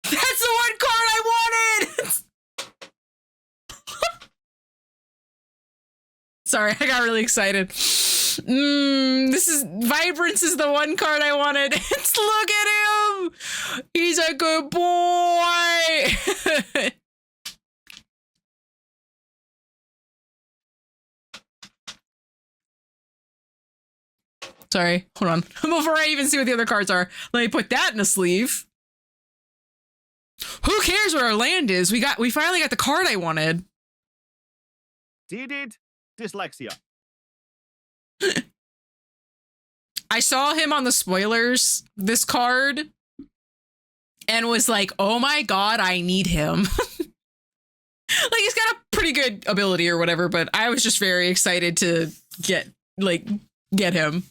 That's the one card I wanted! Sorry, I got really excited. Vibrance is the one card I wanted. Look at him! He's a good boy! Sorry, hold on. Before I even see what the other cards are, let me put that in a sleeve. Who cares what our land is? We finally got the card I wanted. Deeded dyslexia. I saw him on the spoilers, this card, and was like, oh my god, I need him. Like, he's got a pretty good ability or whatever, but I was just very excited to get him.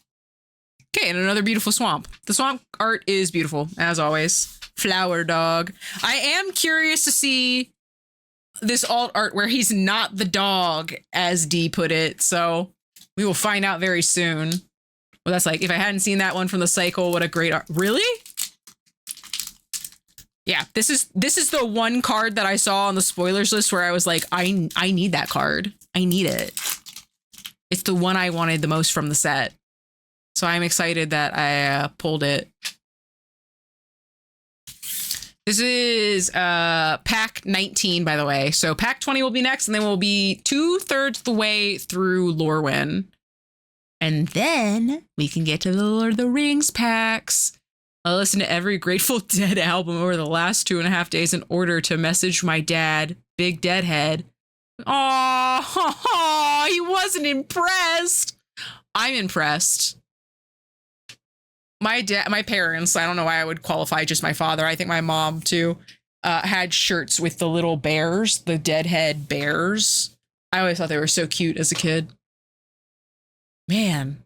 Okay, and another beautiful swamp. The swamp art is beautiful, as always. Flower dog. I am curious to see this alt art where he's not the dog, as D put it, so we will find out very soon. Well, that's like, if I hadn't seen that one from the cycle, what a great art. Really? Yeah, this is the one card that I saw on the spoilers list where I was like, I need that card. I need it. It's the one I wanted the most from the set. So I'm excited that I pulled it. This is pack 19, by the way. So pack 20 will be next, and then we'll be 2/3 the way through Lorwyn. And then we can get to the Lord of the Rings packs. I listened to every Grateful Dead album over the last 2.5 days in order to message my dad, Big Deadhead. Oh, he wasn't impressed. I'm impressed. My parents, I don't know why I would qualify just my father. I think my mom too, had shirts with the little bears, the Deadhead bears. I always thought they were so cute as a kid. Man.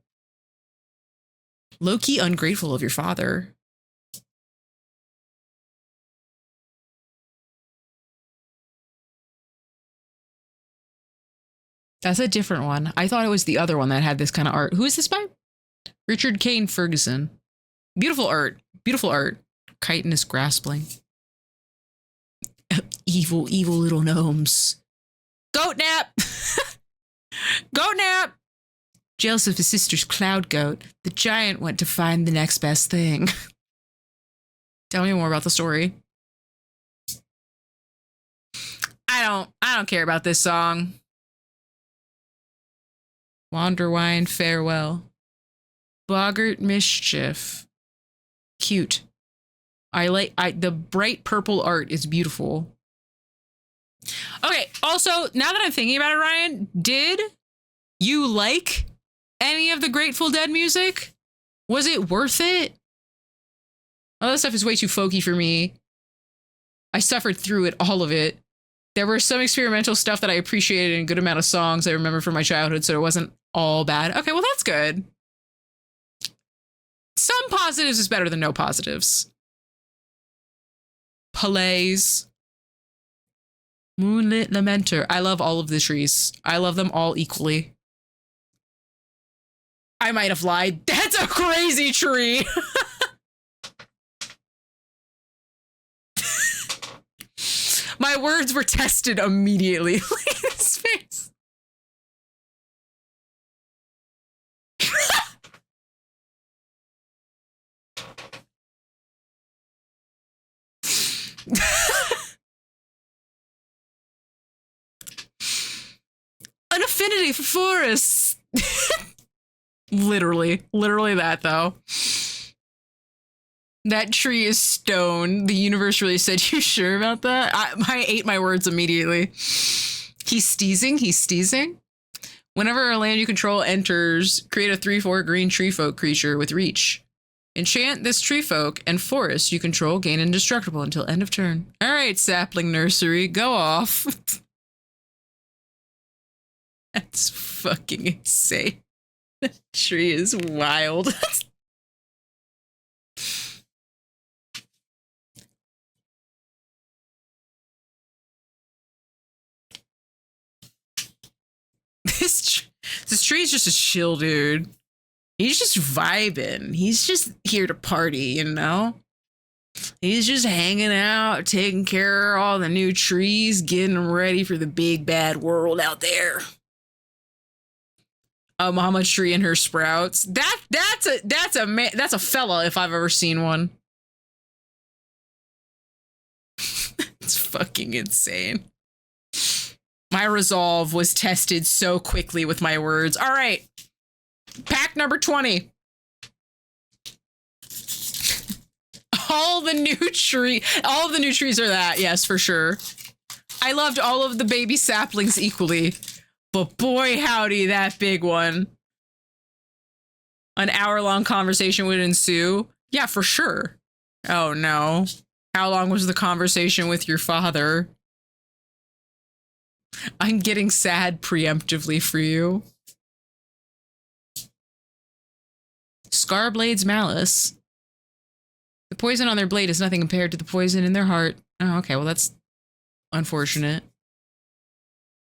Low-key ungrateful of your father. That's a different one. I thought it was the other one that had this kind of art. Who is this by? Richard Kane Ferguson. Beautiful art. Beautiful art. Chitinous graspling. Evil little gnomes. Goat nap! Goat nap! Jealous of his sister's cloud goat, the giant went to find the next best thing. Tell me more about the story. I don't care about this song. Wanderwine farewell. Boggart mischief. Cute. The bright purple art is beautiful. Okay, also, now that I'm thinking about it, Ryan, did you like any of the Grateful Dead music? Was it worth it? All that stuff is way too folky for me. I suffered through it, all of it. There were some experimental stuff that I appreciated and a good amount of songs I remember from my childhood, so it wasn't all bad. Okay, well, that's good. Some positives is better than no positives. Palais. Moonlit Lamenter. I love all of the trees. I love them all equally. I might have lied. That's a crazy tree. My words were tested immediately. Look at his face. An affinity for forests. Literally that though. That tree is stone. The universe really said, you sure about that? I ate my words immediately. He's steezing. Whenever a land you control enters, create a 3/4 green tree folk creature with reach. Enchant this tree folk and forest you control gain indestructible until end of turn. All right, sapling nursery, go off. That's fucking insane. That tree is wild. This tree is just a chill dude. He's just vibing. He's just here to party, you know? He's just hanging out, taking care of all the new trees, getting ready for the big bad world out there. A mama tree and her sprouts. That's a fella if I've ever seen one. It's fucking insane. My resolve was tested so quickly with my words. All right. Pack number 20. All the new trees are that. Yes, for sure. I loved all of the baby saplings equally. But boy, howdy, that big one. An hour-long conversation would ensue. Yeah, for sure. Oh, no. How long was the conversation with your father? I'm getting sad preemptively for you. Scarblade's Malice. The poison on their blade is nothing compared to the poison in their heart. Oh, okay, well that's unfortunate.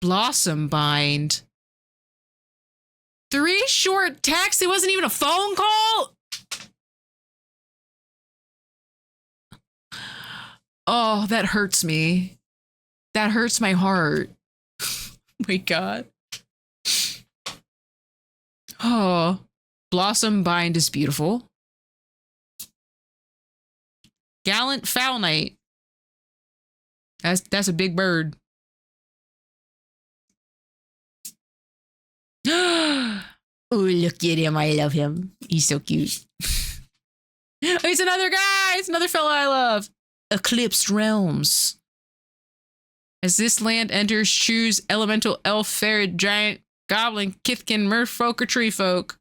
Blossom Bind. 3 short texts? It wasn't even a phone call? Oh, that hurts me. That hurts my heart. My God. Oh, Blossom Bind is beautiful. Gallant Foul Knight. That's a big bird. Oh, look at him. I love him. He's so cute. Oh, he's another guy. It's another fellow I love. Eclipsed Realms. As this land enters, choose elemental, elf, fairy, giant, goblin, kithkin, merfolk, or tree folk.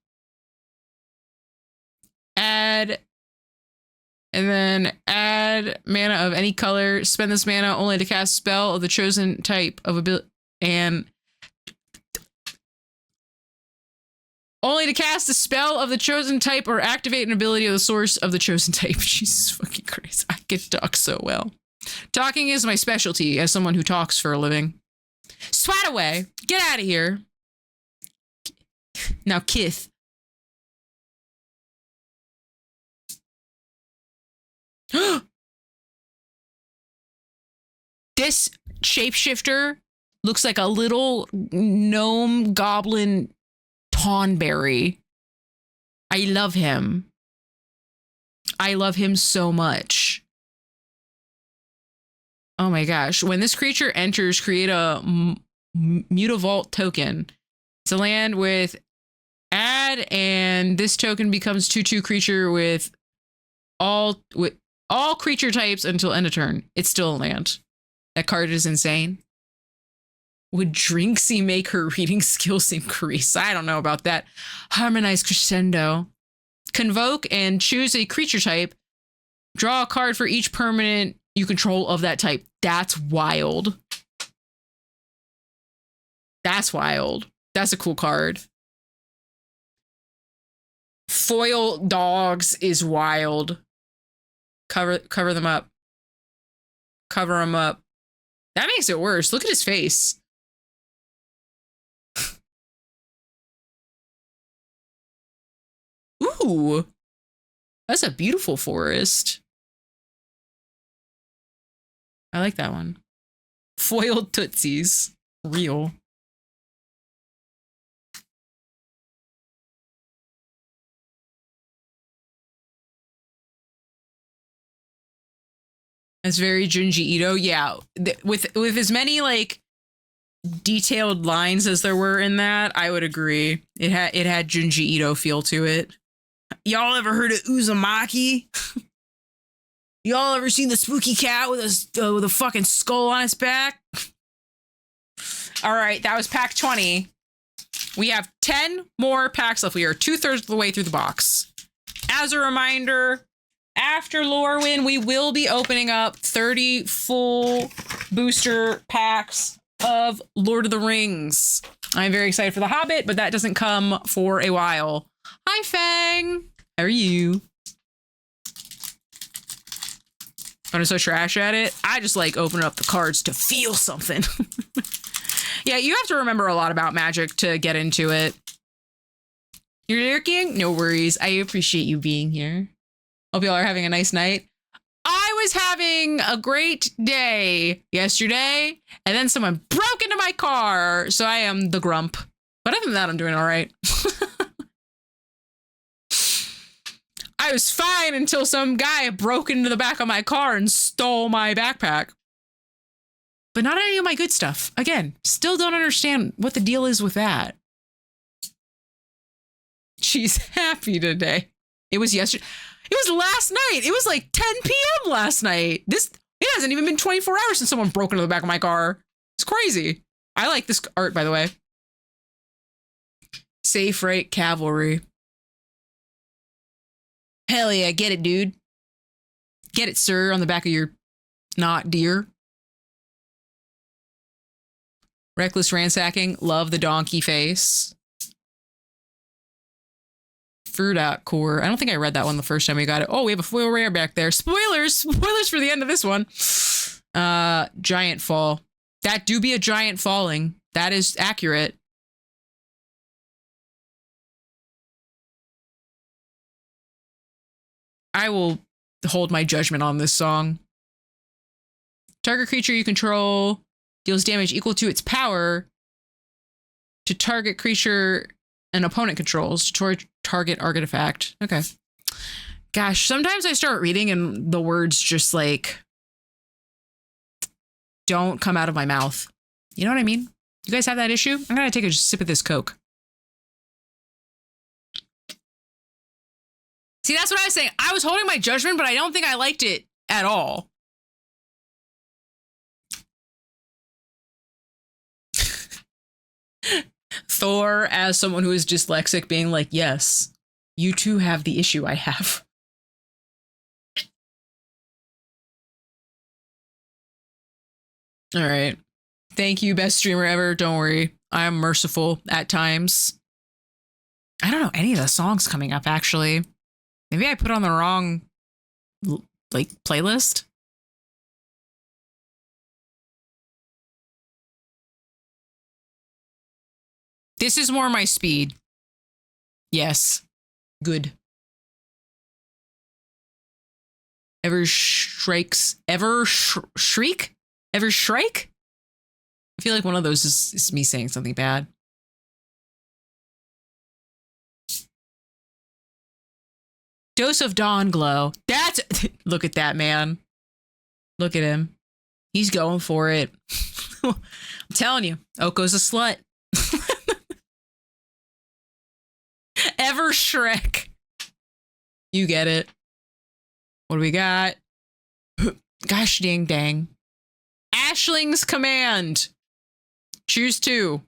Add, and then add mana of any color. Spend this mana only to cast a spell of the chosen type of ability, and only to cast a spell of the chosen type or activate an ability of the source of the chosen type. Jesus fucking Christ. I can talk so well. Talking is my specialty as someone who talks for a living. Swat away. Get out of here. Now, Kith. This shapeshifter looks like a little gnome goblin Tonberry. I love him. I love him so much. Oh my gosh. When this creature enters, create a Mutavault token. It's a land with add, and this token becomes 2/2 creature with all creature types until end of turn. It's still a land. That card is insane. Would Drinksy make her reading skills increase? I don't know about that. Harmonize Crescendo. Convoke and choose a creature type. Draw a card for each permanent you control of that type. That's wild. That's wild. That's a cool card. Foil dogs is wild. Cover them up. Cover them up. That makes it worse. Look at his face. Ooh. That's a beautiful forest. I like that one. Foiled Tootsies. Real. That's very Junji Ito. Yeah. With as many like detailed lines as there were in that, I would agree. It had Junji Ito feel to it. Y'all ever heard of Uzumaki? Y'all ever seen the spooky cat with a fucking skull on its back? All right, that was pack 20. We have 10 more packs left. We are 2/3 of the way through the box. As a reminder, after Lorwyn, we will be opening up 30 full booster packs of Lord of the Rings. I'm very excited for The Hobbit, but that doesn't come for a while. Hi, Fang. How are you? I'm so trash at it. I just like opening up the cards to feel something. Yeah, you have to remember a lot about Magic to get into it. You're lurking? No worries. I appreciate you being here. Hope y'all are having a nice night. I was having a great day yesterday, and then someone broke into my car, so I am the grump. But other than that, I'm doing all right. I was fine until some guy broke into the back of my car and stole my backpack. But not any of my good stuff. Again, still don't understand what the deal is with that. She's happy today. It was yesterday. It was last night. It was like 10 p.m. last night. It hasn't even been 24 hours since someone broke into the back of my car. It's crazy. I like this art, by the way. Safe right cavalry. Hell yeah, get it, dude. Get it, sir, on the back of your not deer. Reckless ransacking. Love the donkey face. Fruit core. I don't think I read that one the first time we got it. Oh, we have a foil rare back there. Spoilers! Spoilers for the end of this one. Giant fall. That do be a giant falling. That is accurate. I will hold my judgment on this song. Target creature you control deals damage equal to its power to target creature an opponent controls to target artifact. Okay. Gosh, sometimes I start reading and the words just like don't come out of my mouth. You know what I mean? You guys have that issue? I'm gonna take a sip of this Coke. See, that's what I was saying. I was holding my judgment, but I don't think I liked it at all. Thor, as someone who is dyslexic, being like, yes, you too have the issue I have. All right. Thank you, best streamer ever. Don't worry. I am merciful at times. I don't know any of the songs coming up, actually. Maybe I put on the wrong, like, playlist. This is more my speed. Yes. Good. Shriek? Ever Shrike? I feel like one of those is me saying something bad. Dose of Dawn Glow. That's... Look at that, man. Look at him. He's going for it. I'm telling you, Oko's a slut. Ever Shrek. You get it. What do we got? Gosh dang dang. Ashling's Command. Choose 2.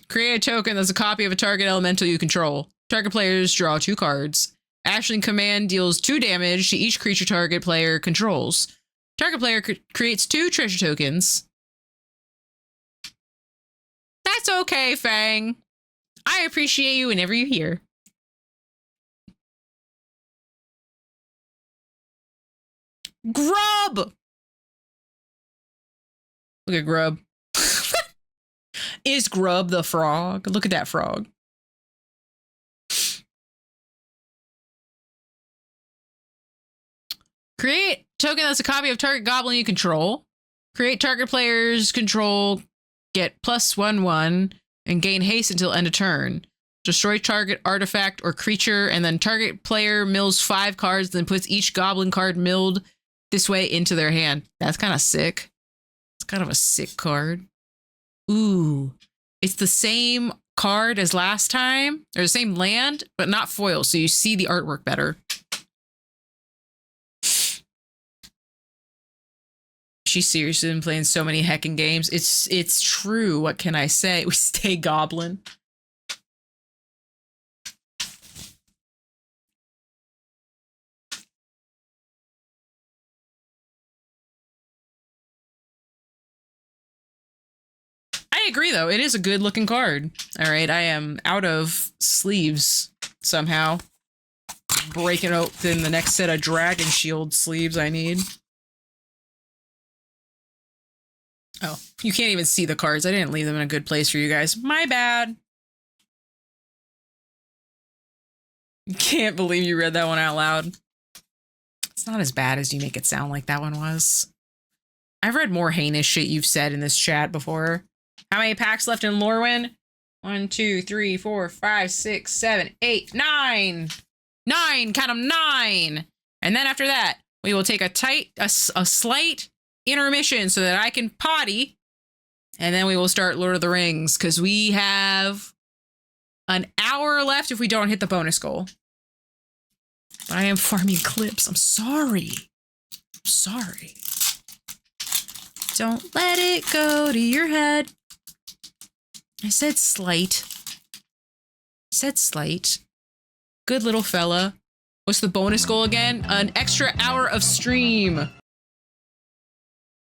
Create a token that's a copy of a target elemental you control. Target players draw 2 cards. Ashling Command deals 2 damage to each creature target player controls. Target player creates 2 treasure tokens. That's okay, Fang. I appreciate you whenever you're here. Grub! Look at Grub. Is Grub the frog? Look at that frog. Create token that's a copy of target goblin you control. Create target players control, get +1/1, and gain haste until end of turn. Destroy target artifact or creature, and then target player mills 5 cards, then puts each goblin card milled this way into their hand. That's kind of sick. It's kind of a sick card. Ooh. It's the same card as last time, or the same land, but not foil, so you see the artwork better. She's seriously been playing so many heckin' games. It's true. What can I say? We stay goblin. I agree, though. It is a good looking card. All right, I am out of sleeves somehow. Breaking open the next set of Dragon Shield sleeves I need. Oh, you can't even see the cards. I didn't leave them in a good place for you guys. My bad. Can't believe you read that one out loud. It's not as bad as you make it sound like that one was. I've read more heinous shit you've said in this chat before. How many packs left in Lorwyn? 1, 2, 3, 4, 5, 6, 7, 8, 9. 9, count them, 9. And then after that, we will take a slight intermission so that I can potty, and then we will start Lord of the Rings, because we have an hour left if we don't hit the bonus goal. But I am farming clips. I'm sorry. I'm sorry. Don't let it go to your head. I said slight. I said slight. Good little fella. What's the bonus goal again? An extra hour of stream.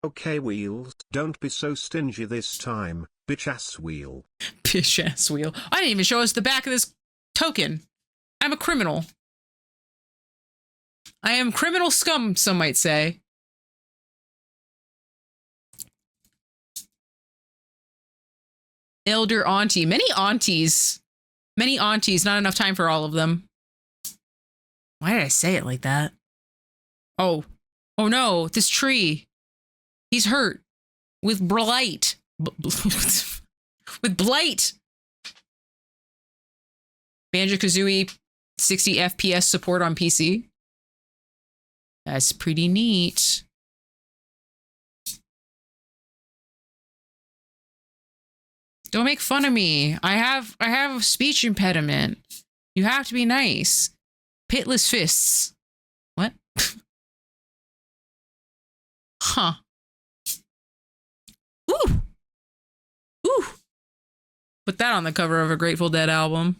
Okay, Wheels, don't be so stingy this time, bitch-ass wheel. Bitch-ass wheel. I didn't even show us the back of this token. I'm a criminal. I am criminal scum, some might say. Elder auntie. Many aunties. Many aunties, not enough time for all of them. Why did I say it like that? Oh. Oh no, this tree. He's hurt. With blight. With blight. Banjo-Kazooie 60 FPS support on PC. That's pretty neat. Don't make fun of me. I have a speech impediment. You have to be nice. Pitless Fists. What? Huh. Ooh. Ooh. Put that on the cover of a Grateful Dead album.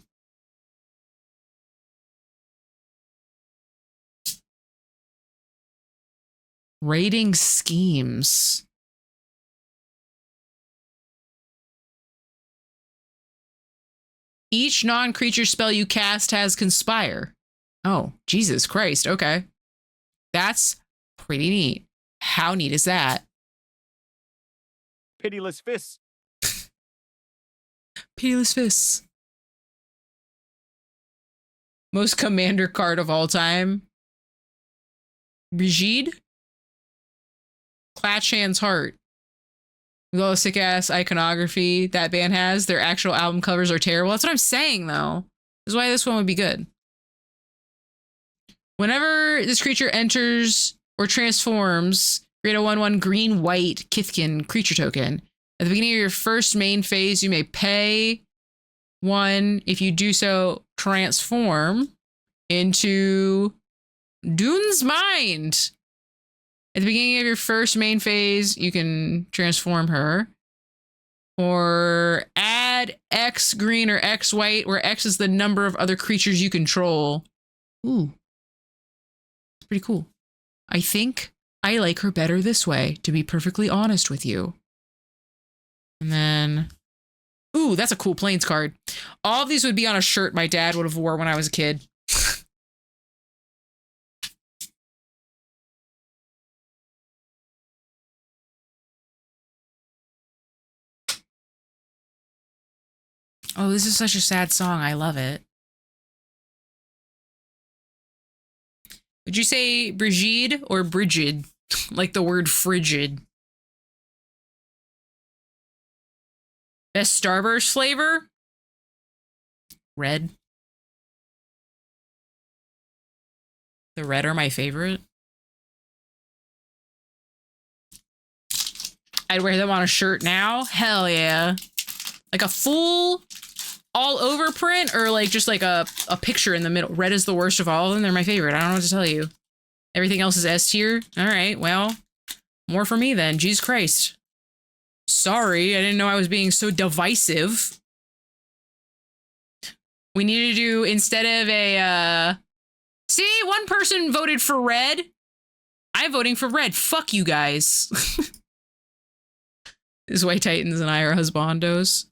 Raiding schemes. Each non-creature spell you cast has Conspire. Oh, Jesus Christ. Okay. That's pretty neat. How neat is that? Pitiless fists. Pitiless Fists. Most commander card of all time. Brigitte? Clatchand's Heart. With all the sick ass iconography that band has, their actual album covers are terrible. That's what I'm saying, though. This is why this one would be good. Whenever this creature enters or transforms, create a 1/1 green-white Kithkin creature token. At the beginning of your first main phase, you may pay 1. If you do so, transform into Dune's Mind. At the beginning of your first main phase, you can transform her. Or add X green or X white, where X is the number of other creatures you control. Ooh. It's pretty cool. I think I like her better this way, to be perfectly honest with you. And then... Ooh, that's a cool Plains card. All of these would be on a shirt my dad would have wore when I was a kid. Oh, this is such a sad song. I love it. Would you say Brigitte or Brigid? Like the word frigid. Best Starburst flavor? Red. The red are my favorite. I'd wear them on a shirt now. Hell yeah. Like a full all over print, or like just like a picture in the middle. Red is the worst of all of them. They're my favorite. I don't know what to tell you. Everything else is S tier. All right, well, more for me then. Jesus Christ. Sorry, I didn't know I was being so divisive. We need to do, instead of a, see, one person voted for red. I'm voting for red. Fuck you guys. This White Titans and I are husbandos.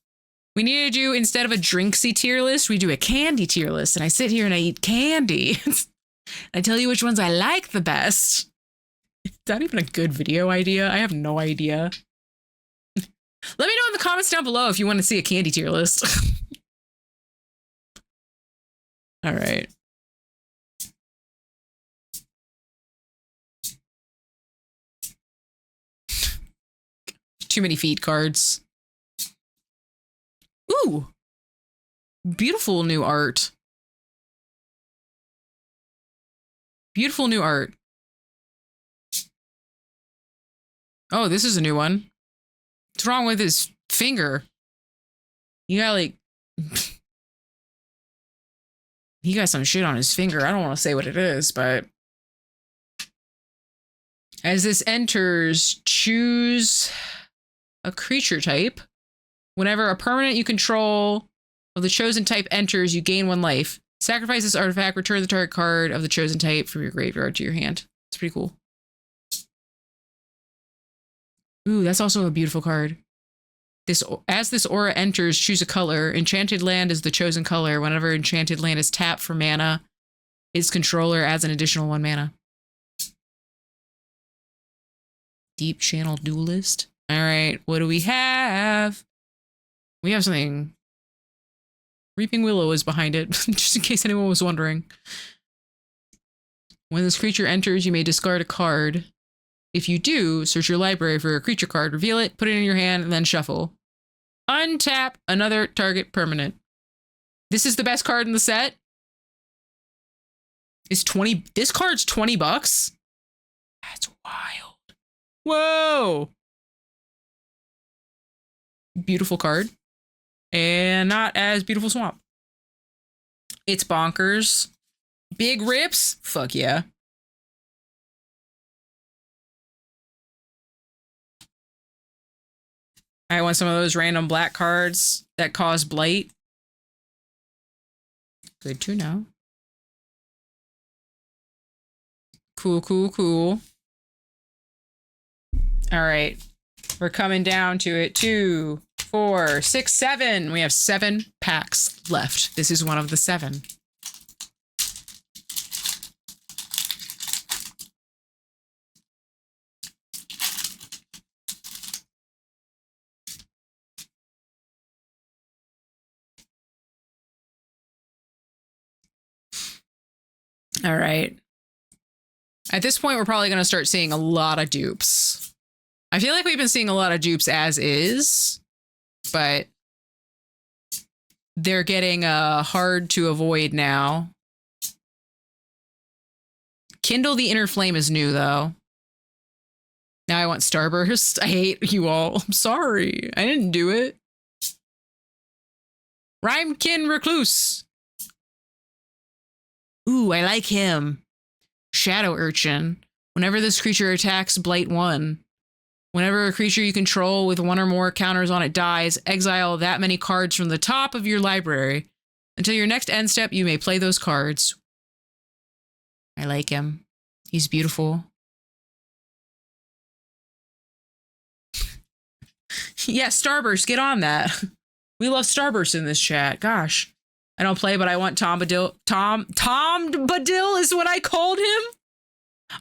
We need to do, instead of a drinksy tier list, we do a candy tier list. And I sit here and I eat candy. I tell you which ones I like the best. Is that even a good video idea? I have no idea. Let me know in the comments down below if you want to see a candy tier list. All right. Too many feet cards. Ooh. Beautiful new art. Beautiful new art. Oh, this is a new one. What's wrong with his finger? You got like... He got some shit on his finger. I don't want to say what it is, but... As this enters, choose a creature type. Whenever a permanent you control of the chosen type enters, you gain 1 life. Sacrifice this artifact, return the target card of the chosen type from your graveyard to your hand. It's pretty cool. Ooh, that's also a beautiful card. As this aura enters, choose a color. Enchanted land is the chosen color. Whenever enchanted land is tapped for mana, its controller adds an additional 1 mana. Deep Channel Duelist. All right, what do we have? We have something. Reaping Willow is behind it, just in case anyone was wondering. When this creature enters, you may discard a card. If you do, search your library for a creature card, reveal it, put it in your hand, and then shuffle. Untap another target permanent. This is the best card in the set. This card's $20? That's wild. Whoa! Beautiful card. And not as beautiful swamp. It's bonkers. Big rips? Fuck yeah. I want some of those random black cards that cause blight. Good to know. Cool, cool, cool. All right. We're coming down to it. 2, 4, 6, 7. We have 7 packs left. This is one of the 7. All right. At this point, we're probably going to start seeing a lot of dupes. I feel like we've been seeing a lot of dupes as is, but they're getting hard to avoid now. Kindle the Inner Flame is new, though. Now I want Starburst. I hate you all. I'm sorry. I didn't do it. Rhymekin Recluse. Ooh, I like him. Shadow Urchin. Whenever this creature attacks, Blight 1. Whenever a creature you control with 1 or more counters on it dies, exile that many cards from the top of your library. Until your next end step, you may play those cards. I like him. He's beautiful. Yeah, Starburst, get on that. We love Starburst in this chat. Gosh. I don't play, but I want Tom Badil. Tom Badil is what I called him.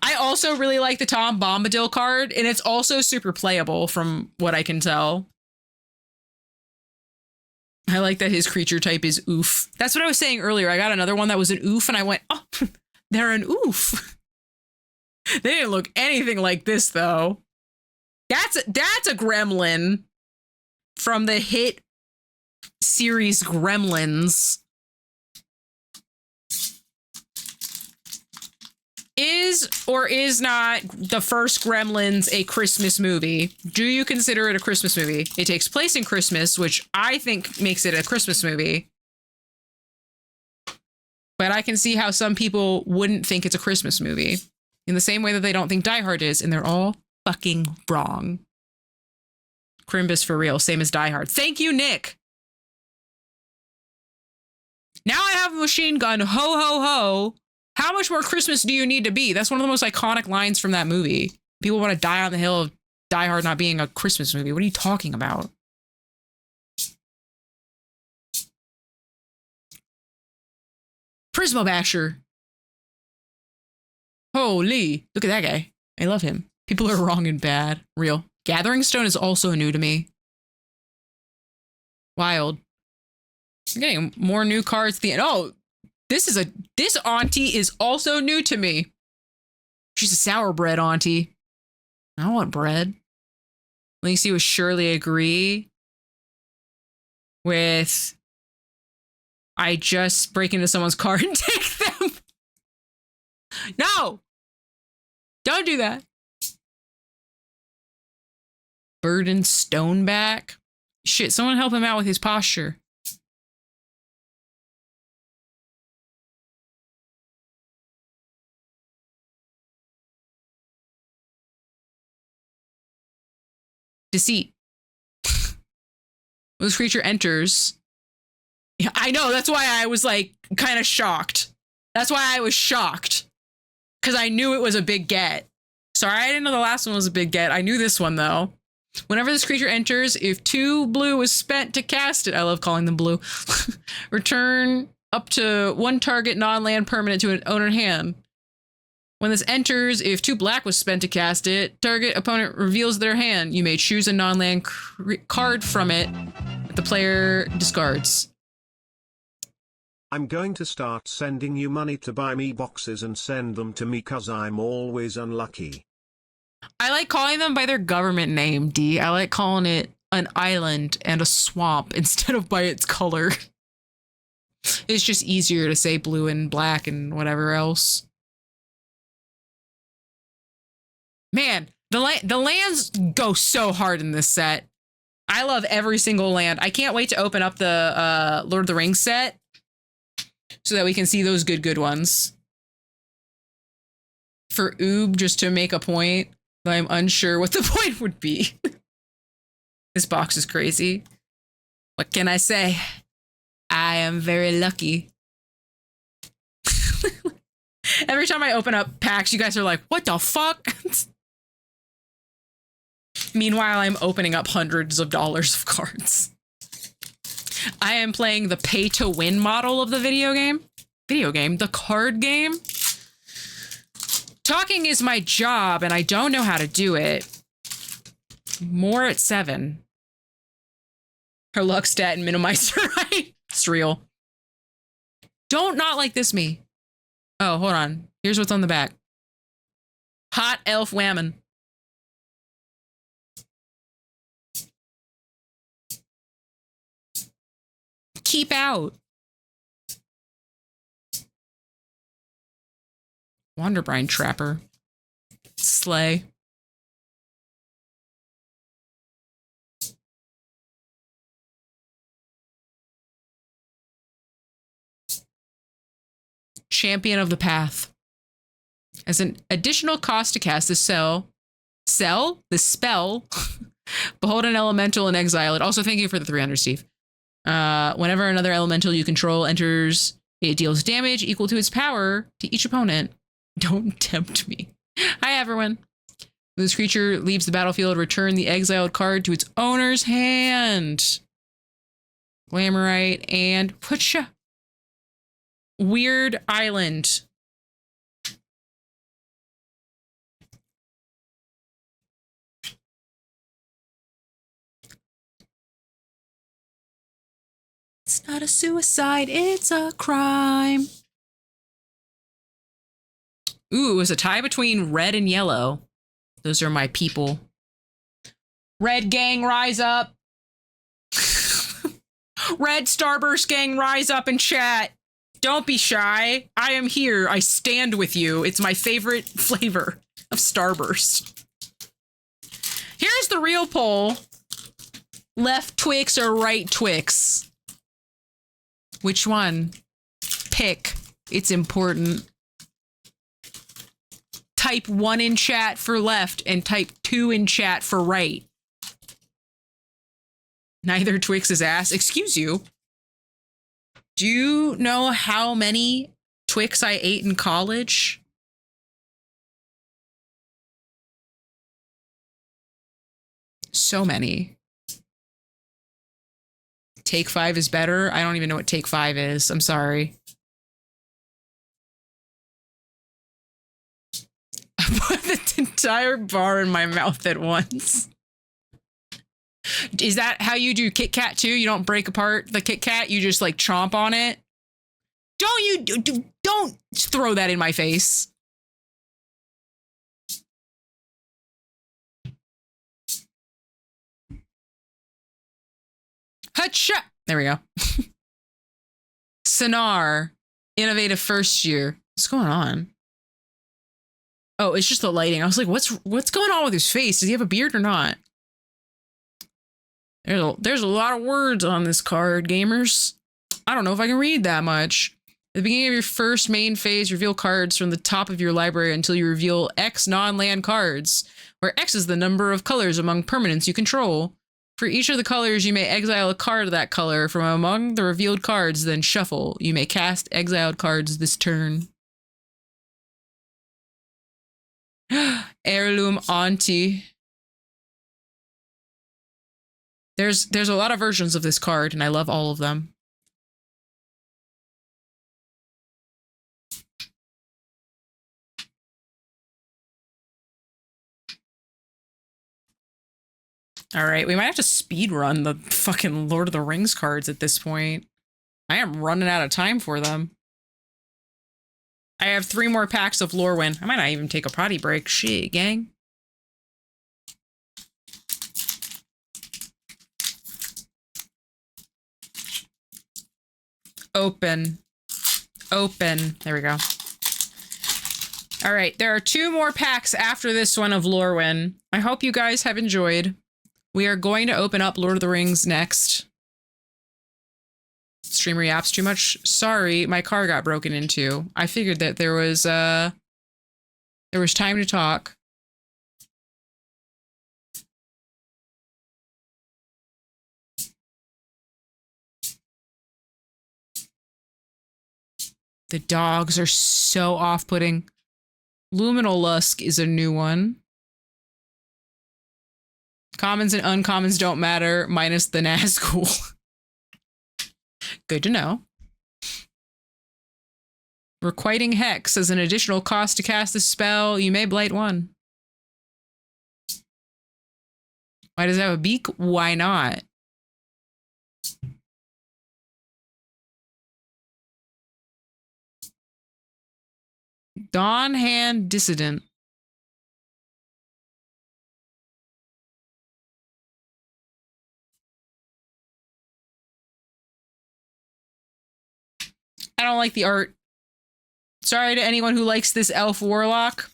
I also really like the Tom Bombadil card, and it's also super playable from what I can tell. I like that his creature type is oof. That's what I was saying earlier. I got another one that was an oof, and I went, oh, they're an oof. They didn't look anything like this, though. That's a gremlin from the hit series Gremlins. Is or is not the first Gremlins a Christmas movie? Do you consider it a Christmas movie? It takes place in Christmas, which I think makes it a Christmas movie. But I can see how some people wouldn't think it's a Christmas movie. In the same way that they don't think Die Hard is, and they're all fucking wrong. Crimbus for real, same as Die Hard. Thank you, Nick. Now I have a machine gun, ho ho ho. How much more Christmas do you need to be? That's one of the most iconic lines from that movie. People want to die on the hill of Die Hard not being a Christmas movie. What are you talking about? Prismo Basher. Holy, look at that guy. I love him. People are wrong and bad. Real. Gathering Stone is also new to me. Wild. I'm getting more new cards at the end. Oh, this auntie is also new to me. She's a sour bread auntie. I don't want bread. Lynxie would surely agree with I just break into someone's car and take them. No! Don't do that. Burden Stoneback. Shit, someone help him out with his posture. Deceit. When this creature enters. Yeah, I know, that's why I was like kind of shocked. That's why I was shocked. Because I knew it was a big get. Sorry, I didn't know the last one was a big get. I knew this one though. Whenever this creature enters, if 2 blue is spent to cast it, I love calling them blue, return up to 1 target non-land permanent to an owner hand. When this enters, if 2 black was spent to cast it, target opponent reveals their hand. You may choose a non-land card from it that the player discards. I'm going to start sending you money to buy me boxes and send them to me cause I'm always unlucky. I like calling them by their government name, D. I like calling it an island and a swamp instead of by its color. It's just easier to say blue and black and whatever else. Man, the lands go so hard in this set. I love every single land. I can't wait to open up the Lord of the Rings set so that we can see those good ones. for oob just to make a point, but I'm unsure what the point would be. This box is crazy. What can I say? I am very lucky. Every time I open up packs, you guys are like, what the fuck? Meanwhile, I'm opening up hundreds of dollars of cards. I am playing the pay-to-win model of the video game. The card game. Talking is my job, and I don't know how to do it. More at 7. Her luck stat and minimizer, right? It's real. Don't not like this me. Oh, hold on. Here's what's on the back. Hot elf whammon. Keep out. Wanderbrine Trapper. Slay. Champion of the Path. As an additional cost to cast this spell, behold an elemental and exile it. Also, thank you for the 300, Steve. Whenever another elemental you control enters, it deals damage equal to its power to each opponent. Don't tempt me. Hi, everyone. When this creature leaves the battlefield, return the exiled card to its owner's hand. Glamorite and Putcha. Weird Island. It's not a suicide, it's a crime. Ooh, it was a tie between red and yellow. Those are my people. Red gang, rise up. Red Starburst gang, rise up and chat. Don't be shy. I am here. I stand with you. It's my favorite flavor of Starburst. Here's the real poll. Left Twix or right Twix? Which one? Pick. It's important. Type 1 in chat for left and type 2 in chat for right. Neither Twix is ass. Excuse you. Do you know how many Twix I ate in college? So many. Take 5 is better. I don't even know what Take 5 is. I'm sorry. I put the entire bar in my mouth at once. Is that how you do Kit Kat too? You don't break apart the Kit Kat, you just like chomp on it? Don't throw that in my face. Hacha! There we go. Sonar. Innovative first year. What's going on? Oh, it's just the lighting. I was like, what's going on with his face? Does he have a beard or not? There's a lot of words on this card, gamers. I don't know if I can read that much. At the beginning of your first main phase, reveal cards from the top of your library until you reveal X non-land cards, where X is the number of colors among permanents you control. For each of the colors, you may exile a card of that color from among the revealed cards, then shuffle. You may cast exiled cards this turn. Heirloom Auntie. There's a lot of versions of this card, and I love all of them. All right, we might have to speed run the fucking Lord of the Rings cards at this point. I am running out of time for them. I have 3 more packs of Lorwyn. I might not even take a potty break. Shit, gang. Open. There we go. All right, there are 2 more packs after this one of Lorwyn. I hope you guys have enjoyed. We are going to open up Lord of the Rings next. Streamer yaps too much. Sorry, my car got broken into. I figured that there was There was time to talk. The dogs are so off-putting. Luminal Lusk is a new one. Commons and uncommons don't matter, minus the Nazgul. Good to know. Requiting Hex as an additional cost to cast the spell. You may blight one. Why does it have a beak? Why not? Dawn Hand Dissident. I don't like the art. Sorry to anyone who likes this elf warlock.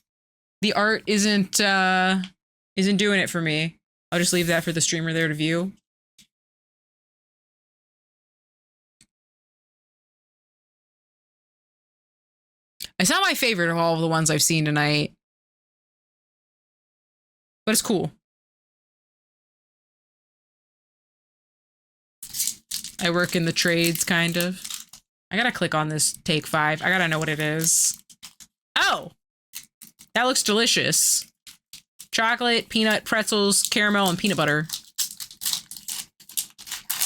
The art isn't doing it for me. I'll just leave that for the streamer there to view. It's not my favorite of all of the ones I've seen tonight. But it's cool. I work in the trades, kind of. I gotta click on this take 5. I gotta know what it is. Oh! That looks delicious. Chocolate, peanut, pretzels, caramel, and peanut butter.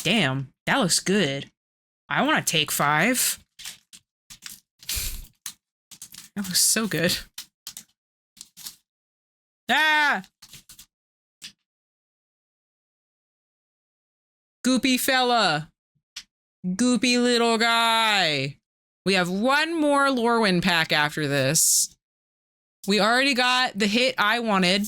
Damn, that looks good. I want to take 5. That looks so good. Ah! Goopy fella. Goopy little guy. We have one more Lorwyn pack after this. We already got the hit I wanted.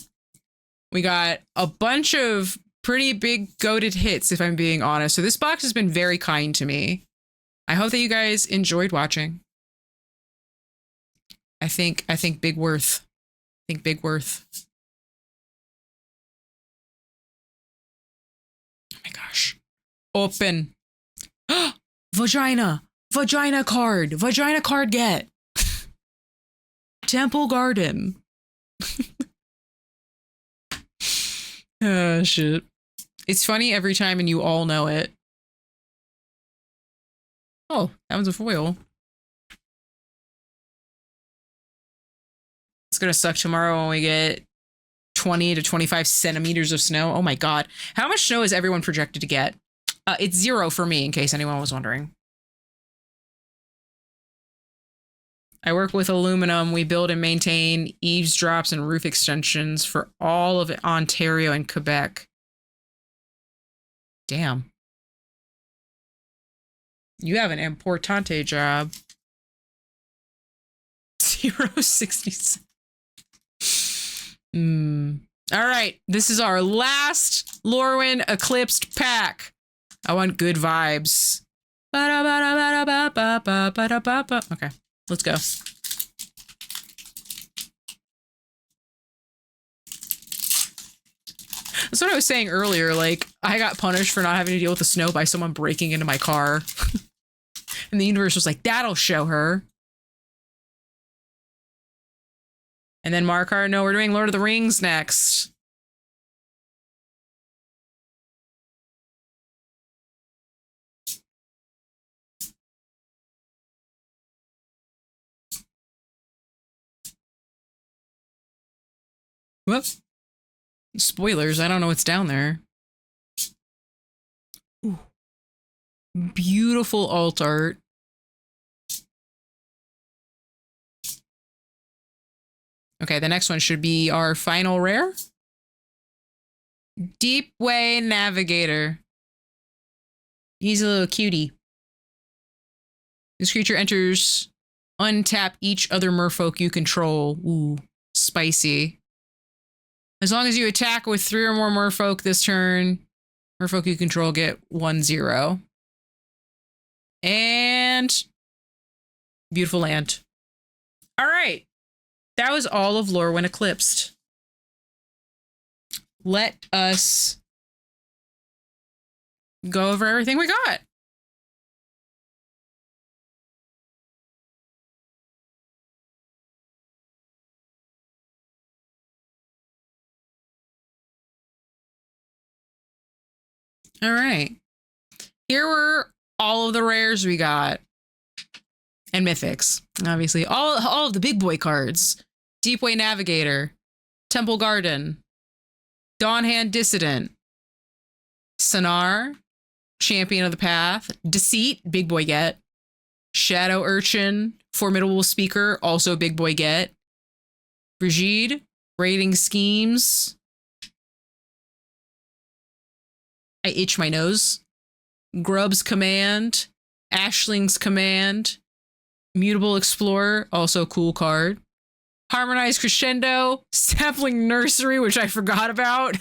We got a bunch of pretty big goated hits, if I'm being honest. So this box has been very kind to me. I hope that you guys enjoyed watching. I think big worth. I think big worth. Oh my gosh. Open. Vagina. Vagina card. Vagina card get. Temple Garden. Oh, shit. It's funny every time and you all know it. Oh, that one's a foil. It's gonna suck tomorrow when we get 20 to 25 centimeters of snow. Oh my god. How much snow is everyone projected to get? It's 0 for me, in case anyone was wondering. I work with aluminum. We build and maintain eavesdrops and roof extensions for all of Ontario and Quebec. Damn. You have an importante job. 0.60. All right. This is our last Lorwyn Eclipsed pack. I want good vibes. Okay. Let's go. That's what I was saying earlier. Like, I got punished for not having to deal with the snow by someone breaking into my car. And the universe was like, that'll show her. And then Markar, no, we're doing Lord of the Rings next. Whoop. Spoilers, I don't know what's down there. Ooh. Beautiful alt art. Okay, the next one should be our final rare. Deep Way Navigator. He's a little cutie. This creature enters, untap each other merfolk you control. Ooh, spicy. As long as you attack with 3 or more merfolk this turn, merfolk you control get 1/0. And beautiful land. All right. That was all of Lorwyn Eclipsed. Let us go over everything we got. All right. Here were all of the rares we got. And mythics, obviously. All of the big boy cards. Deepway Navigator. Temple Garden. Dawnhand Dissident. Sonar. Champion of the Path. Deceit, big boy get. Shadow Urchin. Formidable Speaker, also big boy get. Brigide. Raiding Schemes. I itch my nose. Grub's Command. Ashling's Command. Mutable Explorer, also a cool card. Harmonized Crescendo. Sapling Nursery, which I forgot about.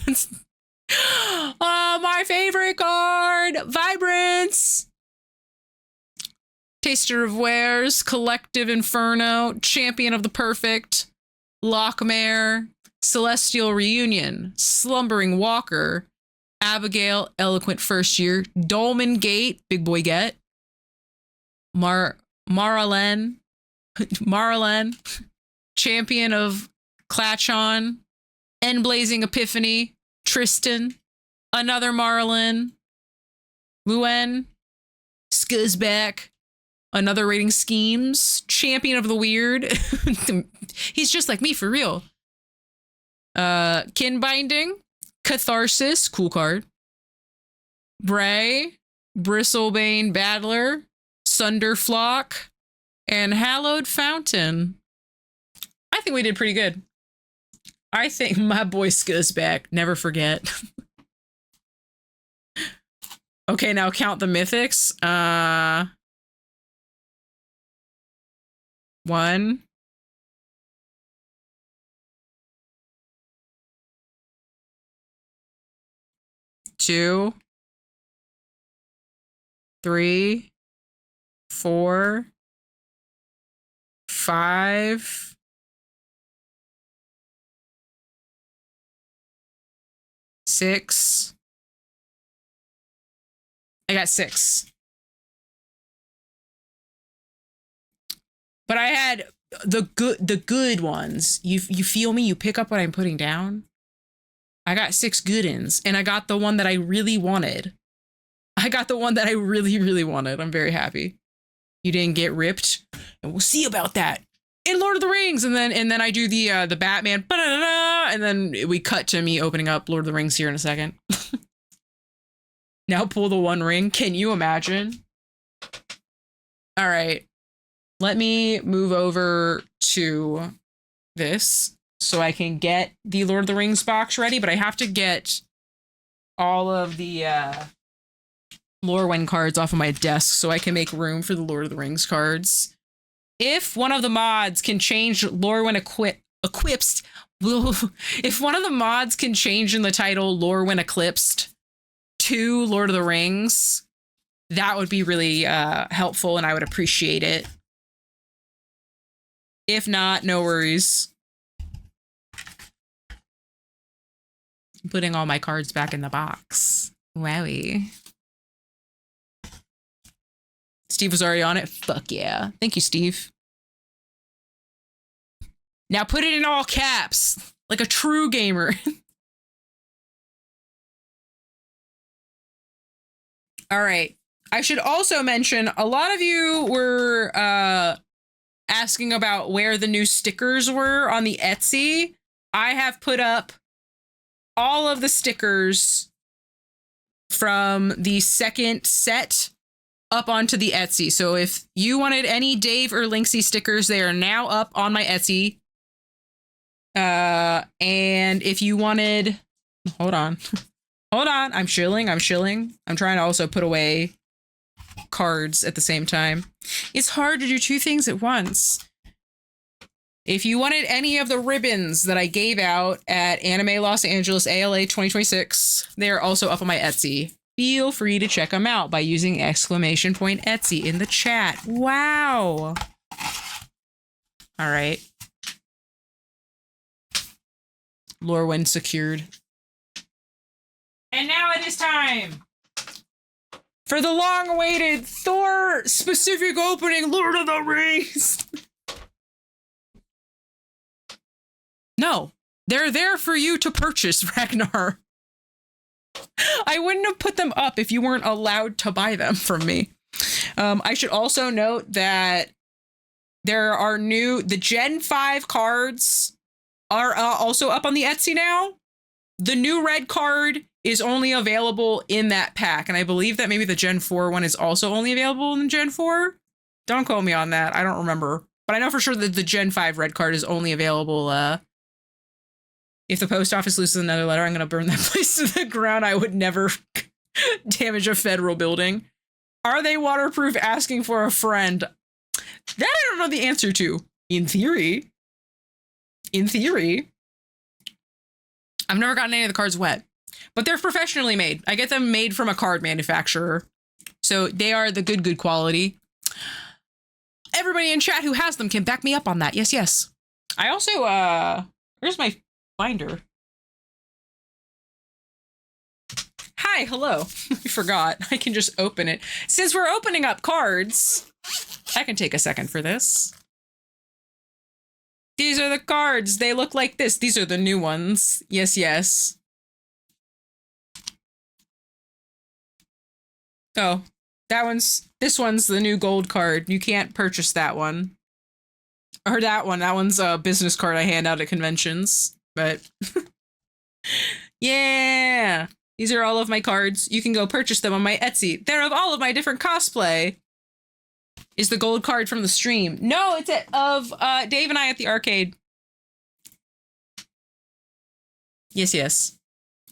Oh, my favorite card. Vibrance. Taster of Wares. Collective Inferno. Champion of the Perfect. Lockmare. Celestial Reunion. Slumbering Walker. Abigail, Eloquent First Year. Dolmen Gate, big boy get. Maralen, Champion of Clatchon. Endblazing Epiphany. Tristan. Another Marlin. Luen. Scuzzback. Another Raiding Schemes. Champion of the Weird. He's just like me for real. Kin Binding. Catharsis, cool card. Bray, Bristlebane Battler, Sunderflock, and Hallowed Fountain. I think we did pretty good. I think my boy Scuzzback, never forget. Okay, now count the mythics. 1. 2, 3, 4, 5, 6. I got 6. But I had the good ones. You feel me? You pick up what I'm putting down? I got 6 good ins, and I got the one that I really wanted. Really wanted. I'm very happy. You didn't get ripped, and we'll see about that in Lord of the Rings. And then I do the Batman, and then we cut to me opening up Lord of the Rings here in a second. Now pull the one ring. Can you imagine? All right, let me move over to this. So I can get the Lord of the Rings box ready, but I have to get all of the Lorwyn cards off of my desk so I can make room for the Lord of the Rings cards. If one of the mods can change Lorwyn Eclipsed, if one of the mods can change in the title Lorwyn Eclipsed to Lord of the Rings, that would be really helpful, and I would appreciate it. If not, no worries. I'm putting all my cards back in the box. Wowie. Steve was already on it? Fuck yeah. Thank you, Steve. Now put it in all caps, like a true gamer. All right. I should also mention, a lot of you were asking about where the new stickers were on the Etsy. I have put up all of the stickers from the second set up onto the Etsy. So if you wanted any Dave or Lynxie stickers, they are now up on my Etsy. And if you wanted, hold on, I'm shilling. I'm trying to also put away cards at the same time. It's hard to do 2 things at once. If you wanted any of the ribbons that I gave out at Anime Los Angeles ALA 2026, they are also up on my Etsy. Feel free to check them out by using !Etsy in the chat. Wow. All right. Lorwyn secured. And now it is time for the long-awaited Thor specific opening, Lord of the Rings. No, they're there for you to purchase, Ragnar. I wouldn't have put them up if you weren't allowed to buy them from me. I should also note that there are the Gen 5 cards are also up on the Etsy now. The new red card is only available in that pack, and I believe that maybe the Gen 4 one is also only available in Gen 4. Don't quote me on that. I don't remember. But I know for sure that the Gen 5 red card is only available. If the post office loses another letter, I'm going to burn that place to the ground. I would never damage a federal building. Are they waterproof? Asking for a friend. That I don't know the answer to. In theory. In theory. I've never gotten any of the cards wet. But they're professionally made. I get them made from a card manufacturer. So they are the good quality. Everybody in chat who has them can back me up on that. Yes, yes. I also, where's my binder? Hi, hello. I forgot. I can just open it. Since we're opening up cards, I can take a second for this. These are the cards. They look like this. These are the new ones. Yes, yes. Oh, this one's the new gold card. You can't purchase that one. Or that one. That one's a business card I hand out at conventions. But yeah, these are all of my cards. You can go purchase them on my Etsy. They're of all of my different cosplay. Is the gold card from the stream? No, it's of Dave and I at the arcade. Yes, yes.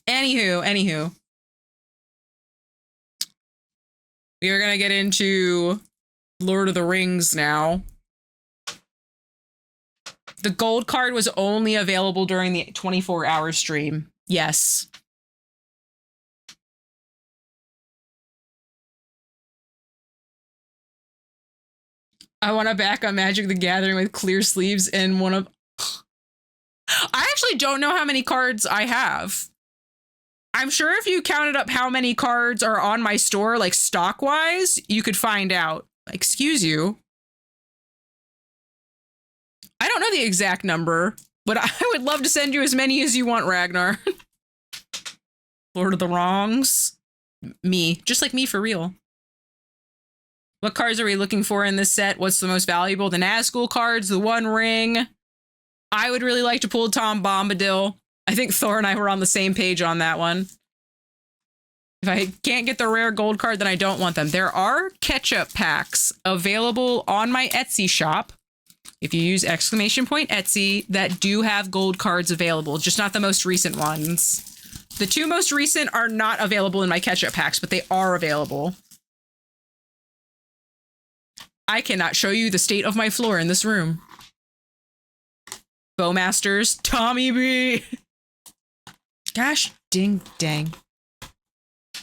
Anywho. We are going to get into Lord of the Rings now. The gold card was only available during the 24-hour stream. Yes. I want to back on Magic the Gathering with clear sleeves and one of... I actually don't know how many cards I have. I'm sure if you counted up how many cards are on my store, like stock-wise, you could find out. Excuse you. I don't know the exact number, but I would love to send you as many as you want, Ragnar. Lord of the Wrongs. Me. Just like me for real. What cards are we looking for in this set? What's the most valuable? The Nazgul cards, the One Ring. I would really like to pull Tom Bombadil. I think Thor and I were on the same page on that one. If I can't get the rare gold card, then I don't want them. There are ketchup packs available on my Etsy shop. If you use !Etsy, that do have gold cards available, just not the most recent ones. The two most recent are not available in my ketchup packs, but they are available. I cannot show you the state of my floor in this room. Bowmasters, Tommy B. Gosh, ding, dang.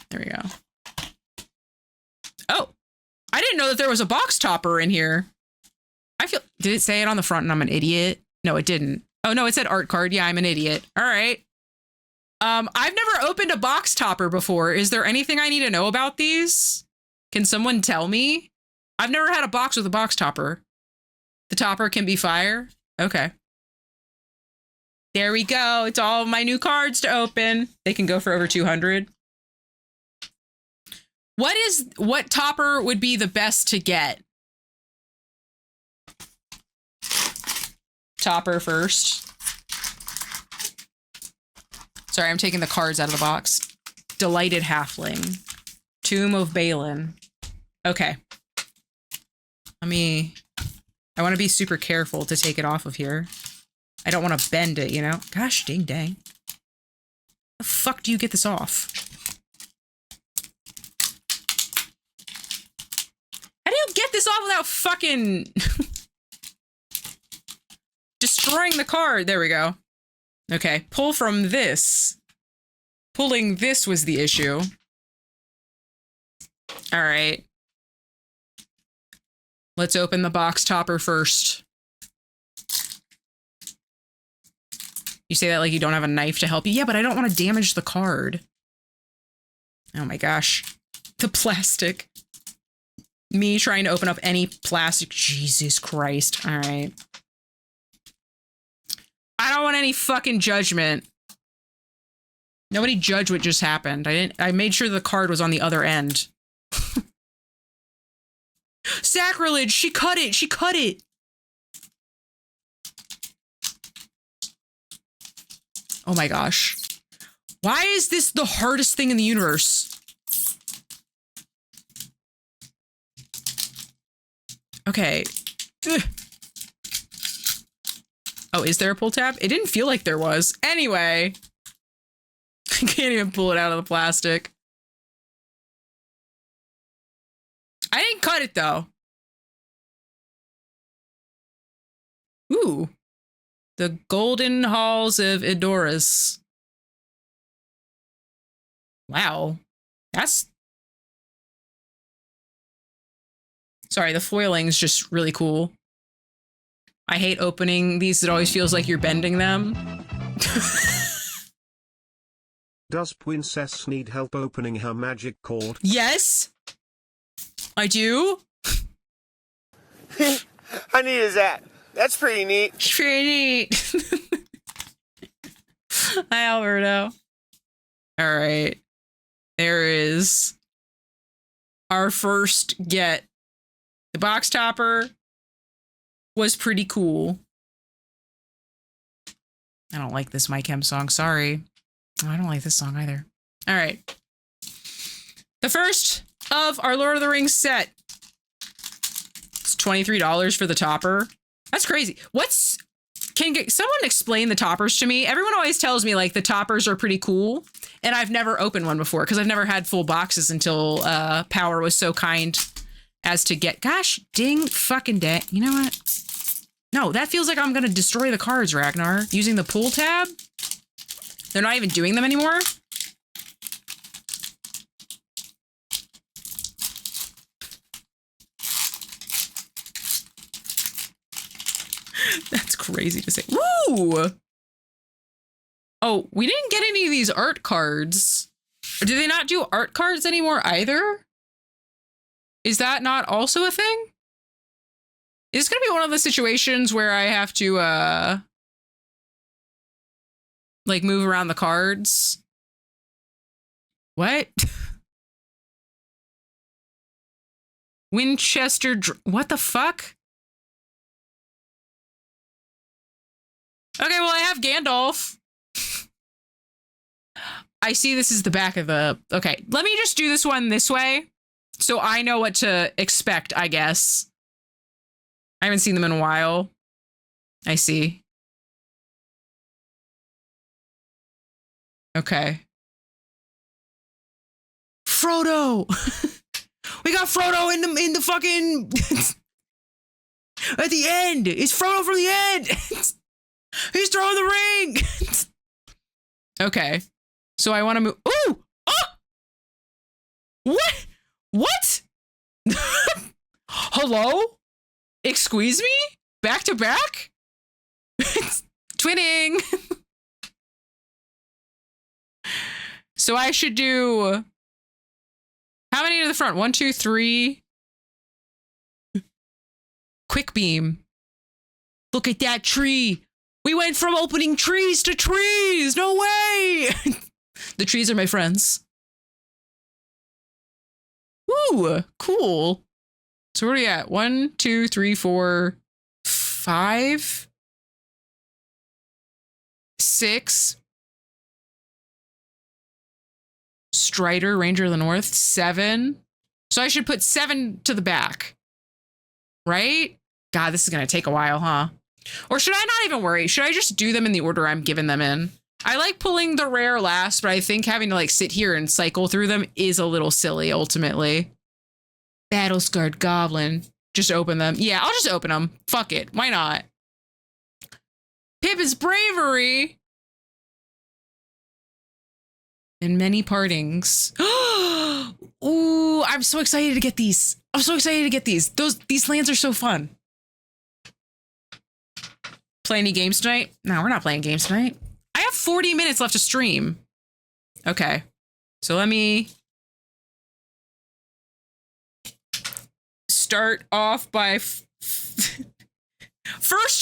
There we go. Oh, I didn't know that there was a box topper in here. Did it say it on the front and I'm an idiot? No, it didn't. Oh no, it said art card. Yeah, I'm an idiot. All right. I've never opened a box topper before. Is there anything I need to know about these? Can someone tell me? I've never had a box with a box topper. The topper can be fire. Okay. There we go. It's all of my new cards to open. They can go for over 200. What topper would be the best to get? Topper first. Sorry, I'm taking the cards out of the box. Delighted Halfling. Tomb of Balin. Okay. I want to be super careful to take it off of here. I don't want to bend it, you know? Gosh, ding dang. How the fuck do you get this off? How do you get this off without fucking destroying the card? There we go. Okay, pull from this. Pulling this was the issue. All right. Let's open the box topper first. You say that like you don't have a knife to help you. Yeah, but I don't want to damage the card. Oh my gosh. The plastic. Me trying to open up any plastic. Jesus Christ. All right. I don't want any fucking judgment. Nobody judge what just happened. I made sure the card was on the other end. Sacrilege! She cut it! She cut it! Oh my gosh. Why is this the hardest thing in the universe? Okay. Ugh. Oh, is there a pull tab? It didn't feel like there was. Anyway. I can't even pull it out of the plastic. I didn't cut it though. Ooh. The Golden Halls of Edoras. Wow. That's... Sorry, the foiling's just really cool. I hate opening these. It always feels like you're bending them. Does Princess need help opening her magic cord? Yes, I do. How neat is that? That's pretty neat. Pretty neat. Hi, Alberto. All right. There is our first get. The box topper was pretty cool. I don't like this My Chem song. Sorry. Oh, I don't like this song either. All right. The first of our Lord of the Rings set. It's $23 for the topper. That's crazy. Can someone explain the toppers to me? Everyone always tells me like the toppers are pretty cool. And I've never opened one before because I've never had full boxes until Power was so kind as to get, gosh, ding fucking dang. You know what? No, that feels like I'm going to destroy the cards, Ragnar. Using the pull tab. They're not even doing them anymore. That's crazy to say. Woo! Oh, we didn't get any of these art cards. Or do they not do art cards anymore either? Is that not also a thing? Is this gonna be one of the situations where I have to like move around the cards? What? Winchester, what the fuck? Okay, well, I have Gandalf. I see this is the back of the... Okay, let me just do this one this way so I know what to expect, I guess. I haven't seen them in a while. I see. Okay. Frodo! We got Frodo in the fucking... At the end! It's Frodo from the end! He's throwing the ring! Okay. So I want to move... Ooh! Oh! What? What? Hello? Excuse me? Back to back? Twinning! So I should do... How many to the front? 1, 2, 3. Quick beam. Look at that tree. We went from opening trees to trees. No way. The trees are my friends. Ooh, cool. So where are we at? 1, 2, 3, 4, 5, 6. Strider, Ranger of the North, 7. So I should put 7 to the back. Right? God, this is going to take a while, huh? Or should I not even worry? Should I just do them in the order I'm giving them in? I like pulling the rare last, but I think having to like sit here and cycle through them is a little silly ultimately. Battle-scarred Goblin. Just open them. Yeah, I'll just open them. Fuck it. Why not? Pippin's Bravery. And Many Partings. Ooh, I'm so excited to get these. I'm so excited to get these. These lands are so fun. Play any games tonight? No, we're not playing games tonight. I have 40 minutes left to stream. Okay. So let me start off by first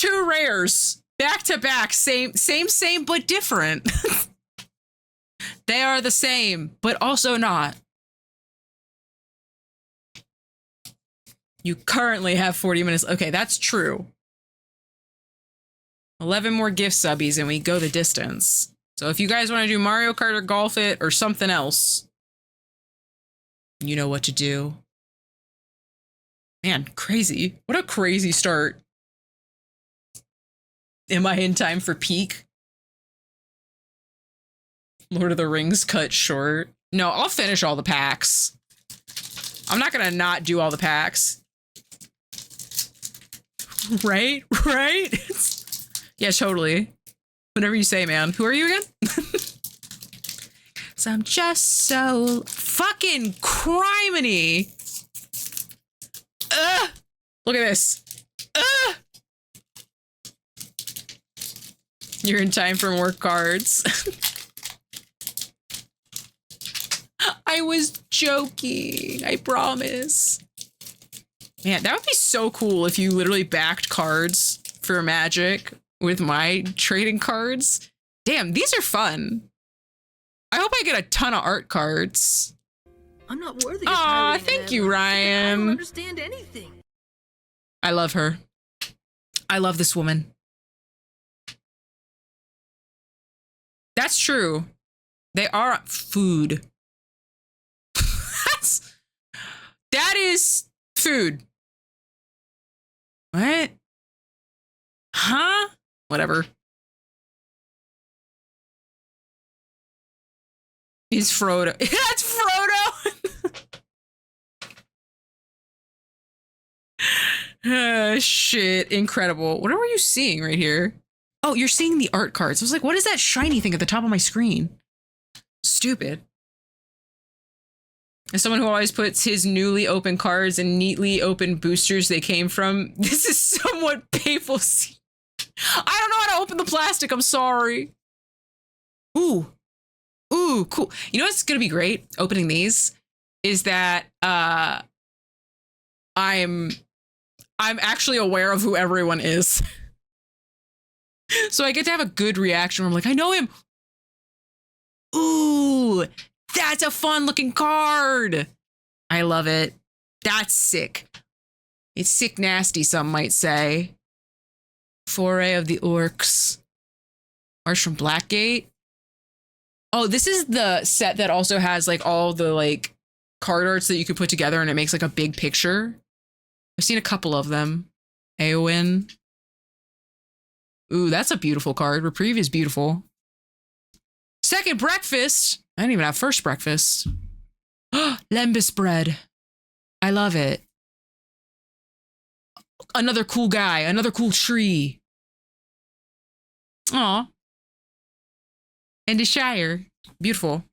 2 rares. Back to back. Same, but different. They are the same, but also not. You currently have 40 minutes. Okay, that's true. 11 more gift subbies and we go the distance. So if you guys want to do Mario Kart or Golf It or something else, you know what to do. Man, crazy. What a crazy start. Am I in time for peak? Lord of the Rings cut short. No, I'll finish all the packs. I'm not gonna not do all the packs. Right? Right? Yeah, totally. Whatever you say, man. Who are you again? So I'm just so fucking criminy. Look at this. You're in time for more cards. I was joking. I promise. Man, that would be so cool if you literally backed cards for Magic with my trading cards. Damn, these are fun. I hope I get a ton of art cards. I'm not worthy of Aw, hiring thank them. you, I don't Ryan. understand anything. I love her. I love this woman. That's true. They are food. That is food. What? Huh? Whatever. He's Frodo. That's Frodo. Shit. Incredible. What are you seeing right here? Oh, you're seeing the art cards. I was like, what is that shiny thing at the top of my screen? Stupid. As someone who always puts his newly opened cards in neatly opened boosters they came from, this is somewhat painful. I don't know how to open the plastic. I'm sorry. Ooh. Ooh, cool. You know what's going to be great opening these is that I'm actually aware of who everyone is. So I get to have a good reaction where I'm like, I know him. Ooh, that's a fun looking card. I love it. That's sick. It's sick nasty, some might say. Foray of the Orcs. Art from Blackgate. Oh, this is the set that also has like all the like card arts that you could put together and it makes like a big picture. I've seen a couple of them. Eowyn. Ooh, that's a beautiful card. Reprieve is beautiful. Second breakfast. I didn't even have first breakfast. Lembas bread. I love it. Another cool guy. Another cool tree. Aw. And the Shire. Beautiful.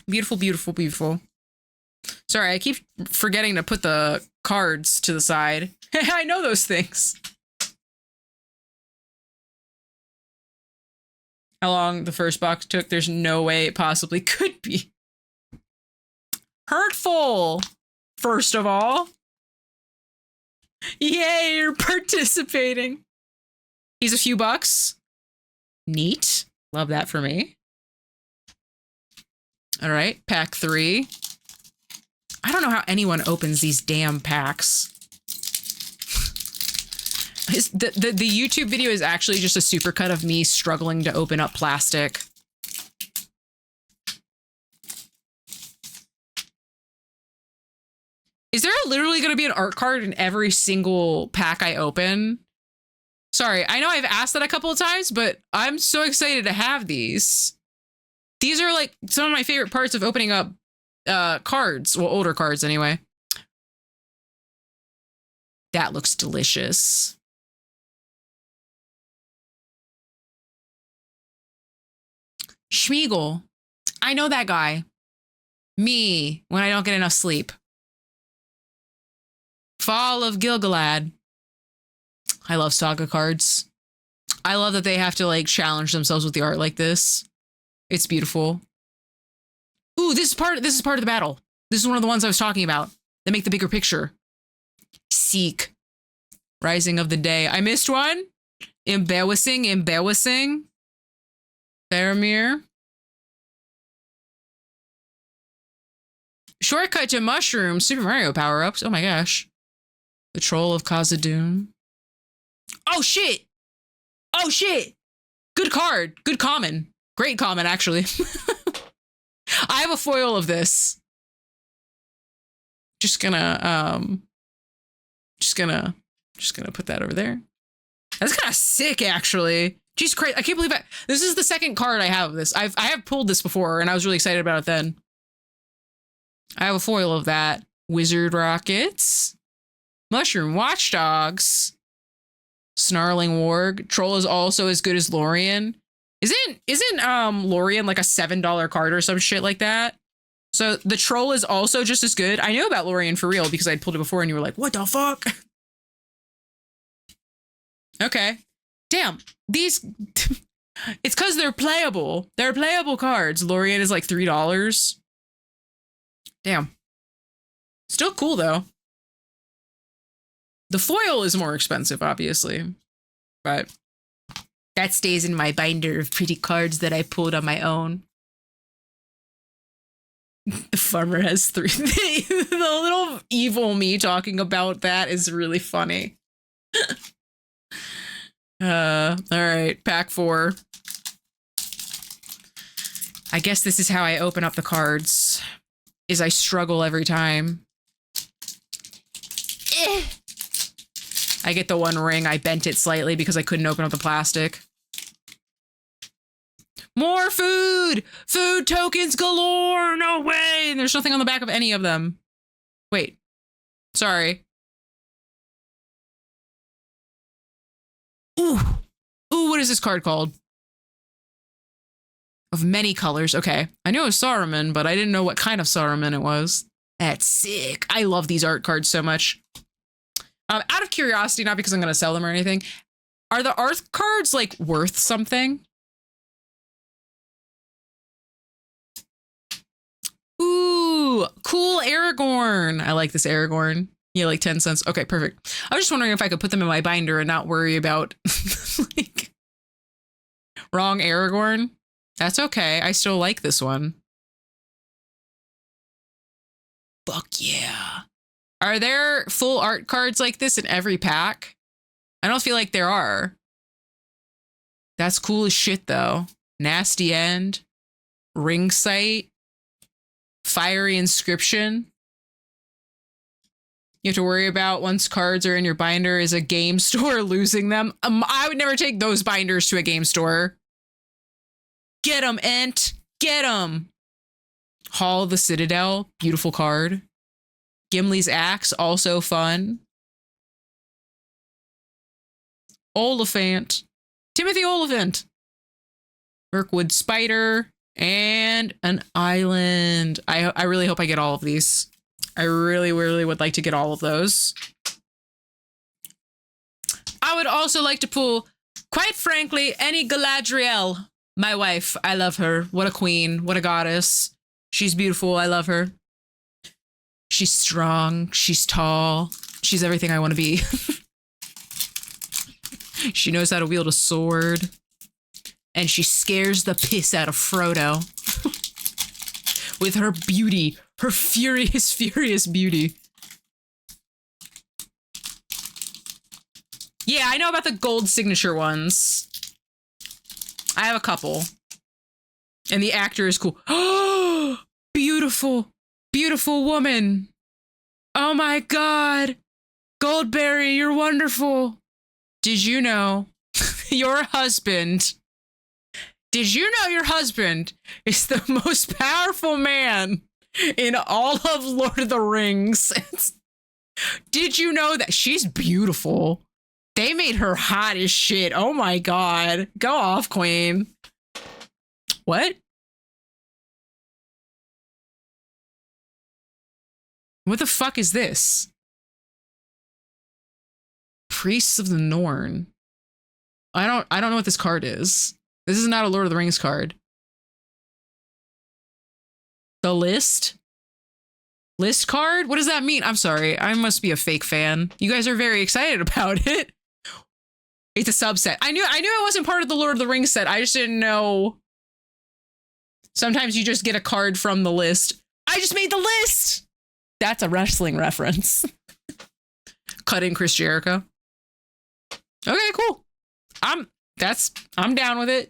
Beautiful, beautiful, beautiful. Sorry, I keep forgetting to put the cards to the side. I know those things. How long the first box took, there's no way it possibly could be. Hurtful, first of all. Yay, you're participating. He's a few bucks. Neat. Love that for me. All right, pack 3. I don't know how anyone opens these damn packs. The YouTube video is actually just a supercut of me struggling to open up plastic. Is there literally going to be an art card in every single pack I open? Sorry, I know I've asked that a couple of times, but I'm so excited to have these. These are like some of my favorite parts of opening up cards. Well, older cards anyway. That looks delicious. Schmeagle. I know that guy. Me, when I don't get enough sleep. Fall of Gilgalad. I love Saga cards. I love that they have to like challenge themselves with the art like this. It's beautiful. Ooh, this is part of the battle. This is one of the ones I was talking about. They make the bigger picture. Seek. Rising of the Day. I missed one. Embarrassing. Faramir. Shortcut to Mushroom, Super Mario power-ups. Oh my gosh. The Troll of Khazad-dûm. Oh shit! Oh shit! Good card. Good common. Great common, actually. I have a foil of this. Just gonna put that over there. That's kind of sick, actually. Jeez, crazy! I can't believe this is the second card I have of this. I have pulled this before, and I was really excited about it then. I have a foil of that. Wizard Rockets, Mushroom Watchdogs, Snarling Warg. Troll is also as good as Lorwyn. Isn't Lorwyn like a $7 card or some shit like that? So the Troll is also just as good. I know about Lorwyn for real because I'd pulled it before, and you were like, "What the fuck?" Okay. Damn. These it's because they're playable. They're playable cards. Lorwyn is like $3. Damn. Still cool though. The foil is more expensive, obviously. But that stays in my binder of pretty cards that I pulled on my own. The farmer has 3. The little evil me talking about that is really funny. All right, pack 4. I guess this is how I open up the cards, is I struggle every time. I get the one ring, I bent it slightly because I couldn't open up the plastic. More food! Food tokens galore! No way! There's nothing on the back of any of them. Wait. Sorry. Ooh. Ooh, what is this card called? Of many colors. Okay. I knew it was Saruman, but I didn't know what kind of Saruman it was. That's sick. I love these art cards so much. Out of curiosity, not because I'm going to sell them or anything, are the art cards, like, worth something? Ooh, cool Aragorn. I like this Aragorn. Yeah, like 10 cents. Okay, perfect. I was just wondering if I could put them in my binder and not worry about like wrong Aragorn. That's okay. I still like this one. Fuck yeah. Are there full art cards like this in every pack? I don't feel like there are. That's cool as shit though. Nasty End, Ring Sight, Fiery Inscription. You have to worry about once cards are in your binder is a game store losing them. I would never take those binders to a game store. Get them, Ent. Get them. Hall of the Citadel. Beautiful card. Gimli's Axe. Also fun. Oliphant. Timothy Oliphant. Mirkwood Spider. And an island. I really hope I get all of these. I really, really would like to get all of those. I would also like to pull, quite frankly, any Galadriel. My wife. I love her. What a queen. What a goddess. She's beautiful. I love her. She's strong. She's tall. She's everything I want to be. She knows how to wield a sword. And she scares the piss out of Frodo. With her beauty. Her furious, furious beauty. Yeah, I know about the gold signature ones. I have a couple. And the actor is cool. Oh, beautiful, beautiful woman. Oh my God. Goldberry, you're wonderful. Did you know your husband... Did you know your husband is the most powerful man in all of Lord of the Rings? Did you know that she's beautiful? They made her hot as shit. Oh my God. Go off, queen. What? What the fuck is this? Priests of the Norn. I don't know what this card is. This is not a Lord of the Rings card. The list? List card? What does that mean? I'm sorry. I must be a fake fan. You guys are very excited about it. It's a subset. I knew it wasn't part of the Lord of the Rings set. I just didn't know. Sometimes you just get a card from the list. I I just made the list. That's a wrestling reference. Cut in Chris Jericho. Okay, cool. I'm down with it.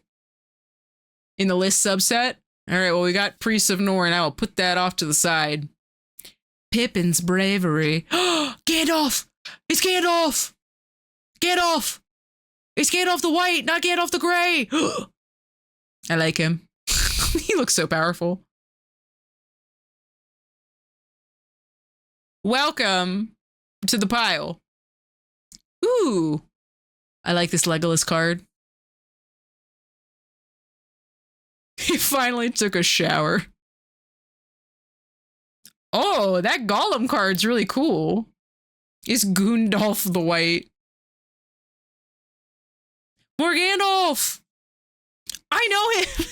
In the list subset. All right, well, we got Priests of Norn. I will put that off to the side. Pippin's bravery. Gandalf! It's Gandalf! Gandalf! It's Gandalf the White, not Gandalf the Gray! I like him. He looks so powerful. Welcome to the pile. Ooh. I like this Legolas card. He finally took a shower. Oh, that Gollum card's really cool. It's Gundalf the White. More Gandalf! I know him!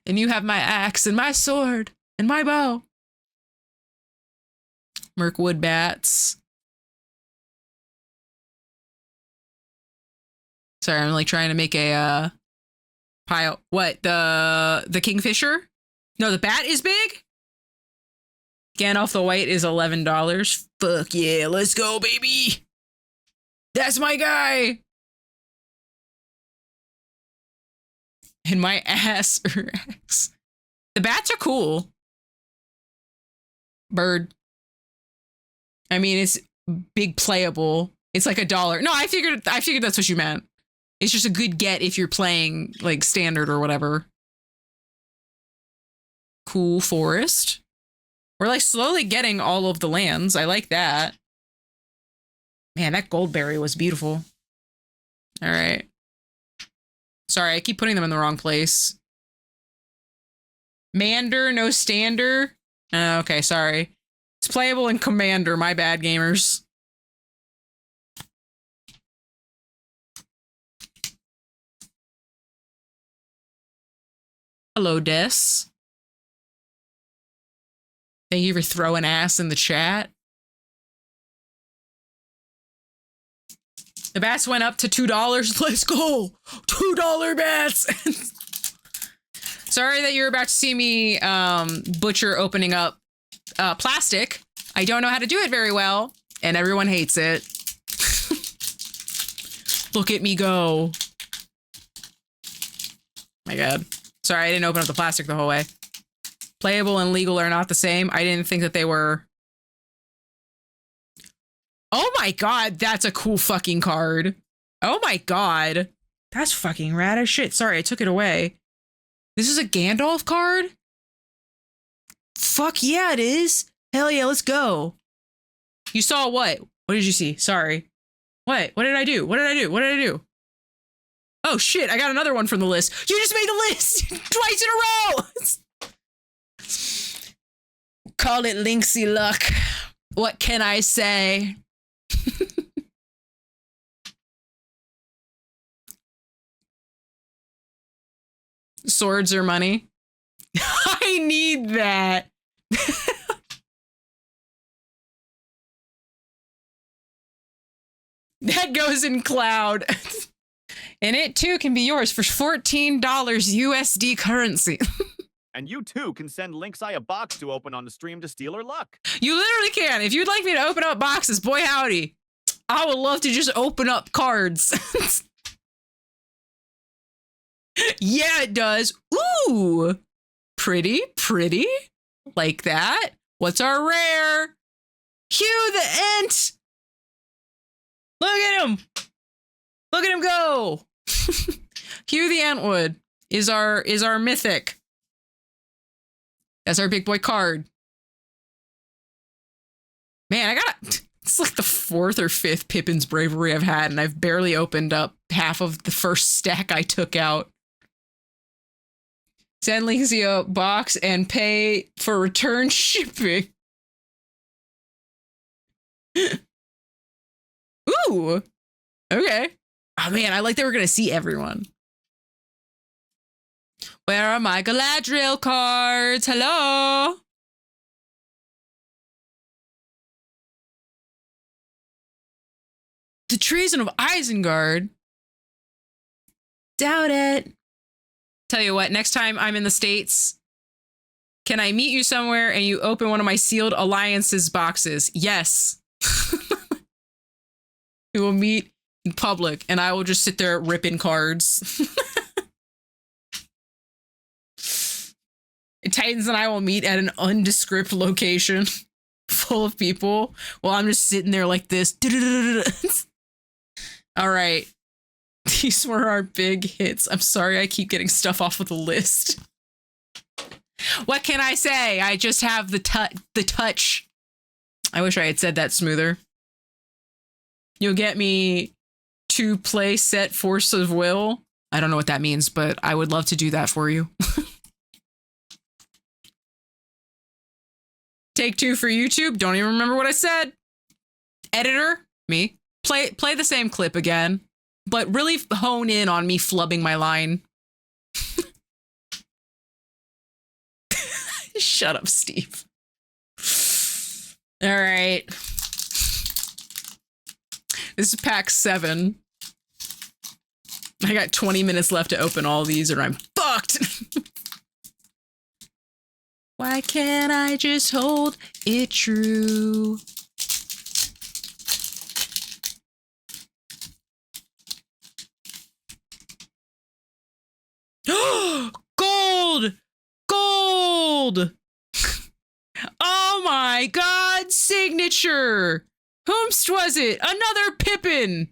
And you have my axe and my sword and my bow. Mirkwood bats. Sorry, I'm like trying to make a pile. What? The Kingfisher? No, the bat is big? Gandalf the White is $11. Fuck yeah, let's go, baby! That's my guy! And my ass or axe. The bats are cool. Bird. I mean, it's big playable. It's like $1. No, I figured that's what you meant. It's just a good get if you're playing like standard or whatever. Cool forest. We're like slowly getting all of the lands. I like that. Man, that Goldberry was beautiful. All right. Sorry, I keep putting them in the wrong place. Mander, no stander. Oh, okay, sorry. It's playable in Commander. My bad, gamers. Hello, Des. Thank you for throwing ass in the chat. The bats went up to $2. Let's go. $2 bats. Sorry that you're about to see me butcher opening up plastic. I don't know how to do it very well, and everyone hates it. Look at me go. My God. Sorry, I didn't open up the plastic the whole way. Playable and legal are not the same. I didn't think that they were. Oh my God, that's a cool fucking card. Oh my God. That's fucking rad as shit. Sorry, I took it away. This is a Gandalf card? Fuck yeah, it is. Hell yeah, let's go. You saw what? What did you see? Sorry. What? What did I do? What did I do? What did I do? Oh shit, I got another one from the list. You just made the list twice in a row. Call it Lynxy luck. What can I say? Swords or money? I need that. That goes in cloud. And it too can be yours for $14 USD currency. And you too can send Lynxi a box to open on the stream to steal her luck. You literally can. If you'd like me to open up boxes, boy howdy. I would love to just open up cards. Yeah, it does. Ooh. Pretty, pretty. Like that. What's our rare? Hugh the Ent. Look at him. Look at him go. Hugh the Entwood is our mythic. That's our big boy card. Man, it's like the 4th or 5th Pippin's Bravery I've had, and I've barely opened up half of the first stack I took out. Send Lynxia a box and pay for return shipping. Ooh. Okay. Oh man, I like that we're gonna see everyone. Where are my Galadriel cards? Hello? The Treason of Isengard? Doubt it. Tell you what, next time I'm in the States, Can I meet you somewhere and you open one of my sealed alliances boxes? Yes. We will meet in public and I will just sit there ripping cards. Titans and I will meet at an undescript location full of people while I'm just sitting there like this. All right. These were our big hits. I'm sorry I keep getting stuff off of the list. What can I say? I just have the touch. I wish I had said that smoother. You'll get me to play set Force of Will. I don't know what that means, but I would love to do that for you. Take 2 for YouTube. Don't even remember what I said. Editor, me. Play the same clip again, but really hone in on me flubbing my line. Shut up, Steve. All right. This is pack 7. I got 20 minutes left to open all these or I'm fucked. Why can't I just hold it true? Gold! Gold! Oh my god, signature! Whomst was it? Another Pippin!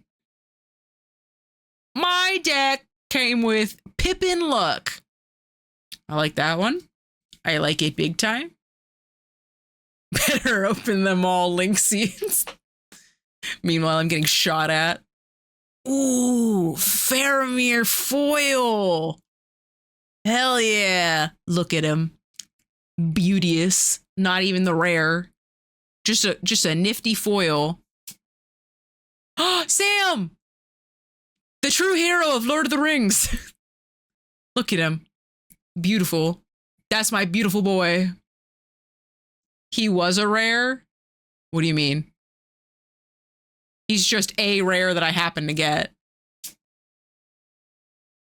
My deck came with Pippin luck. I like that one. I like it big time. Better open them all, Lynxiats. Meanwhile, I'm getting shot at. Ooh, Faramir foil. Hell yeah. Look at him. Beauteous. Not even the rare. Just a nifty foil. Oh, Sam! The true hero of Lord of the Rings. Look at him. Beautiful. That's my beautiful boy. He was a rare? What do you mean? He's just a rare that I happen to get.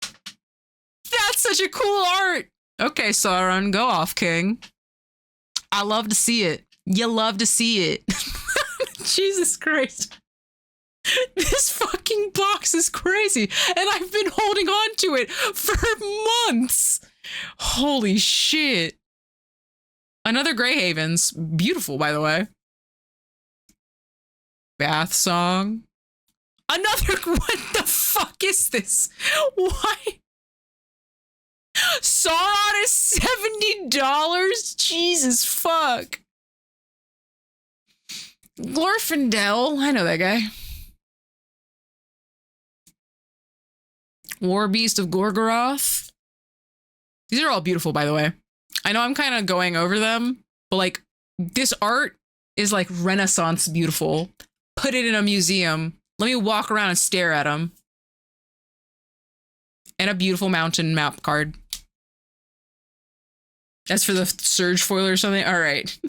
That's such a cool art. Okay, Sauron, go off, King. I love to see it. You love to see it. Jesus Christ. This fucking box is crazy, and I've been holding on to it for months. Holy shit. Another Greyhavens. Beautiful, by the way. Bath song. Another, what the fuck is this? Why? Sauron is $70? Jesus fuck. Glorfindel. I know that guy. War Beast of Gorgoroth. These are all beautiful, by the way. I know I'm kind of going over them, but like this art is like Renaissance beautiful. Put it in a museum. Let me walk around and stare at them. And a beautiful mountain map card. That's for the Surge foil or something. All right.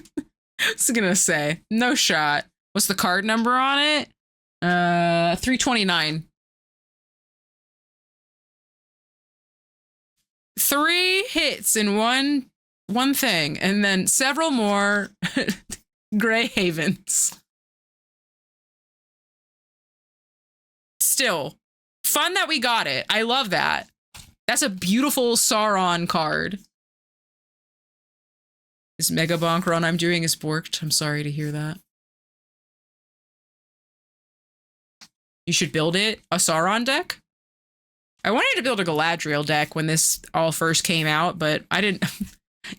I was gonna say, no shot. What's the card number on it? 329. 3 hits in one thing, and then several more Greyhavens. Still, fun that we got it. I love that. That's a beautiful Sauron card. This Mega Bonk run I'm doing is borked. I'm sorry to hear that. You should build it. A Sauron deck? I wanted to build a Galadriel deck when this all first came out, but I didn't.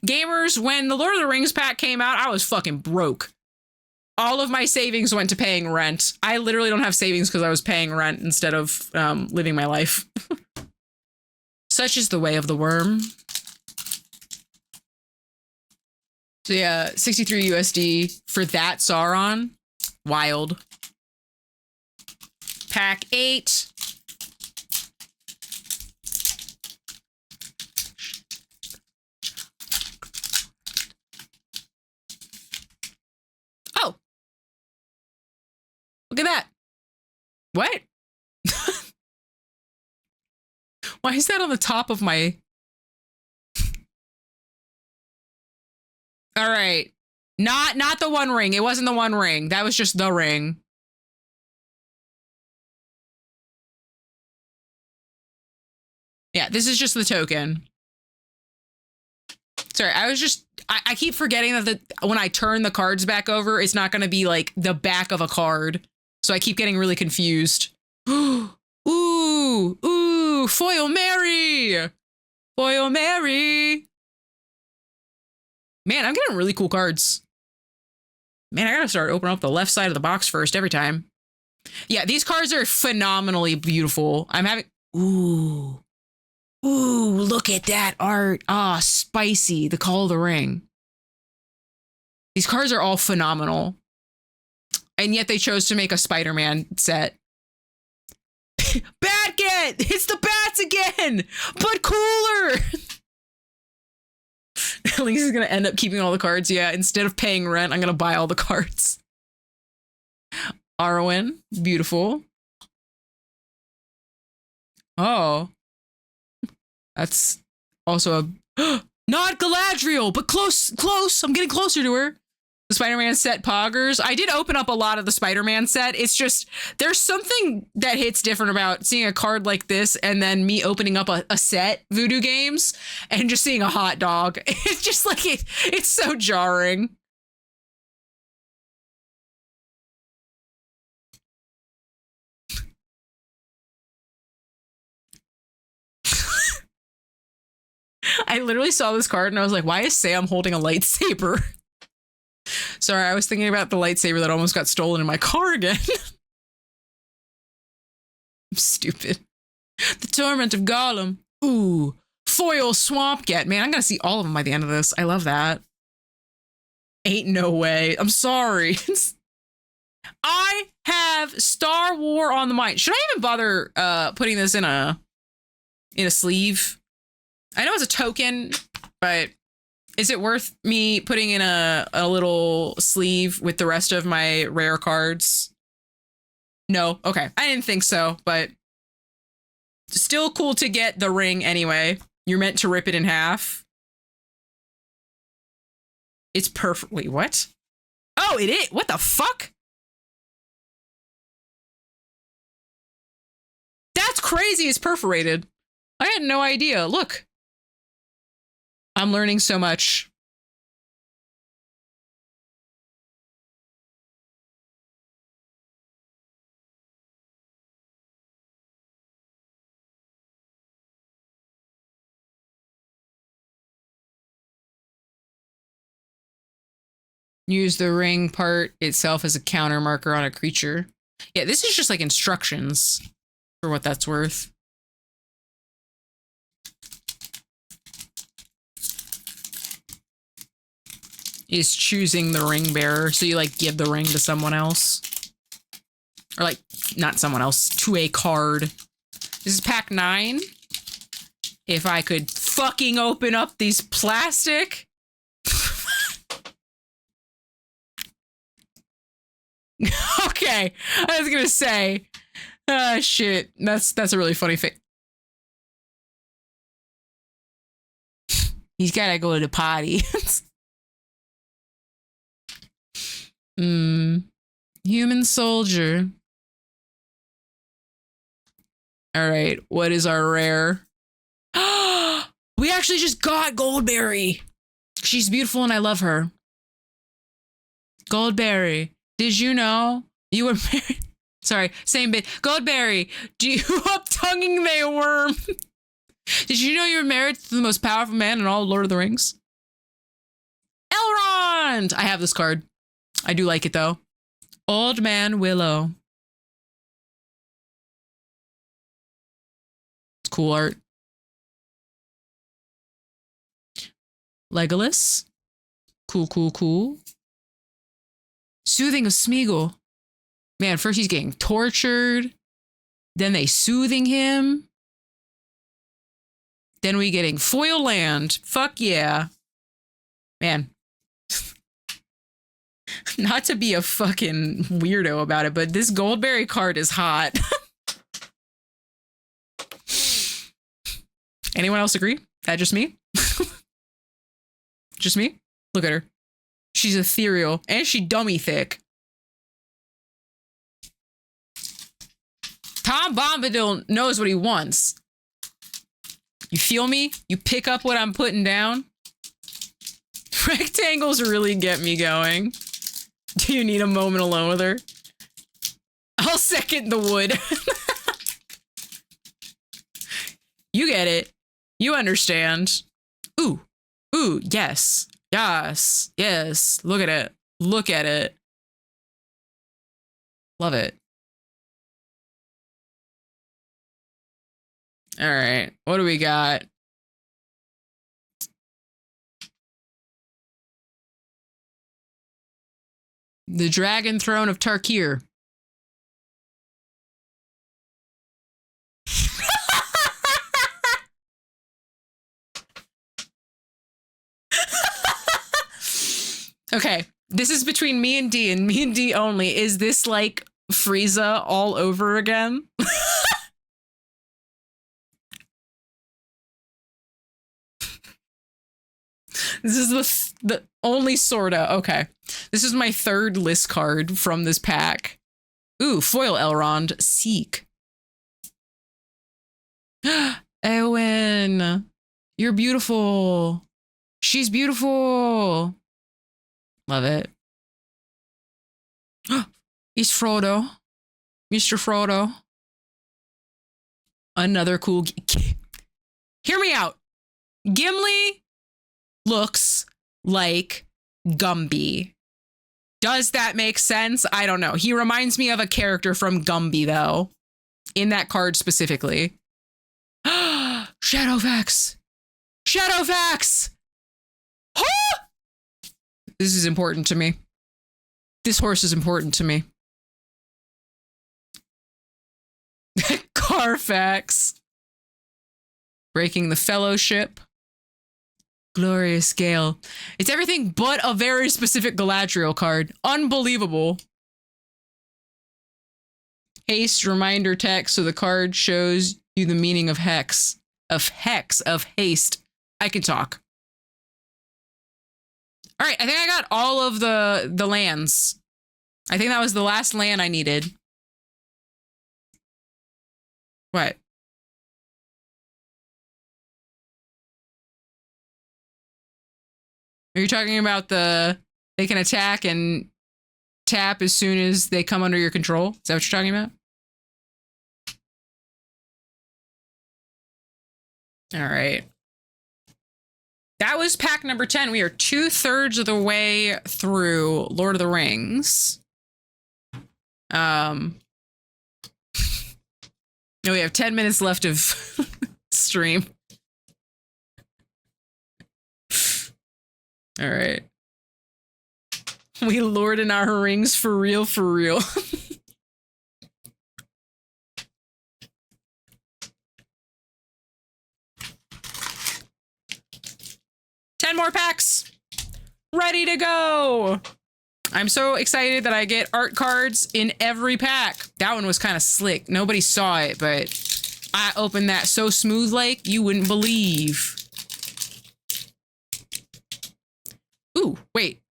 Gamers, when the Lord of the Rings pack came out, I was fucking broke. All of my savings went to paying rent. I literally don't have savings because I was paying rent instead of living my life. Such is the way of the worm. So yeah, 63 USD for that Sauron. Wild. Pack 8. Oh. Look at that. What? Why is that on the top of my... All right. Not the one ring. It wasn't the one ring. That was just the ring. Yeah, this is just the token. Sorry, I keep forgetting that when I turn the cards back over, it's not going to be like the back of a card. So I keep getting really confused. Ooh, Foil Mary. Foil Mary. Man, I'm getting really cool cards. Man, I gotta start opening up the left side of the box first every time. Yeah, these cards are phenomenally beautiful. I'm having... Ooh, look at that art. Ah, spicy. The Call of the Ring. These cards are all phenomenal. And yet they chose to make a Spider-Man set. Batget! It's the bats again! But cooler! Lynx is gonna end up keeping all the cards. Yeah, instead of paying rent, I'm gonna buy all the cards. Lorwyn, beautiful. Oh. That's also a... Not Galadriel, but close. I'm getting closer to her. The Spider-Man set poggers. I did open up a lot of the Spider-Man set. It's just, there's something that hits different about seeing a card like this and then me opening up a set, Voodoo Games, and just seeing a hot dog. It's just like, it's so jarring. I literally saw this card and I was like, why is Sam holding a lightsaber? Sorry, I was thinking about the lightsaber that almost got stolen in my car again. I'm stupid. The Torment of Gollum. Ooh, Foil Swampget. Man, I'm gonna see all of them by the end of this. I love that. Ain't no way. I'm sorry. I have Star War on the mind. Should I even bother putting this in a sleeve? I know it's a token, but is it worth me putting in a little sleeve with the rest of my rare cards? No. Okay. I didn't think so, but still cool to get the ring anyway. You're meant to rip it in half. It's perfect. Wait, what? Oh, it is. What the fuck? That's crazy. It's perforated. I had no idea. Look. I'm learning so much. Use the ring part itself as a counter marker on a creature. Yeah, this is just like instructions for what that's worth. Is choosing the ring bearer. So you like give the ring to someone else. Or like, not someone else, to a card. This is pack 9. If I could fucking open up these plastic. Okay, I was gonna say. Shit. That's a really funny thing. He's gotta go to the potty. Human soldier. All right, what is our rare? We actually just got Goldberry. She's beautiful and I love her. Goldberry, did you know you were married? Sorry, same bit. Goldberry, do you up tonguing they worm? Did you know you were married to the most powerful man in all Lord of the Rings? Elrond! I have this card. I do like it though. Old Man Willow. It's cool art. Legolas. Cool. Soothing of Smeagol. Man, first he's getting tortured. Then they soothing him. Then we getting Foil Land. Fuck yeah. Man. Not to be a fucking weirdo about it, but this Goldberry card is hot. Anyone else agree? That just me? Just me? Look at her. She's ethereal. And she dummy thick. Tom Bombadil knows what he wants. You feel me? You pick up what I'm putting down? Rectangles really get me going. Do you need a moment alone with her? I'll second the wood. You get it. You understand. Ooh. Ooh, yes. Yes. Yes. Look at it. Look at it. Love it. All right. What do we got? The Dragon Throne of Tarkir. Okay, this is between me and D only. Is this like Frieza all over again? This is the only sorta. Okay. This is my third list card from this pack. Ooh, foil Elrond. Seek. Eowyn. You're beautiful. She's beautiful. Love it. It's Frodo. Mr. Frodo. Another cool... Hear me out. Gimli looks like Gumby. Does that make sense? I don't know. He reminds me of a character from Gumby, though. In that card specifically. Shadowfax! Shadowfax! This is important to me. This horse is important to me. Carfax. Breaking the Fellowship. Glorious Gale. It's everything but a very specific Galadriel card. Unbelievable. Haste reminder text, so the card shows you the meaning of hex. Of haste. I can talk. All right, I think I got all of the lands. I think that was the last land I needed. What? Are you talking about they can attack and tap as soon as they come under your control? Is that what you're talking about? All right. That was pack number 10. We are 2/3 of the way through Lord of the Rings. No, we have 10 minutes left of stream. All right. We lord in our rings for real, for real. More packs ready to go. I'm so excited that I get art cards in every pack. That one was kind of slick. Nobody saw it, but I opened that so smooth like you wouldn't believe. Ooh, wait.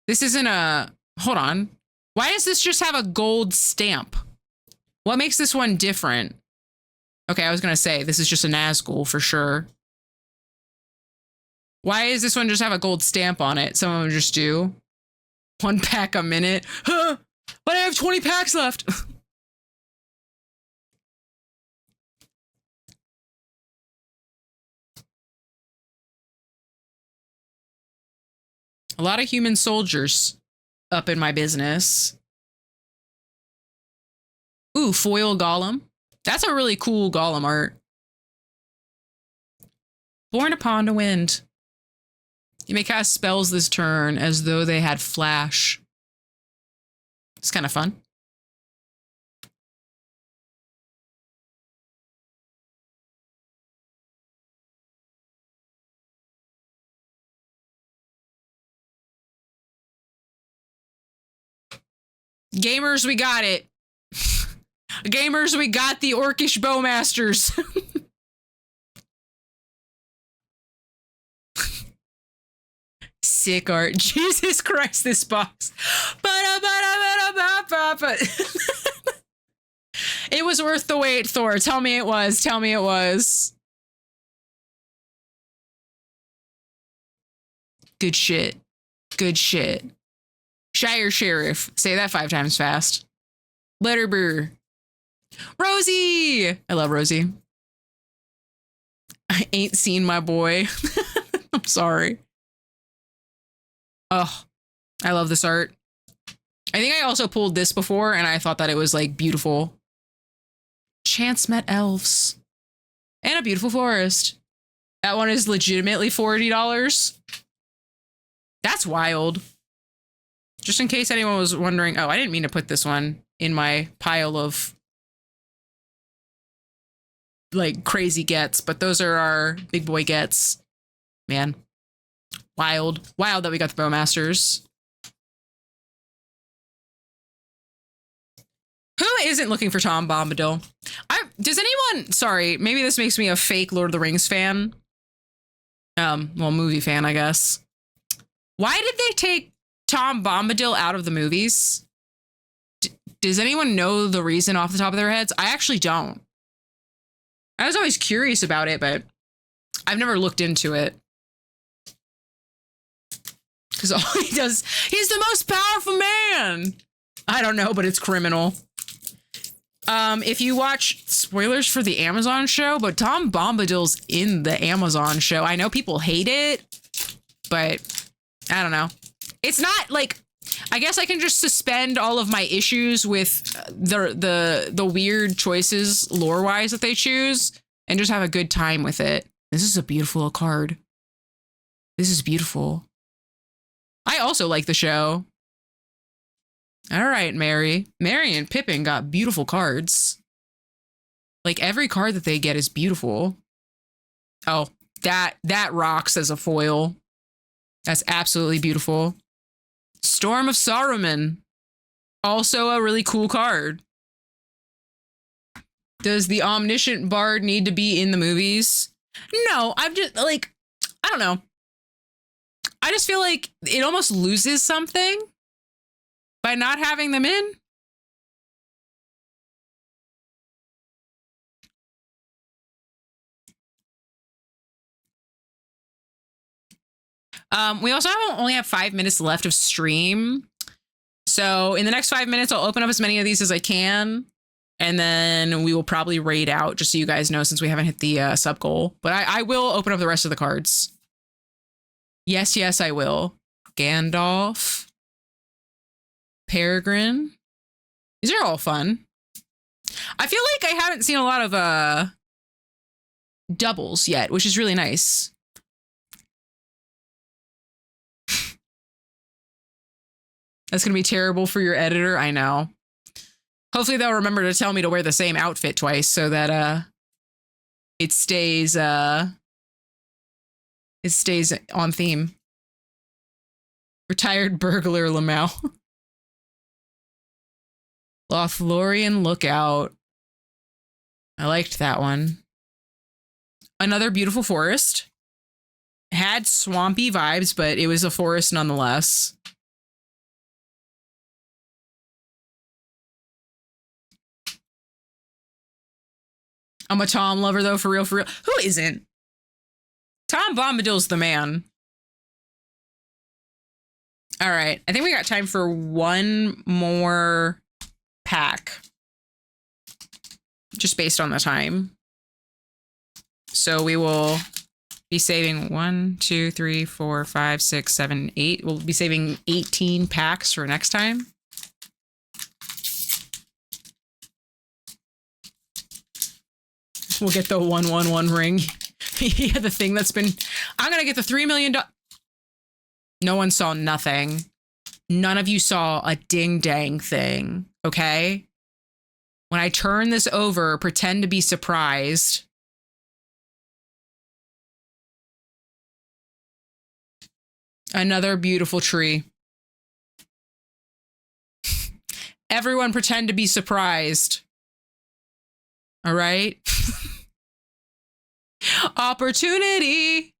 This isn't a... Hold on. Why does this just have a gold stamp? What makes this one different? Okay, I was gonna say, this is just a Nazgul for sure. Why does this one just have a gold stamp on it? Some of them just do. 1 pack a minute. Huh? But I have 20 packs left. A lot of human soldiers up in my business. Ooh, foil Golem. That's a really cool Golem art. Born upon a wind. You may cast spells this turn as though they had flash. It's kind of fun. Gamers, we got it. Gamers, we got the Orcish Bowmasters. sick art. Jesus Christ, this box. It was worth the wait, Thor. Tell me it was. Tell me it was. Good shit. Good shit. Shire Sheriff. Say that 5 times fast. Letterburr. Rosie! I love Rosie. I ain't seen my boy. I'm sorry. Oh, I love this art. I think I also pulled this before and I thought that it was like beautiful. Chance met elves. And a beautiful forest. That one is legitimately $40. That's wild. Just in case anyone was wondering. Oh, I didn't mean to put this one in my pile of like crazy gets, but those are our big boy gets. Man. Wild. Wild that we got the Bowmasters. Who isn't looking for Tom Bombadil? Does anyone, sorry, maybe this makes me a fake Lord of the Rings fan. Well, movie fan, I guess. Why did they take Tom Bombadil out of the movies? Does anyone know the reason off the top of their heads? I actually don't. I was always curious about it, but I've never looked into it. Because all he does, he's the most powerful man. I don't know, but it's criminal. If you watch, spoilers for the Amazon show, but Tom Bombadil's in the Amazon show. I know people hate it, but I don't know. It's not like, I guess I can just suspend all of my issues with the weird choices lore-wise that they choose and just have a good time with it. This is a beautiful card. This is beautiful. I also like the show. All right, Mary. Mary and Pippin got beautiful cards. Like every card that they get is beautiful. Oh, that rocks as a foil. That's absolutely beautiful. Storm of Saruman. Also a really cool card. Does the omniscient bard need to be in the movies? No, I'm just like, I don't know. I just feel like it almost loses something by not having them in. We also only have 5 minutes left of stream. So in the next 5 minutes, I'll open up as many of these as I can. And then we will probably raid out, just so you guys know, since we haven't hit the sub goal. But I will open up the rest of the cards. Yes, yes, I will. Gandalf. Peregrine. These are all fun. I feel like I haven't seen a lot of doubles yet, which is really nice. That's going to be terrible for your editor. I know. Hopefully they'll remember to tell me to wear the same outfit twice so that it stays on theme. Retired burglar Lamau. Lothlorien Lookout. I liked that one. Another beautiful forest. Had swampy vibes, but it was a forest nonetheless. I'm a Tom lover, though, for real, for real. Who isn't? Tom Bombadil's the man. All right. I think we got time for one more pack. Just based on the time. So we will be saving 1, 2, 3, 4, 5, 6, 7, 8. We'll be saving 18 packs for next time. We'll get the 111 ring. Yeah, the thing that's been... I'm going to get the $3 million... No one saw nothing. None of you saw a ding-dang thing, okay? When I turn this over, pretend to be surprised. Another beautiful tree. Everyone pretend to be surprised. All right? Opportunity.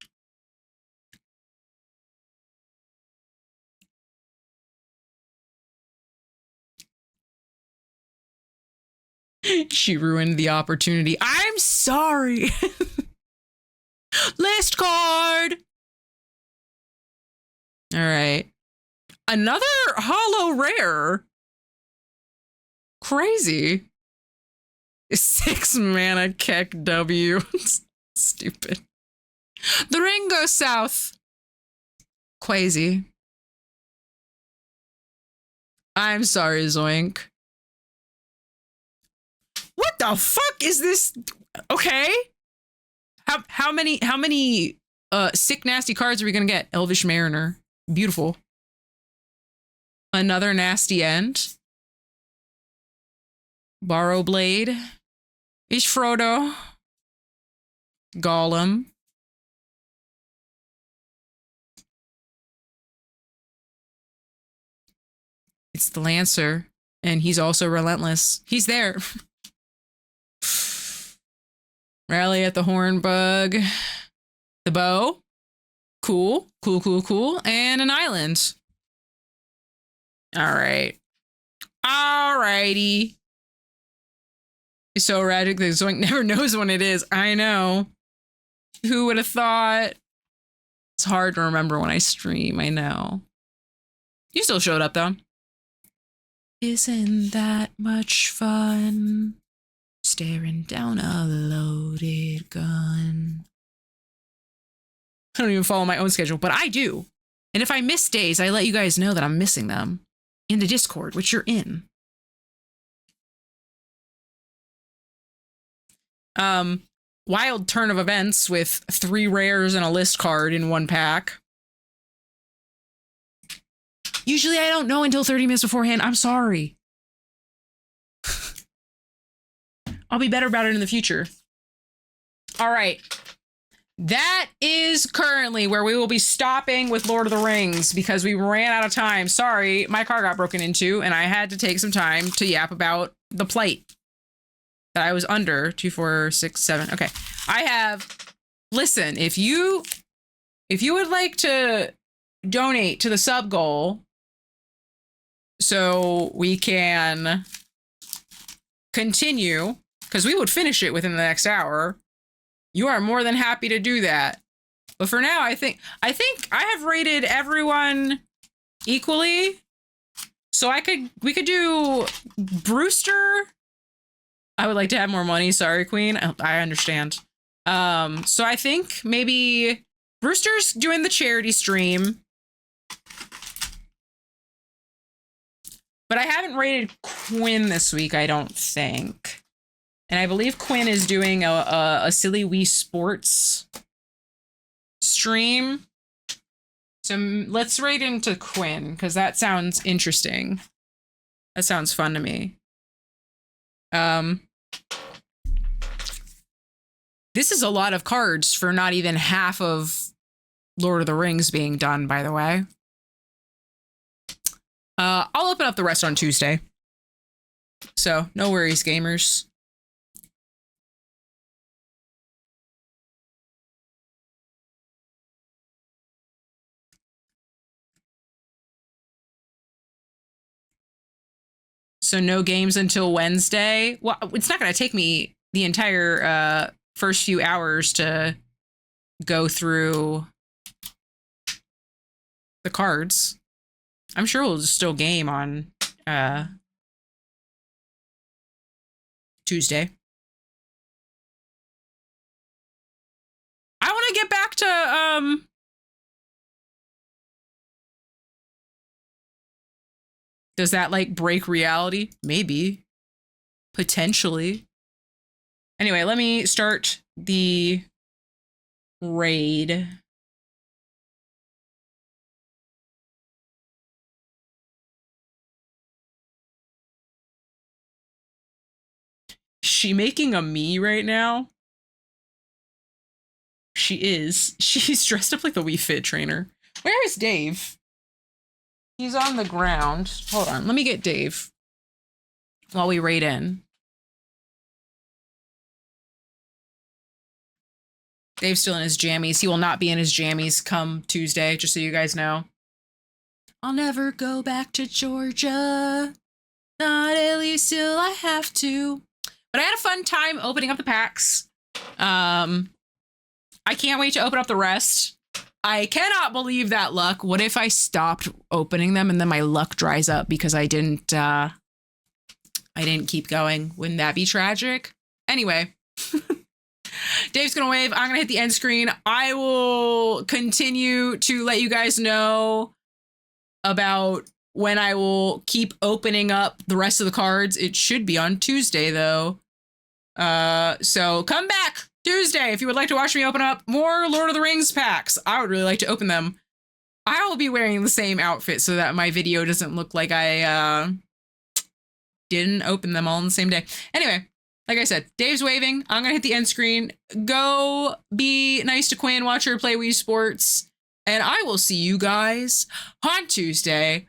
She ruined the opportunity. I'm sorry. List card. All right. Another holo rare. Crazy. 6 mana Keck W. Stupid. The ring goes south. Crazy. I'm sorry, Zoink. What the fuck is this? Okay. How many sick nasty cards are we gonna get? Elvish Mariner. Beautiful. Another nasty end. Borrow Blade. Ish Frodo. Gollum. It's the Lancer, and he's also relentless. He's there. Rally at the Hornbug. The Bow. Cool. And an island. All right. Alrighty. It's so erratic that Zoink never knows when it is. I know. Who would have thought? It's hard to remember when I stream, I know. You still showed up, though. Isn't that much fun? Staring down a loaded gun. I don't even follow my own schedule, but I do. And if I miss days, I let you guys know that I'm missing them in the Discord, which you're in. Wild turn of events with 3 rares and a list card in one pack. Usually I don't know until 30 minutes beforehand. I'm sorry. I'll be better about it in the future. All right. That is currently where we will be stopping with Lord of the Rings because we ran out of time. Sorry, my car got broken into and I had to take some time to yap about the plight that I was under. 2, 4, 6, 7. Okay. I have, listen, if you would like to donate to the sub goal so we can continue, because we would finish it within the next hour, you are more than happy to do that. But for now, I think I have rated everyone equally. So we could do Brewster. I would like to have more money. Sorry, Queen. I understand. So I think maybe Brewster's doing the charity stream. But I haven't rated Quinn this week, I don't think. And I believe Quinn is doing a Silly Wii Sports stream. So let's rate into Quinn, because that sounds interesting. That sounds fun to me. This is a lot of cards for not even half of Lord of the Rings being done, by the way. I'll open up the rest on Tuesday. So, no worries, gamers. So no games until Wednesday. Well, it's not going to take me the entire first few hours to go through the cards. I'm sure we'll still game on Tuesday. I want to get back to does that like break reality? Maybe. Potentially. Anyway, let me start the raid. She making a me right now? She is. She's dressed up like the Wii Fit trainer. Where is Dave? He's on the ground. Hold on. Let me get Dave while we raid in. Dave's still in his jammies. He will not be in his jammies come Tuesday, just so you guys know. I'll never go back to Georgia. Not at least till I have to. But I had a fun time opening up the packs. I can't wait to open up the rest. I cannot believe that luck. What if I stopped opening them and then my luck dries up because I didn't keep going? Wouldn't that be tragic? Anyway, Dave's gonna wave. I'm gonna hit the end screen. I will continue to let you guys know about when I will keep opening up the rest of the cards. It should be on Tuesday though. So come back Tuesday if you would like to watch me open up more Lord of the Rings packs. I would really like to open them. I will be wearing the same outfit so that my video doesn't look like I didn't open them all on the same day. Anyway, like I said, Dave's waving. I'm gonna hit the end screen. Go be nice to Quinn, watch her play Wii Sports, and I will see you guys on Tuesday